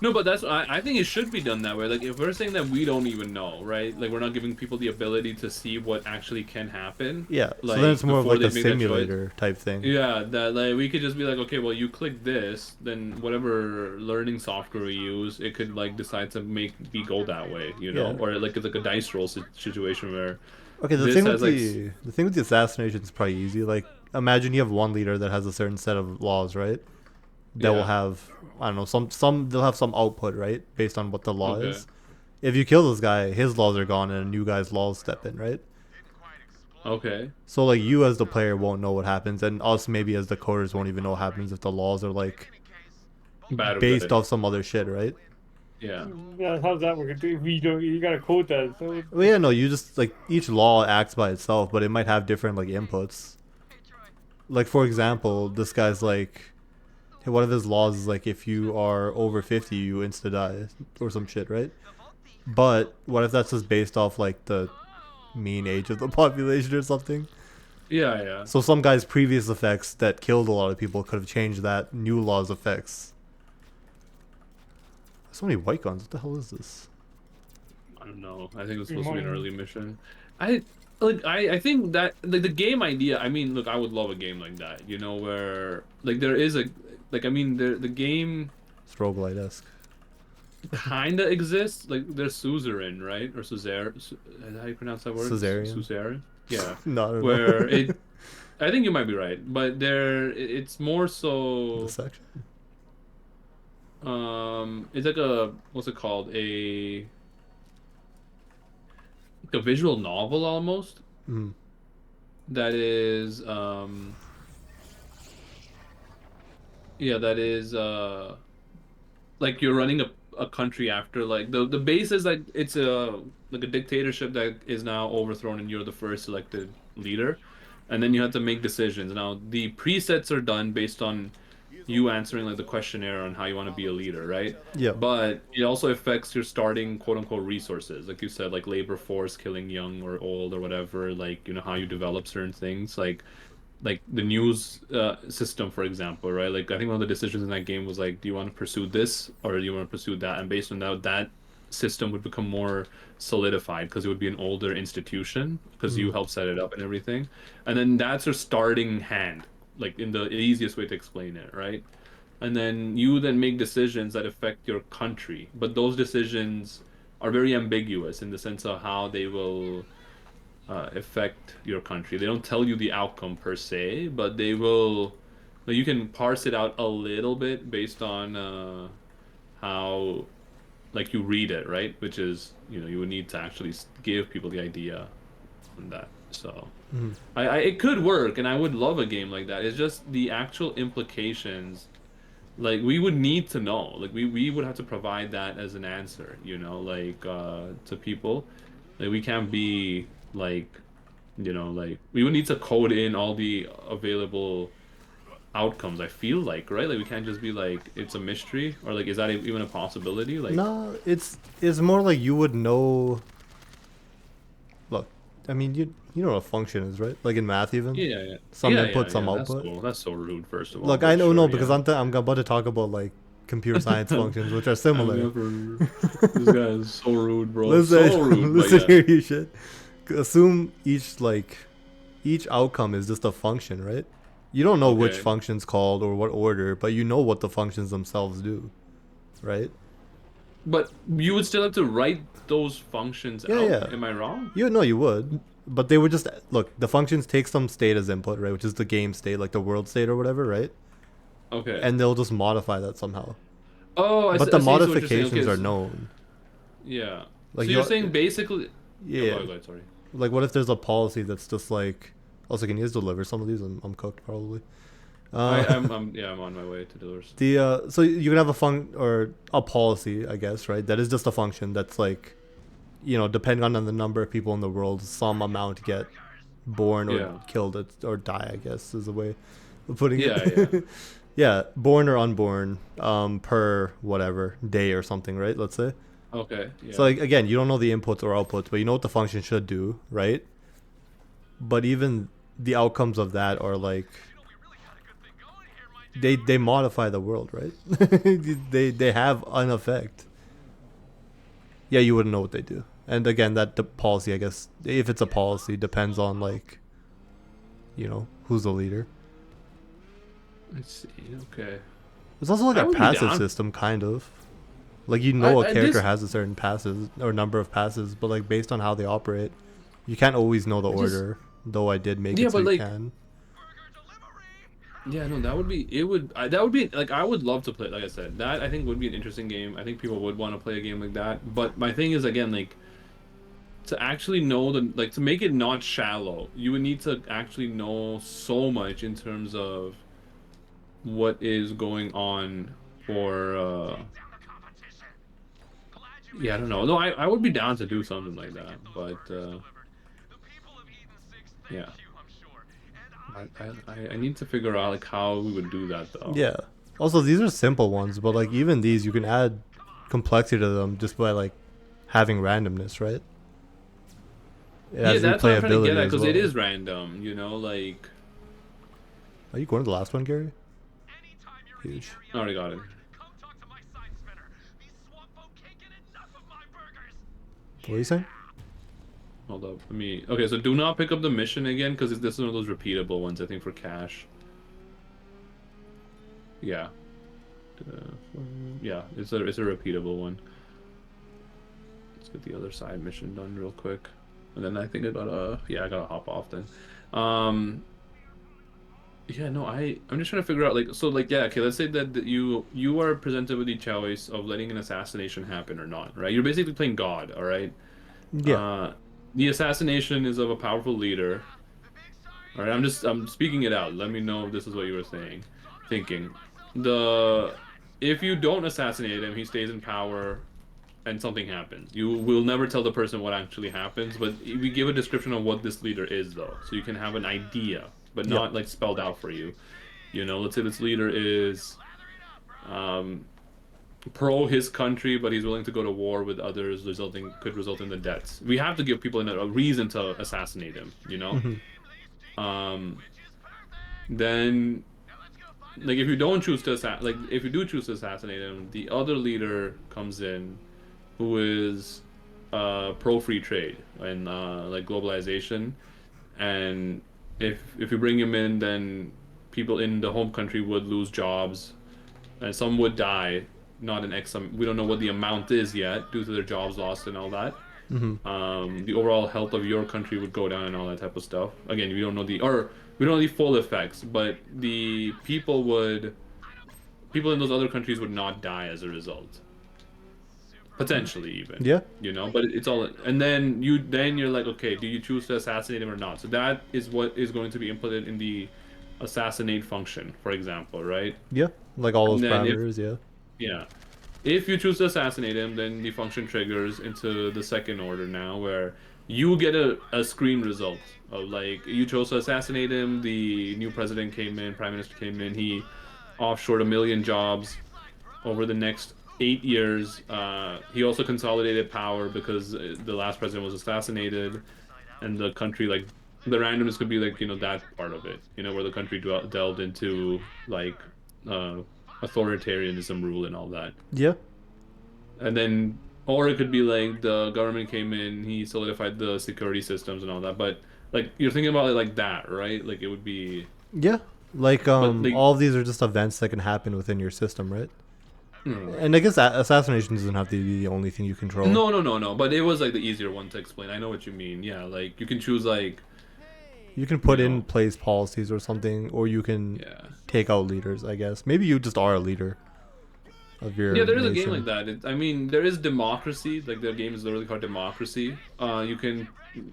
No, but I think it should be done that way. Like if we're saying that we don't even know, right? Like we're not giving people the ability to see what actually can happen, Yeah, so then like it's more of before like they a make that choice. simulator type thing. Yeah, that like we could just be like, okay, well, you click this, then whatever learning software we use, it could like decide to make me go that way, Yeah. or like it's like a dice roll situation where Okay, the this thing with has like, the thing with the assassination is probably easy. Like, imagine you have one leader that has a certain set of laws, right? That will yeah, have, I don't know, some they'll have some output, right, based on what the law okay, is. If you kill this guy, his laws are gone, and a new guy's laws step in, right? okay, So like you as the player won't know what happens, and us maybe as the coders won't even know what happens if the laws are like bad or based good, off some other shit, right? yeah, Yeah, how's that work? If we don't, you gotta code that. So Well, yeah, no, you just like each law acts by itself, but it might have different like inputs. Like for example, this guy's like, hey, one of his laws is like if you are over 50, you insta die or some shit, right? But what if that's just based off like the mean age of the population or something? yeah, yeah. So some guy's previous effects that killed a lot of people could have changed that new law's effects. So many white guns. What the hell is this? I don't know. I think it was Free supposed to be an money. early mission. I think that like the game idea. I mean, look, I would love a game like that. Where like there is a like I mean the game It's roguelite-esque. kinda exists. Like there's suzerain, right? Or how do you pronounce that word? Caesarean? Suzerain? Yeah. No, I don't Where know. I think you might be right, but it's more The so section. it's like a what's it called? Like a visual novel almost Mm. that is yeah, that is like you're running a country after like the base is like it's a like a dictatorship that is now overthrown and you're the first elected leader, and then you have to make decisions. Now the presets are done based on you answering like the questionnaire on how you want to be a leader, right? Yep. But it also affects your starting quote unquote resources, like you said, like labor force, killing young or old or whatever, like how you develop certain things, like the news system, for example, right? Like I think one of the decisions in that game was like, do you want to pursue this or do you want to pursue that? And based on that system would become more solidified because it would be an older institution because you Mm. helped set it up and everything. And then that's your starting hand, like in the easiest way to explain it, right? And then you then make decisions that affect your country, but those decisions are very ambiguous in the sense of how they will affect your country. They don't tell you the outcome per se, but they will. Like, you can parse it out a little bit based on how, like, you read it, right? Which is, you would need to actually give people the idea on that. So Mhm. it could work, and I would love a game like that. It's just the actual implications. Like we would need to know. Like we would have to provide that as an answer, you know, like to people. Like we can't be like, you know, like we would need to code in all the available outcomes, I feel like, right? Like we can't just be like it's a mystery, or like is that even a possibility? Like No, it's more like you would know. Look, I mean, you know what a function is, right? Like in math, even yeah, yeah. some Yeah, input, yeah, some yeah. output. That's so rude, first of all, Look, I but know, sure, no, because yeah. I'm about to talk about like computer science functions, which are I've similar. never. This guy is so rude, bro. So Listen, rude, but listen yeah. here, you shit. Assume each outcome is just a function, right? You don't know which Okay. function's called or what order, but you know what the functions themselves do, right? But you would still have to write those functions Yeah, out. yeah. Am I wrong? You know you would, but they would just look. The functions take some state as input, right? Which is the game state, like the world state or whatever, right? Okay. And they'll just modify that somehow. Oh, But I the see what you're saying. Okay, modifications are known. yeah. Like So you're you, saying basically. Oh, yeah. go ahead, sorry. Like what if there's a policy that's just like, also can you guys deliver some of these? I'm cooked probably. Yeah, I'm on my way to doors. The so you can have a or a policy, I guess, right? That is just a function that's like, depending on the number of people in the world, some amount get born or Yeah. killed or die, I guess is a way of putting it. Yeah, yeah. Yeah, born or unborn, per whatever day or something, right? Let's say. Okay. Yeah. So like again, you don't know the inputs or outputs, but you know what the function should do, right? But even the outcomes of that are like they modify the world, right? they have an effect. Yeah, you wouldn't know what they do. And again, that the policy, I guess, if it's a policy, depends on like, who's the leader. Let's see. Okay. It's also like I a would be passive down. system, kind of. Like a character This has a certain passes or number of passes, but like based on how they operate, you can't always know the just- order. Though I did make Yeah, it so but, you like, can. Yeah, no, that would be it would I, that would be like I would love to play, like I said. That I think would be an interesting game. I think people would want to play a game like that. But my thing is again like to actually know to make it not shallow, you would need to actually know so much in terms of what is going on for yeah, I don't know. No, I would be down to do something like that, but yeah. I need to figure out like how we would do that though. Yeah. Also, these are simple ones, but like even these, you can add complexity to them just by like having randomness, right? It Yeah, has that's what I'm trying to replayability get at as because well. it is random, you know, like Are you going to the last one, Gary? Huge. I already got it. What are you saying? Hold up, let me. Okay, so do not pick up the mission again because this is one of those repeatable ones. I think for cash. Yeah. Yeah, it's a repeatable one. Let's get the other side mission done real quick, and then I think I gotta hop off then. Yeah, no, I'm just trying to figure out like yeah, okay, let's say that you are presented with the choice of letting an assassination happen or not, right? You're basically playing God, all right? Yeah. The assassination is of a powerful leader. All right, I'm speaking it out. Let me know if this is what you were thinking. If you don't assassinate him, he stays in power, and something happens. You will never tell the person what actually happens, but we give a description of what this leader is, though, so you can have an idea, but not like spelled out for you. You know, let's say this leader is pro his country, but he's willing to go to war with others, could result in the deaths. We have to give people a reason to assassinate him, you know. Then, like, if you don't choose to if you do choose to assassinate him, the other leader comes in, who is pro free trade and like globalization, and if you bring him in, then people in the home country would lose jobs, and some would die. Not an X. We don't know what the amount is yet due to their jobs lost and all that. The overall health of your country would go down and all that type of stuff. Again, we don't know the full effects, but the people in those other countries would not die as a result. potentially even. Yeah. You know, but it's all, and then you're like, okay, do you choose to assassinate him or not? So that is what is going to be inputted in the assassinate function, for example, right? Yeah. Like all And those then if parameters. Yeah. yeah, if you choose to assassinate him, then the function triggers into the second order now, where you get a screen result of like you chose to assassinate him. The new president came in, prime minister came in. He offshored 1 million jobs over the next 8 years. He also consolidated power because the last president was assassinated, and the country like the randomness could be like that part of it, where the country delved into like uh, authoritarianism rule and all that. Yeah. And then, or it could be like the government came in, he solidified the security systems and all that. But like you're thinking about it like that, right? Like it would be, Yeah. Like but like, all of these are just events that can happen within your system, right? hmm. And I guess assassination doesn't have to be the only thing you control. No. But it was like the easier one to explain. I know what you mean. Yeah, like you can choose like, You can put You in know. place policies or something, or you can yeah. take out leaders, I guess. Maybe you just are a leader of your Yeah, there is a nation. game like that. I mean, there is democracy. Like the game is literally called Democracy.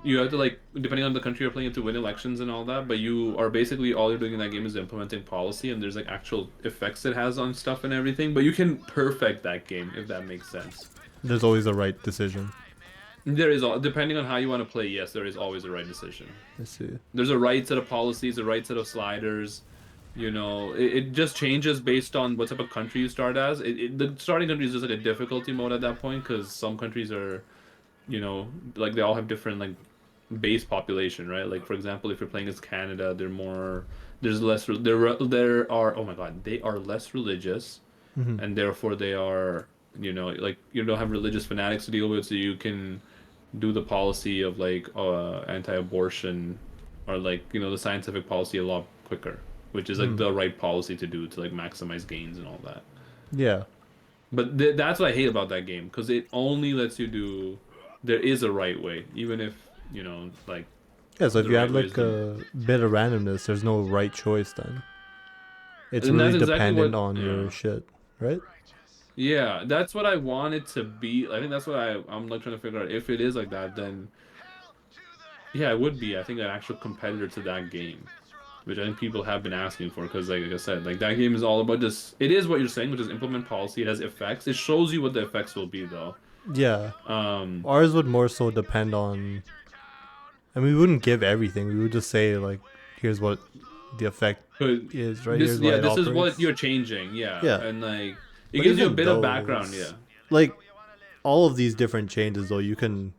You have to like, depending on the country you're playing, to win elections and all that. But you are basically all you're doing in that game is implementing policy, and there's like actual effects it has on stuff and everything. But you can perfect that game if that makes sense. There's always a right decision. There is all depending on how you want to play. Yes, there is always a right decision. Let's see. There's a right set of policies, a right set of sliders. It just changes based on what type of country you start as. The starting country is just like a difficulty mode at that point because some countries are, like they all have different like base population, right? Like for example, if you're playing as Canada, there's less, there are, oh my God, they are less religious, and therefore they are, like you don't have religious fanatics to deal with, so you can do the policy of like anti-abortion or like the scientific policy a lot quicker, which is like the right policy to do to like maximize gains and all that. Yeah. But that's what I hate about that game, because it only lets you do, there is a right way, even if like Yeah, so if the you right add way like is a bit of randomness, there's no right choice then. It's And really that's exactly dependent what- on your yeah. shit, right? Yeah, that's what I want it to be. I think that's what I'm like trying to figure out. If it is like that, then yeah, it would be, I think, an actual competitor to that game, which I think people have been asking for, because like I said, like that game is all about just, it is what you're saying, which is implement policy. It has effects. It shows you what the effects will be though. Yeah. Um, Ours would more so depend on. I mean, we wouldn't give everything. We would just say like, here's what the effect but is, right? this, Here's yeah, why it this is what operates. you're changing. Yeah. Yeah. And like it But gives you a even bit of background. those- Yeah. Like, all of these different changes, though, you can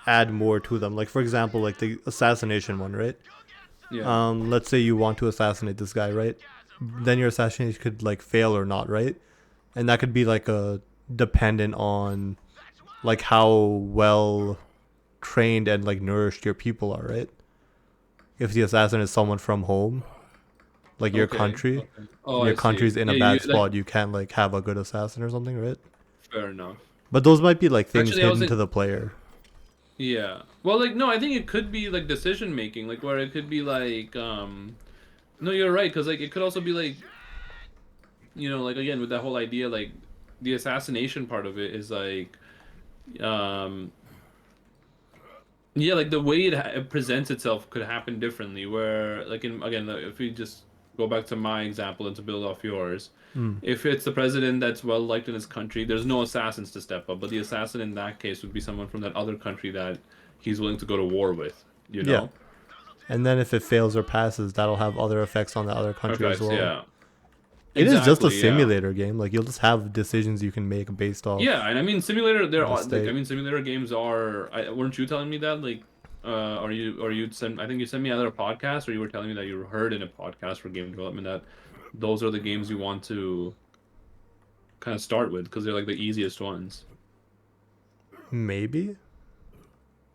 add more to them. Like, for example, like the assassination one, right? Yeah. Let's say you want to assassinate this guy, right? Then your assassination could like fail or not, right? And that could be like a dependent on like how well trained and like nourished your people are, right? If the assassin is someone from home, like your Okay, country, okay. Oh, and your I see. country's in a Yeah, bad you- spot, like, you can't like have a good assassin or something, right? fair enough. But those might be like things Actually, I was hidden to in- the player. Yeah. Well, like no, I think it could be like decision making, like where it could be like no, you're right, because like it could also be like like again with that whole idea, like the assassination part of it is like um yeah, like the way it presents itself could happen differently, where like again, if we just go back to my example and to build off yours, if it's the president that's well liked in his country, there's no assassins to step up, but the assassin in that case would be someone from that other country that he's willing to go to war with, Yeah. And then if it fails or passes, that'll have other effects on the other country as Effects, well. yeah. It is just a Exactly, yeah. simulator game. Like you'll just have decisions you can make based off. Yeah, and I mean simulator. There The are like, state. I mean simulator games are. Weren't you telling me that like, or you sent? I think you sent me either a podcast or you were telling me that you heard in a podcast for game development that those are the games you want to kind of start with because they're like the easiest ones. Maybe.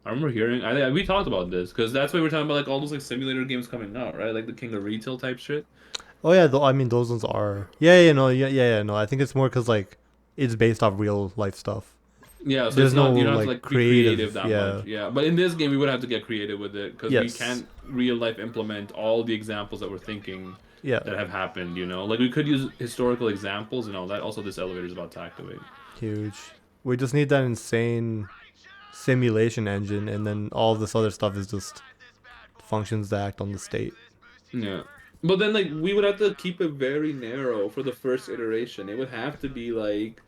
I remember hearing. We talked about this because that's why we're talking about like all those like simulator games coming out, right? Like the King of Retail type shit. Oh yeah, I mean those ones are. Yeah. No, I think it's more because like it's based off real life stuff. Yeah, so There's it's not, no, you don't have like, to like be creative- creative that yeah. much. Yeah, but in this game we would have to get creative with it because we Yes. can't real life implement all the examples that we're thinking Yeah. that have happened. Like we could use historical examples and all that. Also, this elevator is about to activate. Huge. We just need that insane simulation engine, and then all this other stuff is just functions that act on the state. Yeah. But then like we would have to keep it very narrow for the first iteration. It would have to be like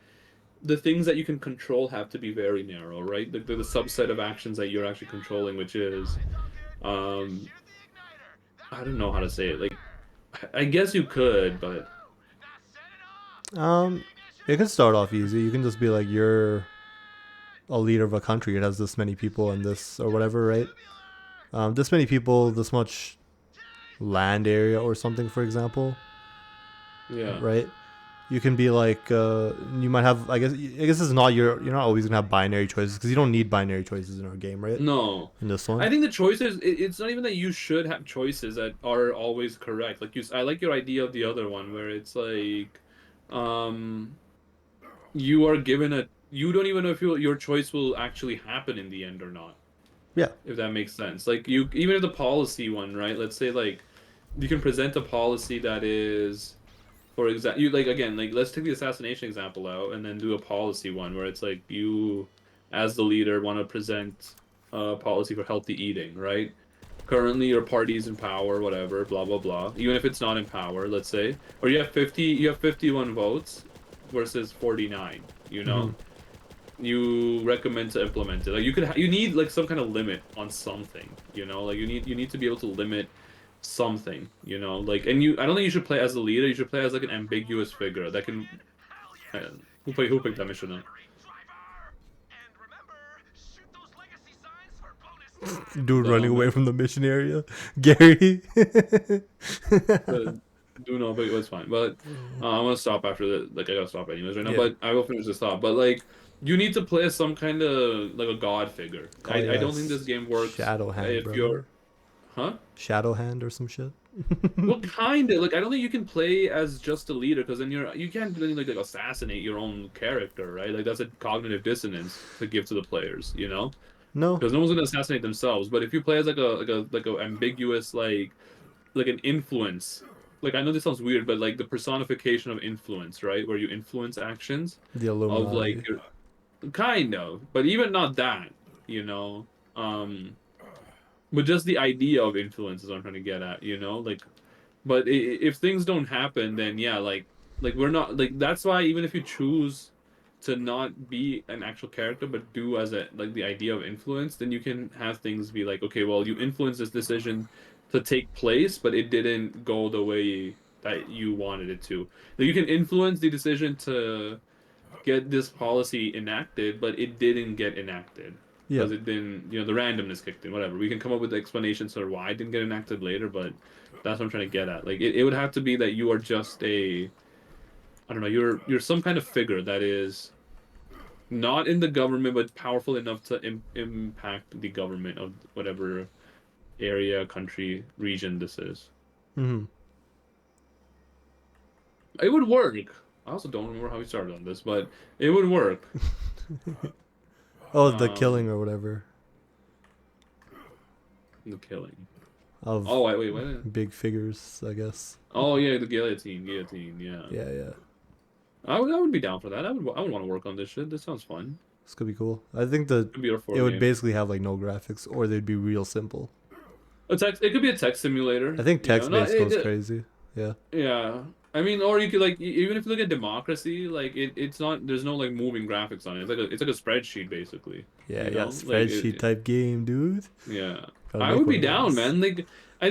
the things that you can control have to be very narrow, right? The subset of actions that you're actually controlling, which is um I don't know how to say it. Like I guess you could, but Um, it can start off easy. You can just be like, you're a leader of a country. It has this many people and this or whatever, right? This many people, this much land area or something, for example, yeah. right? You can be like, you might have. I guess it's not your. You're not always gonna have binary choices because you don't need binary choices in our game, right? No. In this one, I think the choices it's not even that you should have choices that are always correct. Like I like your idea of the other one where it's like um you are given a you don't even know if your choice will actually happen in the end or not. yeah, If that makes sense. Like you even if the policy one, right? Let's say like you can present a policy that is for example you like again like let's take the assassination example out and then do a policy one where it's like you as the leader want to present a policy for healthy eating, right? Currently your party's in power, whatever, blah blah blah. Even if it's not in power, let's say, or you have 51 votes versus 49, you know? You recommend to implement it. Like you need like some kind of limit on something, you know? Like you need to be able to limit something, you know? Like and I don't think you should play as the leader. You should play as like an ambiguous figure that can uh, who picked that mission up? And remember, shoot those legacy signs for bonus. dude running away man. from the mission area, Gary. Do know, but it's fine. But I'm gonna stop after the like I gotta stop anyways right now. Yeah. But I will finish this thought. But like you need to play as some kind of like a god figure. I don't think this game works Shadow hand, if bro. you're huh? Shadow hand or some shit. Well, kind of like I don't think you can play as just a leader because then you can't really like assassinate your own character, right? Like that's a cognitive dissonance to give to the players, you know? No. Because no one's gonna assassinate themselves. But if you play as like a ambiguous like an influence. Like I know this sounds weird, but like the personification of influence, right? Where you influence actions The of Illuminati. like your, kind of, but even not that, you know. But just the idea of influence is what I'm trying to get at, you know. Like, but if things don't happen, then yeah, like we're not like that's why even if you choose to not be an actual character but do as a like the idea of influence, then you can have things be like, okay, well you influenced this decision to take place, but it didn't go the way that you wanted it to. Like you can influence the decision to get this policy enacted, but it didn't get enacted Yeah. because it didn't, you know, the randomness kicked in. Whatever. We can come up with explanations for why it didn't get enacted later, but that's what I'm trying to get at. Like it would have to be that you are just a, I don't know, you're some kind of figure that is not in the government but powerful enough to impact the government of whatever area, country, region this is. Mm-hmm. It would work. I also don't remember how we started on this, but it would work. Oh, the killing or whatever The killing. of Oh wait. big figures, I guess. Oh yeah, the guillotine, yeah. Yeah. I would be down for that. I would want to work on this shit. This sounds fun. This could be cool. I think the Could be a it would game. basically have like no graphics, or they'd be real simple. It could be a text simulator. I think you know? text-based No, goes crazy. Yeah. Yeah. I mean, or you could like even if you look at democracy, like it's not there's no like moving graphics on it. It's like a spreadsheet basically. Yeah, you yeah, know? Like, spreadsheet type game, dude. Yeah. Gotta I make would one be of down, those. man. Like I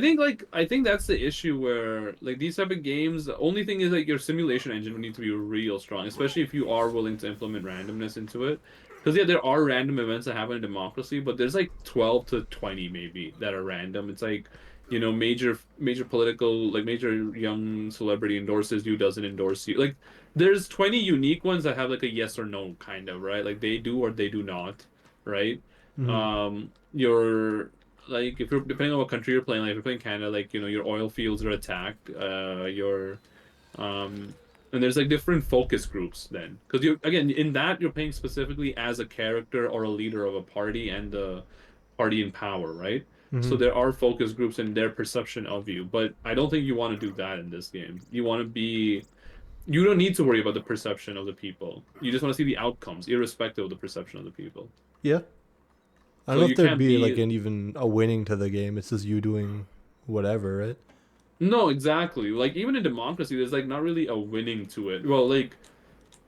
think that's the issue where like these type of games, the only thing is like your simulation engine would need to be real strong, especially if you are willing to implement randomness into it. Because yeah, there are random events that happen in democracy, but there's like 12 to 20 maybe that are random. It's like, you know, major political like major young celebrity endorses you, doesn't endorse you. Like there's 20 unique ones that have like a yes or no kind of, right? Like they do or they do not, right? Your like if you're depending on what country you're playing, like if you're playing Canada, like you know your oil fields are attacked, your and there's like different focus groups then because you again in that you're playing specifically as a character or a leader of a party and the party in power, right? So there are focus groups and their perception of you, but I don't think you want to do that in this game. You want to be you don't need to worry about the perception of the people. You just want to see the outcomes, irrespective of the perception of the people. Yeah. I don't So know you if there'd can't be like be. an even a winning to the game. It's just you doing whatever, right? No, exactly. Like even in democracy, there's like not really a winning to it. Well, like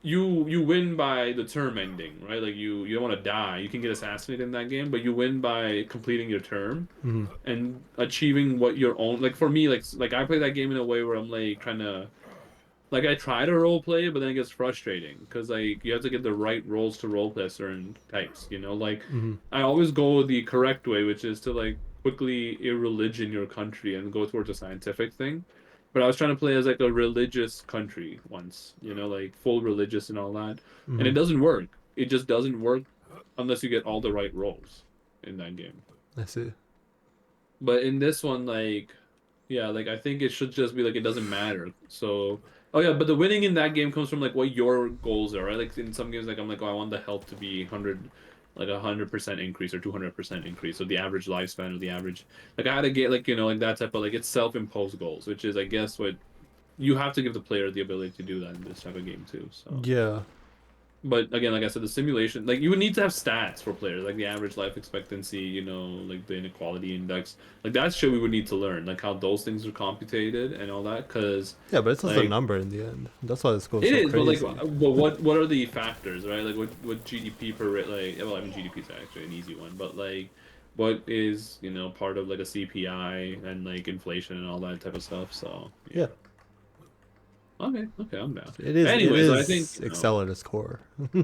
you win by the term ending, right? Like you don't want to die. You can get assassinated in that game, but you win by completing your term Mm-hmm. and achieving what your own. Like for me, like I play that game in a way where I'm like trying to like I try to role play, but then it gets frustrating because like you have to get the right roles to role play certain types. You know, like Mm-hmm. I always go the correct way, which is to like quickly irreligion your country and go towards a scientific thing. But I was trying to play as like a religious country once, you know, like full religious and all that, and Mm-hmm. it doesn't work. It just doesn't work unless you get all the right roles in that game. I see. But in this one, like, yeah, like I think it should just be like it doesn't matter. So, oh yeah, but the winning in that game comes from like what your goals are, right? Like in some games, like I'm like, oh, I want the health to be 100, like 100% increase or 200% increase, so the average lifespan or the average. Like I had to get like like that type of like it's self-imposed goals, which is I guess what you have to give the player the ability to do that in this type of game too. So. Yeah. But again, like I said, the simulation, like you would need to have stats for players, like the average life expectancy, like the inequality index, like that shit we would need to learn, like how those things are computed and all that, because Yeah, but it's just a like number in the end. That's why this goes it so is, but like, crazy. but what are the factors, right? Like what GDP per like, well, I mean GDP is actually an easy one, but like, what is part of like a CPI and like inflation and all that type of stuff. So yeah. Yeah. Okay, I'm down. It is. It Anyways, I think is Excel at its core.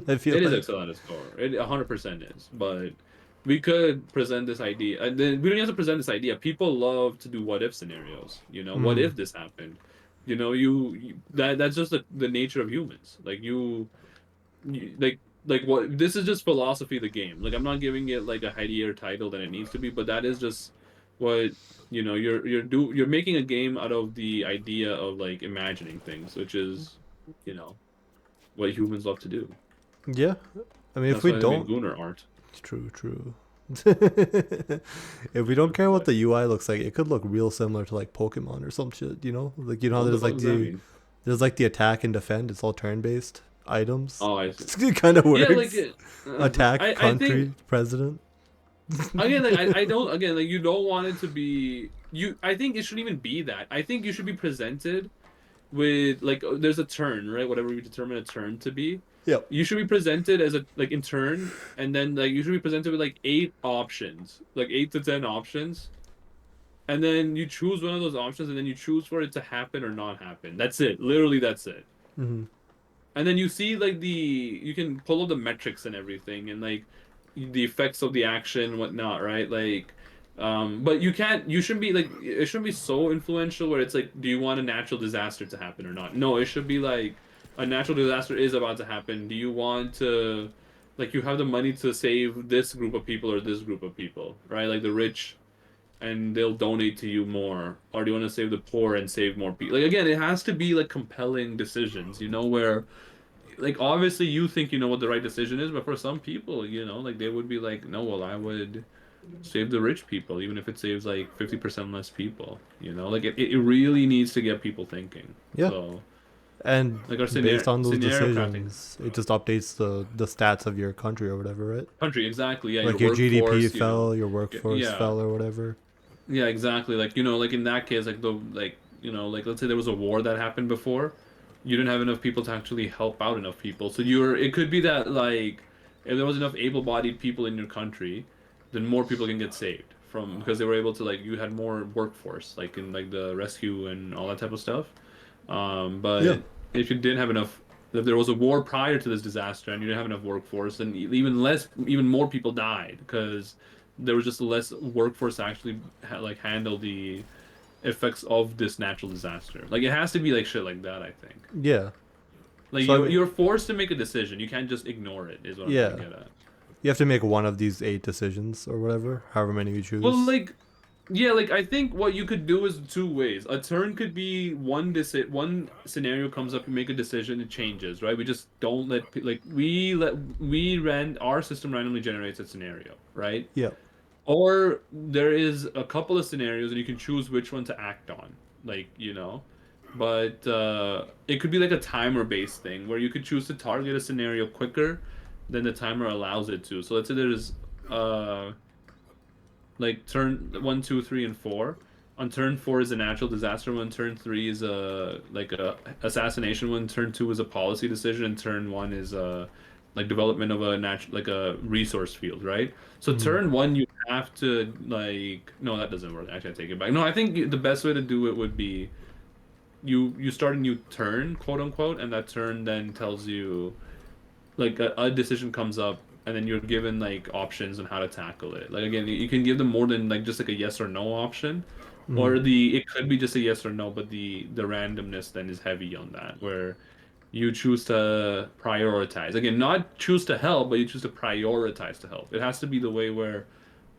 I feel it is like. Excel at its core. It 100% is. But we could present this idea, and then we don't have to present this idea. People love to do what if scenarios. What Mm, if this happened? That's just the nature of humans. Like like what this is just philosophy of the game. Like I'm not giving it like a headier title than it needs to be, but that is just what you're making a game out of the idea of like imagining things, which is you know what humans love to do. yeah. I mean, if That's we why they make don't. Gunnar art. True. True. If we don't care what the UI looks like, it could look real similar to like Pokemon or some shit. Like how What the there's fuck like does that mean? the attack and defend. It's all turn based items. Oh, I see. It kind of Yeah, like works. Attack, I think country, president. again, like I don't again like you don't want it to be you. I think it shouldn't even be that. I think you should be presented with like there's a turn, right? Whatever we determine a turn to be. Yep. You should be presented as a like in turn, and then like you should be presented with like 8 options, like 8 to 10 options, and then you choose one of those options, and then you choose for it to happen or not happen. That's it. Literally, that's it. Hmm. And then you see like you can pull up the metrics and everything, and like the effects of the action and whatnot, right? Like, but you shouldn't be like it shouldn't be so influential where it's like, do you want a natural disaster to happen or not? No, it should be like a natural disaster is about to happen. Do you want to, like, you have the money to save this group of people or this group of people, right? Like the rich, and they'll donate to you more, or do you want to save the poor and save more people? Like again, it has to be like compelling decisions, where like obviously you think you know what the right decision is, but for some people, like they would be like, no, well, I would save the rich people, even if it saves like 50% less people. Like it really needs to get people thinking. Yeah. So And like our based on those scenario crafting decisions, it just updates the stats of your country or whatever, right? country exactly, yeah, Like your GDP workforce, fell, your workforce yeah, fell, or whatever. yeah, exactly. Like like in that case, like like let's say there was a war that happened before, you didn't have enough people to actually help out enough people. So it could be that like if there was enough able-bodied people in your country, then more people can get saved from because they were able to like you had more workforce like in like the rescue and all that type of stuff. But Yeah. if you didn't have enough, if there was a war prior to this disaster and you didn't have enough workforce, then even more people died because there was just less workforce to actually like handle the effects of this natural disaster. Like it has to be like shit like that, I think. Yeah. Like So, I mean- you're forced to make a decision. You can't just ignore it. Is what I'm Yeah. trying to get at. You have to make one of these 8 decisions or whatever, however many you choose. Well, like, yeah, like I think what you could do is 2 ways. A turn could be one scenario comes up, you make a decision, it changes, right? We just don't like our system randomly generates a scenario, right? Yeah. Or there is a couple of scenarios and you can choose which one to act on. Like, but it could be like a timer-based thing where you could choose to target a scenario quicker than the timer allows it to. So let's say there's uh like turn 1, 2, 3, and 4. On turn 4 is a natural disaster one. Turn 3 is a like a assassination one. Turn 2 is a policy decision. And turn 1 is like development of a natural like a resource field, right? So Mhm. turn 1 you have to like no, that doesn't work. Actually, I take it back. No, I think the best way to do it would be you start a new turn, quote unquote, and that turn then tells you like a decision comes up and then you're given like options on how to tackle it. Like again, you can give them more than like just like a yes or no option, Mhm. or the it could be just a yes or no, but the randomness then is heavy on that where you choose to prioritize. Again, not choose to help, but you choose to prioritize to help. It has to be the way where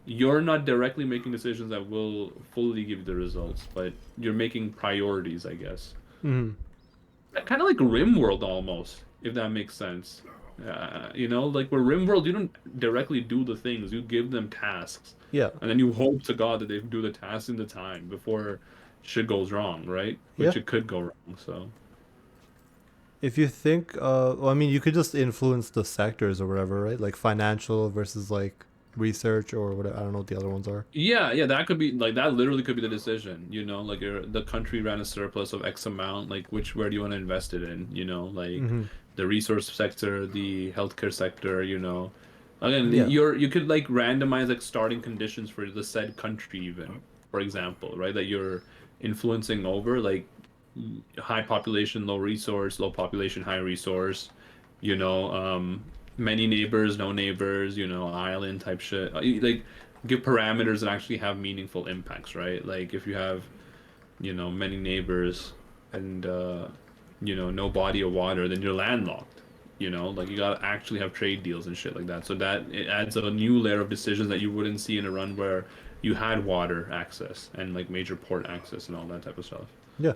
you're not directly making decisions that will fully give you the results, but you're making priorities, I guess. Mhm. Kind of like RimWorld almost, if that makes sense. Like where RimWorld, you don't directly do the things, you give them tasks, Yeah. and then you hope to God that they do the tasks in the time before shit goes wrong, right? Yeah. Which it could go wrong. So If you think, well, I mean, you could just influence the sectors or whatever, right? Like financial versus like research or whatever. I don't know what the other ones are. yeah, yeah, that could be like that. Literally could be the decision. Like the country ran a surplus of X amount. Like where do you want to invest it in? Like Mm-hmm. the resource sector, the healthcare sector. Again, Yeah. you could like randomize like starting conditions for the said country even, for example, right? That you're influencing over like high population, low resource, low population, high resource. You know, many neighbors, no neighbors. Island type shit. Like give parameters that actually have meaningful impacts, right? Like if you have, many neighbors and no body of water, then you're landlocked. Like you gotta actually have trade deals and shit like that. So that it adds a new layer of decisions that you wouldn't see in a run where you had water access and like major port access and all that type of stuff. Yeah.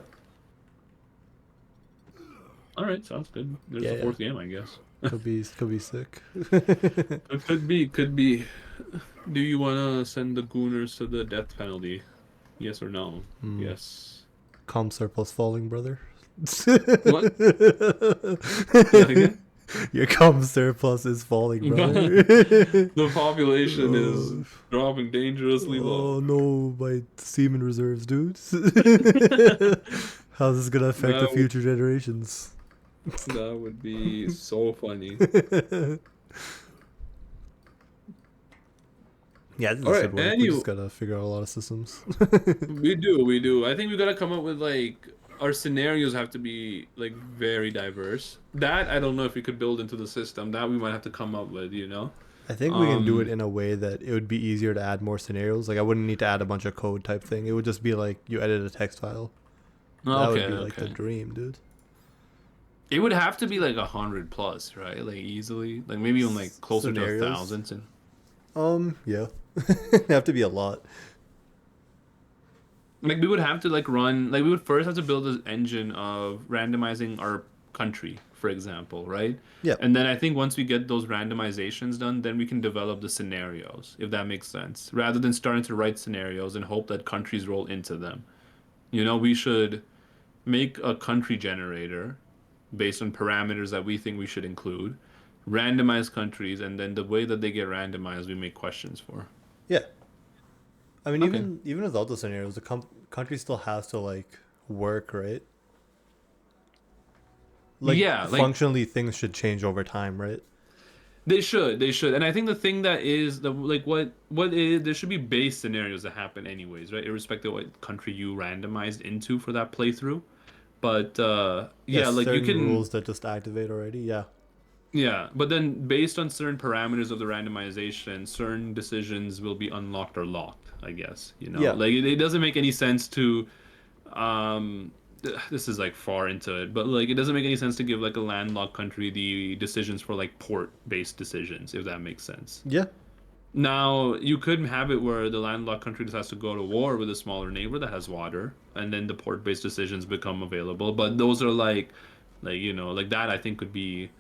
All right, sounds good. There's Yeah. the Yeah. fourth game, I guess. Could be sick. It could be, could be. Do you wanna send the gooners to the death penalty? Yes or no? Hmm. Yes. Com surplus falling, brother. What? Say that again? Your com surplus is falling, brother. The population is Oh, dropping dangerously oh low. no, my semen reserves, dude. How's this gonna affect the That would future generations? that would be so funny. Yeah, All this right, should work. We anyway, just gotta figure out a lot of systems. we do. I think we gotta come up with like our scenarios have to be like very diverse. That I don't know if we could build into the system. That we might have to come up with. I think we can do it Um, in a way that it would be easier to add more scenarios. Like I wouldn't need to add a bunch of code type thing. It would just be like you edit a text file. That would okay, be like the okay. dream, dude. It would have to be like 100 plus, right? Like easily, like maybe even like closer to Scenarios. 1,000. And Yeah. It'd have to be a lot. like we would have to like run, like we would first have to build an engine of randomizing our country, for example, right? Yeah. And then I think once we get those randomizations done, then we can develop the scenarios, if that makes sense. Rather than starting to write scenarios and hope that countries roll into them. We should make a country generator based on parameters that we think we should include, randomize countries, and then the way that they get randomized, we make questions for. Yeah. I mean, Okay. even without the scenarios, the country still has to like work, right? Like Yeah, like functionally, things should change over time, right? they should, and I think the thing that is the like what is there should be base scenarios that happen anyways, right? Irrespective of what country you randomized into for that playthrough. But yeah, Yes, like you certain can rules that just activate already. Yeah. yeah, but then based on certain parameters of the randomization, certain decisions will be unlocked or locked, I guess. Yeah. Like it doesn't make any sense to this is like far into it, but like it doesn't make any sense to give like a landlocked country the decisions for like port-based decisions, if that makes sense. Yeah. Now, you could have it where the landlocked country just has to go to war with a smaller neighbor that has water, and then the port-based decisions become available. But those are like that I think could be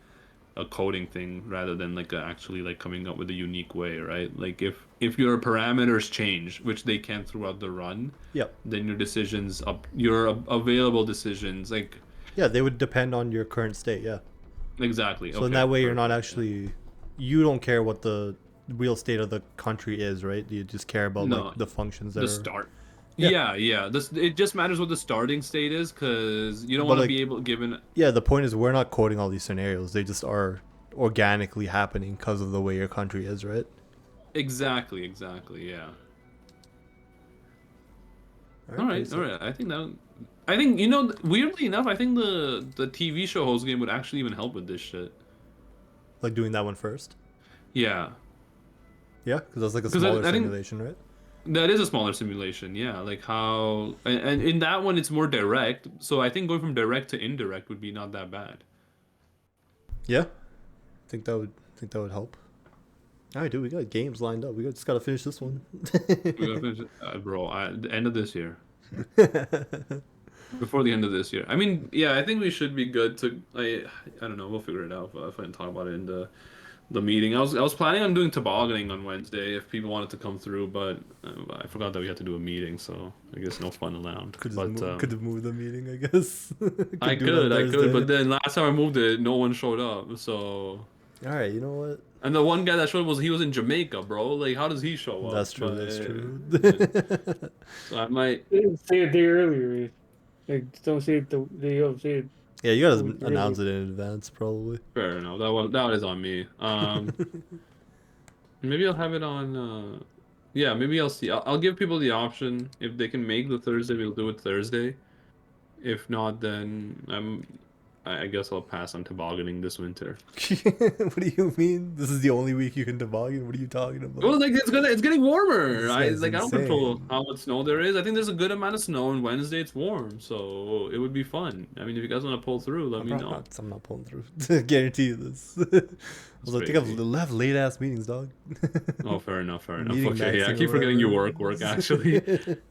a coding thing rather than like actually like coming up with a unique way, right? Like if your parameters change, which they can throughout the run, Yep. then your decisions up your available decisions like Yeah, they would depend on your current state. Yeah. exactly. So Okay, in that way, you're not perfect. actually, you don't care what the real state of the country is, right? You just care about No, like the functions that the are. start. Yeah. Yeah. This it just matters what the starting state is because you don't But want to like, be able given. yeah, the point is we're not coding all these scenarios. They just are organically happening because of the way your country is, right? Exactly. Yeah. All pretty right. sick. I think that. I think you know. Weirdly enough, I think the TV show host game would actually even help with this shit. Like doing that one first. Yeah, Yeah, because that's like a because smaller I think simulation, right? that is a smaller simulation. Yeah, like how and in that one it's more direct. So I think going from direct to indirect would be not that bad. Yeah, think that would help. All right, dude, we got games lined up. Just gotta finish this one. We gotta finish it, bro. The end of this year. Before the end of this year. I mean, yeah, I think we should be good to. I don't know. We'll figure it out. But if I can talk about it in the meeting, I was planning on doing tobogganing on Wednesday if people wanted to come through, but I forgot that we had to do a meeting, so I guess no fun allowed. But Could have moved the meeting, I guess. I do it on could, but Thursday. then last time I moved it, no one showed up. So All right, you know what? and the one guy that showed up he was in Jamaica, bro. Like, how does he show up? That's true. But, That's true. so I might. Say it a day earlier. Like, don't say it the day of. Say it Yeah, you a gotta week announce earlier. it in advance, probably. Fair enough. That is on me. Maybe I'll have it on. Yeah, maybe I'll see. I'll give people the option if they can make the Thursday, we'll do it Thursday. If not, then I guess I'll pass on tobogganing this winter. What do you mean? This is the only week you can toboggan? What are you talking about? Well, like it's getting warmer. This I guy's like I don't control insane. how much snow there is. I think there's a good amount of snow, and Wednesday it's warm, so it would be fun. I mean, if you guys want to pull through, let me know. I'm not pulling through. Guarantee you this. I was like, I think crazy. I've left late ass meetings, dog. Oh, fair enough. Meeting Okay, yeah, I maxing keep or forgetting you whatever. work actually.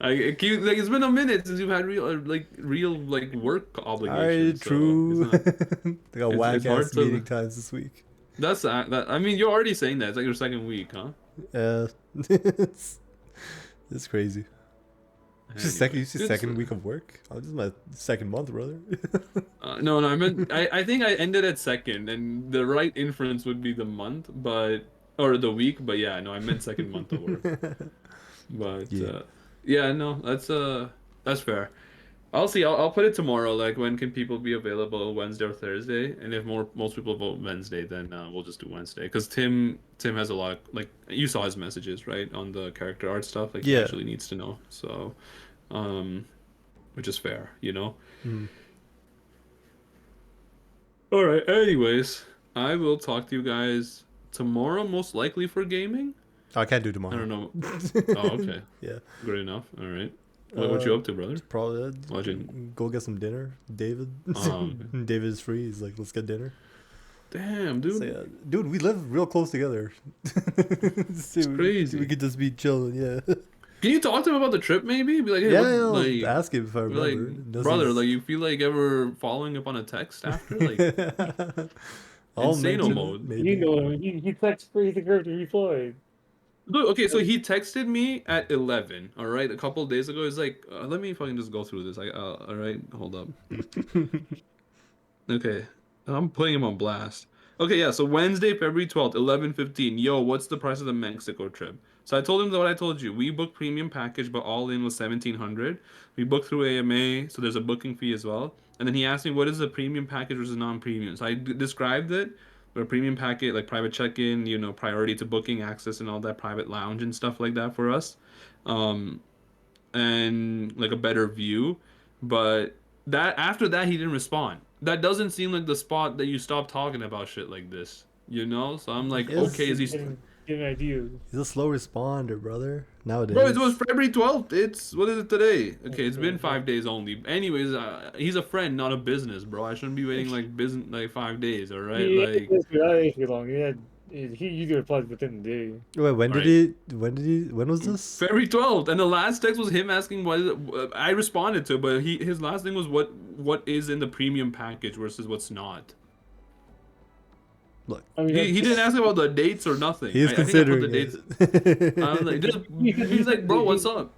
I keep like it's been a minute since you've had real work obligations. Alright, true. So They got whack it's hard ass to. meeting times this week. That's that. I mean, you're already saying that. It's like your second week, huh? Yeah, it's crazy. Anyway, You see good second stuff. week of work? Oh, this is my second month, brother. No, I meant I think I ended at second, and the right inference would be the month, but or the week. But yeah, no, I meant second month of work. But Yeah. yeah, no, that's fair. I'll see. I'll put it tomorrow. Like, when can people be available, Wednesday or Thursday? And if most people vote Wednesday, then we'll just do Wednesday. Because Tim has a lot. Like, you saw his messages, right, on the character art stuff. Like, he Yeah. actually needs to know. So, which is fair, you know. Mm. All right. Anyways, I will talk to you guys tomorrow, most likely for gaming. I can't do I tomorrow. don't know. Oh, okay. Yeah. Great enough. All right. What you up to, brother? Probably Watching. go get some dinner. David. David is free. He's like, let's get dinner. Damn, dude. So, yeah. Dude, we live real close together. It's crazy. We could just be chilling. Yeah. Can you talk to him about the trip, maybe? Be like, hey, Yeah, what, yeah, I'll ask him if I be remember. like, brother, like, you feel like ever following up on a text after, like, I'll insano mention it, mode. maybe. You know him. He texts for the character he played. Look, okay, so he texted me at 11. All right, a couple of days ago. He's like, let me fucking just go through this. All right, hold up. Okay, I'm putting him on blast. Okay, yeah, so Wednesday, February 12th, 11:15. Yo, what's the price of the Mexico trip? So I told him what I told you. We booked premium package, but all in was 1,700. We booked through AMA, so there's a booking fee as well. And then he asked me, what is the premium package versus non-premium? So I described it. A premium packet, like private check-in, you know, priority to booking access and all that, private lounge and stuff like that for us. And like a better view. But that after that he didn't respond. That doesn't seem like the spot that you stop talking about shit like this, you know. So I'm like, Yes. okay, is he? Get an idea. He's a slow responder, brother. Nowadays. Bro, it was February 12th. It's what is it today? Okay, it's been 5 days only. Anyways, he's a friend, not a business, bro. I shouldn't be waiting like 5 days. All right, like. That ain't too long. He usually replies within the day. Wait, when Right. when was this? February 12th, and the last text was him asking what I responded to, but his last thing was what is in the premium package versus what's not. Look, I mean, He didn't ask about the dates or nothing. he's I think I put considering the dates. it. I'm like, he's like, bro, what's up?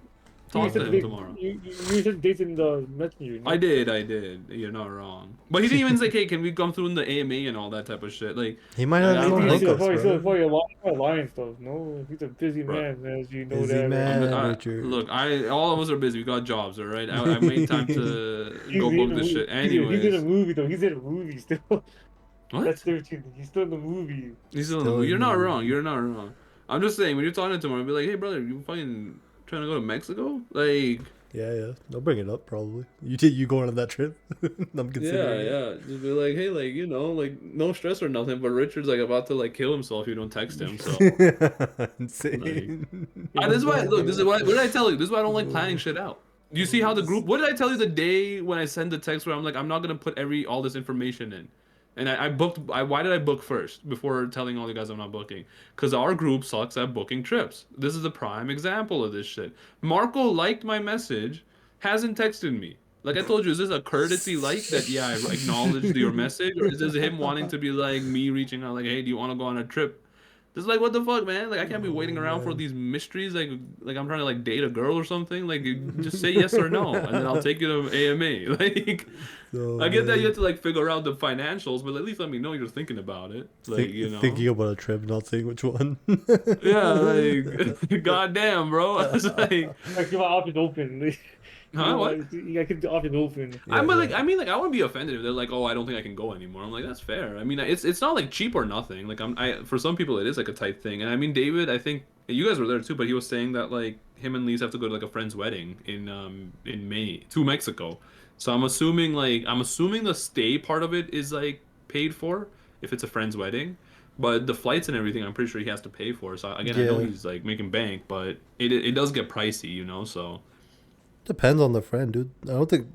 you Talk to said him they- tomorrow. You said dates in the messenger. No? I did. You're not wrong. But he didn't even say, hey, can we come through in the AMA and all that type of shit? Like, He might I have don't his own know, like, hookups, bro. Probably lying stuff. No, he's a busy Bro. man, as you know Busy that. man. Right? Richard. Look, all of us are busy. We got jobs, all right. I made time to He's go in book a this movie- shit. He's in a Anyways, movie though. He's in a movie still. what? That's 13. He's still in the movie. He's still in the Still movie. You're in the not movie. wrong. You're not wrong. I'm just saying, when you're talking to him, be like, hey, brother, you fucking trying to go to Mexico? Like, Yeah. They'll bring it up probably. You going on that trip? I'm considering. yeah. Just be like, hey, like, you know, like, no stress or nothing, but Richard's, like, about to, like, kill himself if you don't text him, so. Insane. This is why, look, this is why, what did I tell you? This is why I don't like planning shit out. You see how the group, what did I tell you the day when I send the text where I'm like, I'm not going to put all this information in? And I booked, why did I book first before telling all you guys I'm not booking? Because our group sucks at booking trips. This is a prime example of this shit. Marco liked my message, hasn't texted me. Like I told you, is this a courtesy like that, yeah, I acknowledged your message? Or is this him wanting to be like me reaching out like, hey, do you want to go on a trip? This is like, what the fuck, man? Like I can't be waiting around for these mysteries like I'm trying to like date a girl or something. Like just say yes or no, and then I'll take you to AMA. Like So, I get that you man, have to like figure out the financials, but at least let me know you're thinking about it. Like, you know. thinking about a trip, not saying which one. Yeah, like goddamn, bro. I was like, Like, keep my options open. huh, what? You gotta keep the options open. I'm like, I mean, like, I wouldn't be offended if they're like, oh, I don't think I can go anymore. I'm like, that's fair. I mean, it's not like cheap or nothing. Like, for some people it is like a tight thing. And I mean, David, I think you guys were there too, but he was saying that like him and Lise have to go to like a friend's wedding in May to Mexico. So I'm assuming the stay part of it is like paid for if it's a friend's wedding. But the flights and everything, I'm pretty sure he has to pay for. So again, I know Yeah. he's like making bank, but it does get pricey, you know. So Depends on the friend, dude. I don't think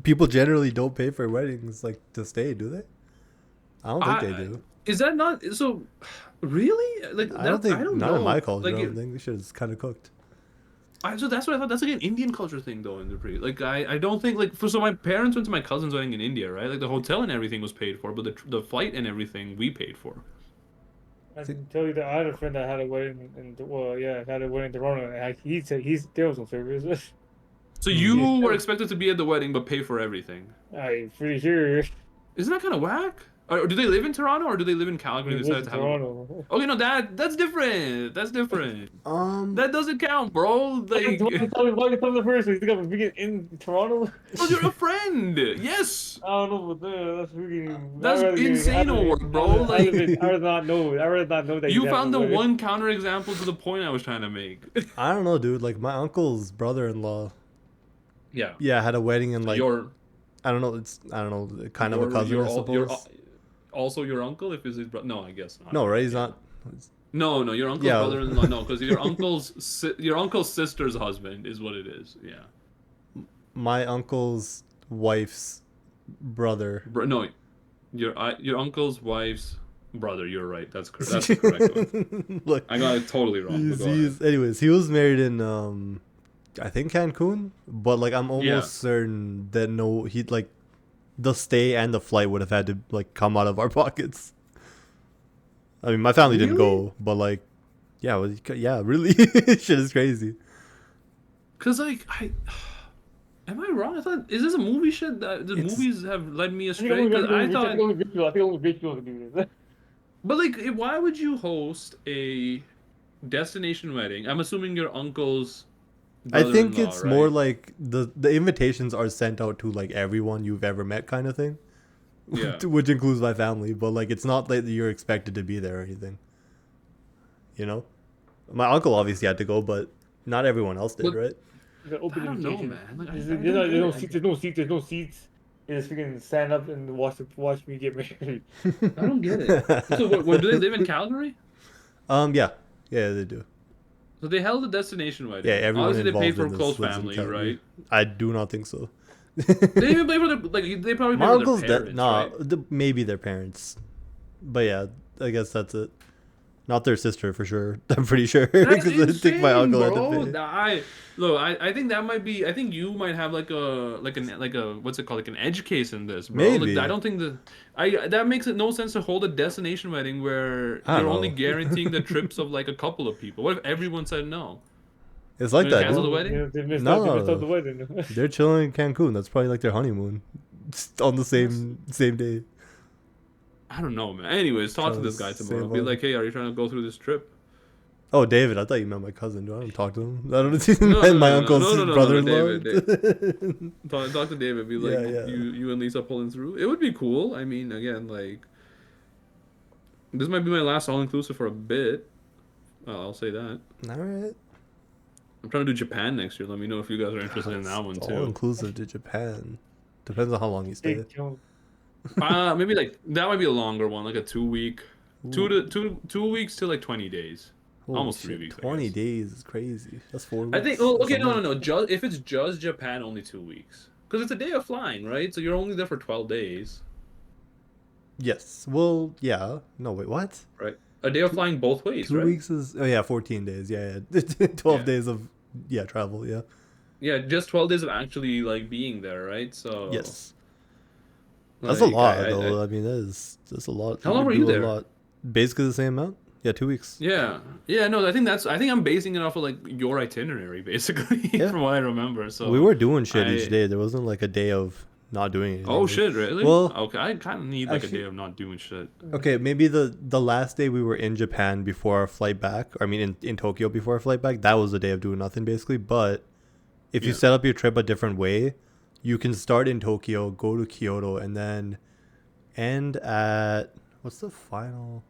people generally don't pay for weddings like to stay, do they? I don't think they do. Is that not so? Really? Like I don't think I don't not know. in my culture. Like, I don't think this shit is kind of cooked. so that's what I thought. That's like an Indian culture thing, though. In the like, I don't think like so. My parents went to my cousin's wedding in India, right? Like the hotel and everything was paid for, but the flight and everything we paid for. I can tell you that I had a friend that had a wedding had a wedding in Toronto, and he said there was no service. So you were expected to be at the wedding, but pay for everything. I'm pretty sure. Isn't that kind of whack? Or do they live in Toronto or do they live in Calgary? He They lives decided in to have Toronto. Okay, no, that's different. That's different. That doesn't count, bro. Why Like, you tell me the first? You think I'm freaking in Toronto? because you're a friend. Yes. I don't know, but that's freaking. That's I'd rather get- insane I'd rather- work, bro. I'd Like- rather not know. I'd rather not know that You he's found the having a wedding. one counterexample to the point I was trying to make. I don't know, dude. Like my uncle's brother-in-law, Yeah. had a wedding in like Your I don't know, kind of a cousin, I suppose. Also your uncle if it's his brother. No, I guess not. No, right? He's not. No, your uncle's Yeah. brother-in-law. No, because your uncle's sister's husband is what it is. Yeah. My uncle's wife's brother. No, your uncle's wife's brother. You're right. That's correct. That's the correct one. Look, I got it totally wrong. but go ahead. anyways, he was married in I think Cancun, but like I'm almost Yeah. certain that he'd like the stay and the flight would have had to like come out of our pockets. I mean, my family didn't go, but like, yeah, really, shit is crazy. Cause like am I wrong? I thought is this a movie shit that the It's- movies have led me I think astray? only 'Cause I thought, only rich people can do this. but like, why would you host a destination wedding? I'm assuming your uncle's. I think brother-in-law, it's right? more like the invitations are sent out to like everyone you've ever met, kind of thing. Yeah. Which includes my family, but like it's not like you're expected to be there or anything. You know, my uncle obviously had to go, but not everyone else did, But- right? The open I don't know, invitation. man. Like, There's I no don't there's get it. no seats. There's no seats. You just freaking stand up and watch me get married. I don't get it. So, do they live in Calgary? Yeah, they do. So they held a destination wedding. Yeah, everyone Obviously, they paid involved for in this close lives in family, Calgary. right? I do not think so. They didn't even pay for their like. They probably paid My for uncle's their dead. parents, Nah, right? maybe their parents. But yeah, I guess that's it. Not their sister for sure. I'm pretty sure That's because I think my insane, uncle had bro. to pay. I think that might be. I think you might have like a what's it called, like an edge case in this, bro. Like Maybe. I don't think that makes it no sense to hold a destination wedding where I don't you're only know. guaranteeing the trips of like a couple of people. What if everyone said no? It's like Gonna that, cancel dude. the wedding? Yeah, they missed No, out the wedding. they're chilling in Cancun. That's probably like their honeymoon. Just on the same day. I don't know, man. Anyways, talk to Trying this to guy tomorrow. save Be on- like, hey, are you trying to go through this trip? Oh, David, I thought you meant my cousin. Do I don't talk to him? I don't No, meant no, my no, no, uncle's no, no, no, brother-in-law. David, talk to David. Be like, Yeah, yeah. you and Lisa pulling through. It would be cool. I mean, again, like, this might be my last all-inclusive for a bit. Well, I'll say that. All right. I'm trying to do Japan next year. Let me know if you guys are interested in that one It's too. all inclusive to Japan. Depends on how long you stay. Big jump. Maybe like that might be a longer one, like a 2 week, Ooh. 2 weeks to like 20 days. Holy Almost 3 shit, weeks, I 20 guess. days is crazy. That's 4 weeks. I think. Oh, That's okay, a no, month. no, no. Just if it's just Japan, only 2 weeks, because it's a day of flying, right? So you're only there for 12 days, Yes. Well, yeah. No, wait, what? right? A day of flying both ways, 2 right? weeks is... Oh, yeah, 14 days. Yeah, yeah. 12 Yeah. days of, yeah, travel, yeah. Yeah, just 12 days of actually like being there, right? So Yes. That's a like, lot, though. I mean, that's a lot. How long were do you a there? lot. Basically the same amount. Yeah, 2 weeks. Yeah, no, I think I'm basing it off of like your itinerary, basically, Yeah. from what I remember. So we were doing shit each I- day. There wasn't like a day of not doing anything. Oh Like- shit, really? Well, Okay, I kind of need like actually- a day of not doing shit. Okay, maybe the last day we were in Japan before our flight back, or I mean in Tokyo before our flight back, that was the day of doing nothing basically. But if you Yeah. set up your trip a different way, you can start in Tokyo, go to Kyoto, and then end at what's the final?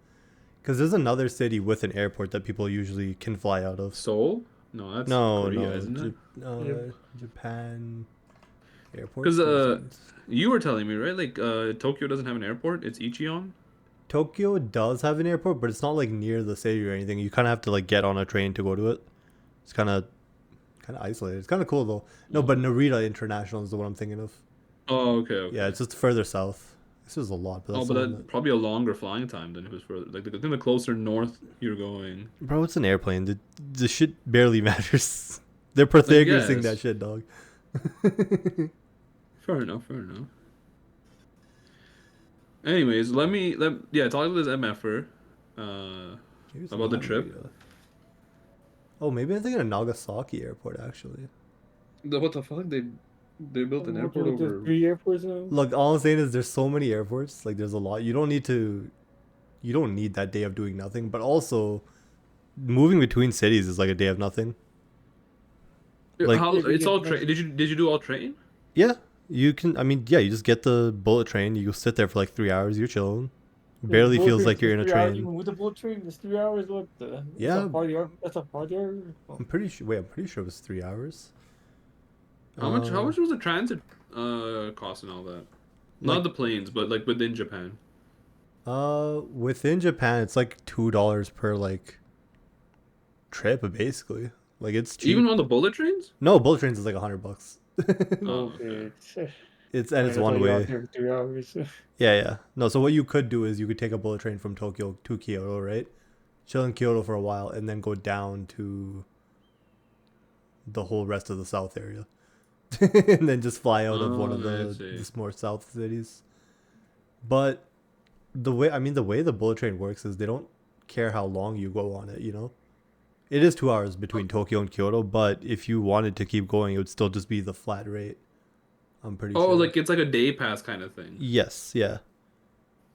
Because there's another city with an airport that people usually can fly out of. Seoul? No, that's No, Korea, no, isn't it? Yep. Japan airport. 'Cause, stations. You were telling me, right? Like, Tokyo doesn't have an airport. It's Ichion. Tokyo does have an airport, but it's not like near the city or anything. You kind of have to like get on a train to go to it. It's kind of isolated. It's kind of cool though. No, but Narita International is the one I'm thinking of. Oh, okay. Yeah, it's just further south. This is a lot, but Oh, that's but the that one probably a longer flying time than if it was further. Like, I think the closer north you're going. bro, it's an airplane. The shit barely matters. They're Pythagorean that guess. shit, dog. Fair enough. Anyways, talk to this MFer. Here's About the trip? Narita. Oh, maybe I'm thinking of Nagasaki Airport actually. What the fuck? They built an airport There's over. 3 airports now. Look, all I'm saying is there's so many airports. Like, there's a lot. You don't need that day of doing nothing. But also, moving between cities is like a day of nothing. like- It's all train. Did you do all train? Yeah, you can. I mean, yeah, you just get the bullet train. You sit there for like 3 hours. You're chilling. Barely Bullet feels train like you're in a is 3 hours. train. Even with the bullet train, it's 3 hours. What the? Yeah. That's a party hour. I'm pretty sure. Wait, I'm pretty sure it was 3 hours. How much was the transit cost and all that? Not Like- the planes, but like within Japan. Within Japan, it's like $2 per like trip, basically. Like it's cheap. Even on the bullet trains? No, bullet trains is like $100. Oh, okay. It's That's why one you're out way. there for 3 hours. Yeah. No, so what you could do is you could take a bullet train from Tokyo to Kyoto, right? Chill in Kyoto for a while and then go down to the whole rest of the south area. And then just fly out of one of I see. the more south cities. But the way the bullet train works is they don't care how long you go on it, you know? It is 2 hours between Tokyo and Kyoto, but if you wanted to keep going, it would still just be the flat rate. I'm pretty Oh, sure. like it's like a day pass kind of thing. Yes, yeah.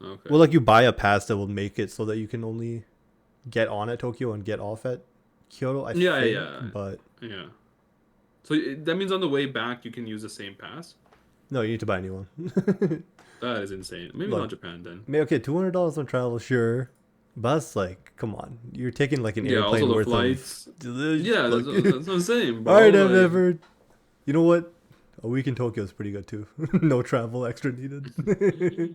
Okay. Well, like you buy a pass that will make it so that you can only get on at Tokyo and get off at Kyoto. I Yeah, think, yeah. But Yeah. So that means on the way back you can use the same pass? no, you need to buy a new one. That is insane. Maybe Look. not Japan then. Okay, $200 on travel, sure. But that's like, come on. You're taking like an Yeah, airplane also the worth flights. of... Yeah, that's what I'm saying, bro. All right, like- never. You know what? A week in Tokyo is pretty good too. No travel extra needed.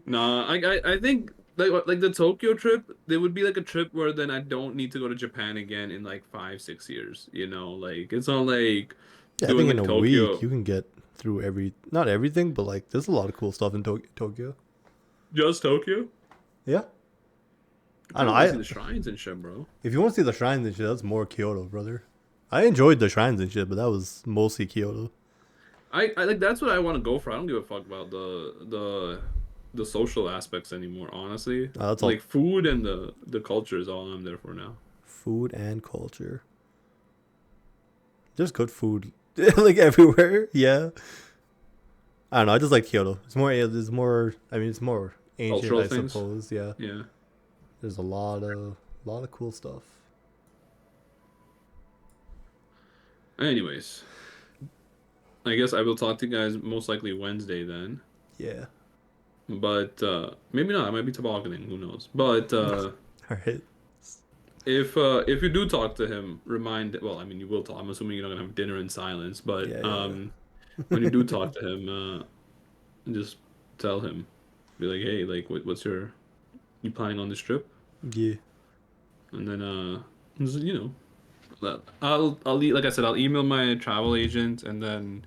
Nah, I think like the Tokyo trip, there would be like a trip where then I don't need to go to Japan again in like 5-6 years. You know, like it's not like Yeah, I doing think in like a Tokyo. week you can get through not everything, but like there's a lot of cool stuff in Tokyo. Just Tokyo. Yeah. I don't know. I see I the shrines and shit, bro. if you want to see the shrines and shit, that's more Kyoto, brother. I enjoyed the shrines and shit, but that was mostly Kyoto. I like that's what I want to go for. I don't give a fuck about the social aspects anymore. Honestly, That's all like food and the culture is all I'm there for now. food and culture. There's good food like everywhere. Yeah. I don't know. I just like Kyoto. It's more. It's more. I mean, it's more ancient, Cultural I things? suppose. Yeah. Yeah. There's a lot of cool stuff. Anyways, I guess I will talk to you guys most likely Wednesday then. Yeah. But maybe not. I might be tobogganing. Who knows? But All right. if you do talk to him, remind. Well, I mean, you will talk. I'm assuming you're not gonna have dinner in silence. But Yeah. when you do talk to him, just tell him, be like, hey, like, what's your, you planning on this trip? Yeah. And then just, you know, like I said, I'll email my travel agent, and then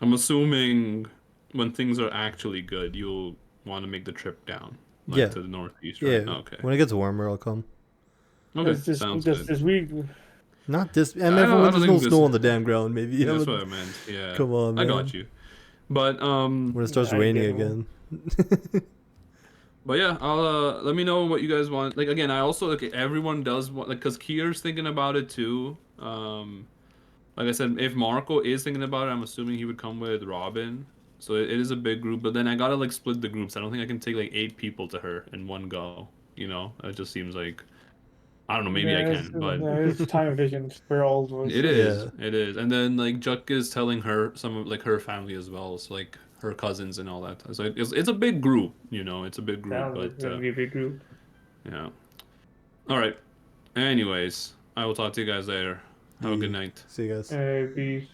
I'm assuming when things are actually good, you'll want to make the trip down, like Yeah. to the northeast, Yeah. right? Okay. When it gets warmer, I'll come. Okay, That's this, sounds that's good. this week. Not this. I don't When there's no think this. snow on the damn ground, maybe. Yeah, that's what I meant. Yeah. Come on, I man. got you. But When it starts I raining get it. again. But yeah, I'll let me know what you guys want. Like again, I also like everyone does want like because Kier's thinking about it too. Like I said, if Marco is thinking about it, I'm assuming he would come with Robin. So it is a big group, but then I gotta like split the groups. I don't think I can take like 8 people to her in one go. You know, it just seems like I don't know. Maybe I can, but It's time visions for all of us. it is. Yeah. It is. And then like Juk is telling her some of like her family as well, so like her cousins and all that. So it's a big group. You know, it's a big group, Sounds like but it's gonna be a big group. yeah. All right. Anyways, I will talk to you guys later. Have a good Yeah. night. See you guys. Peace.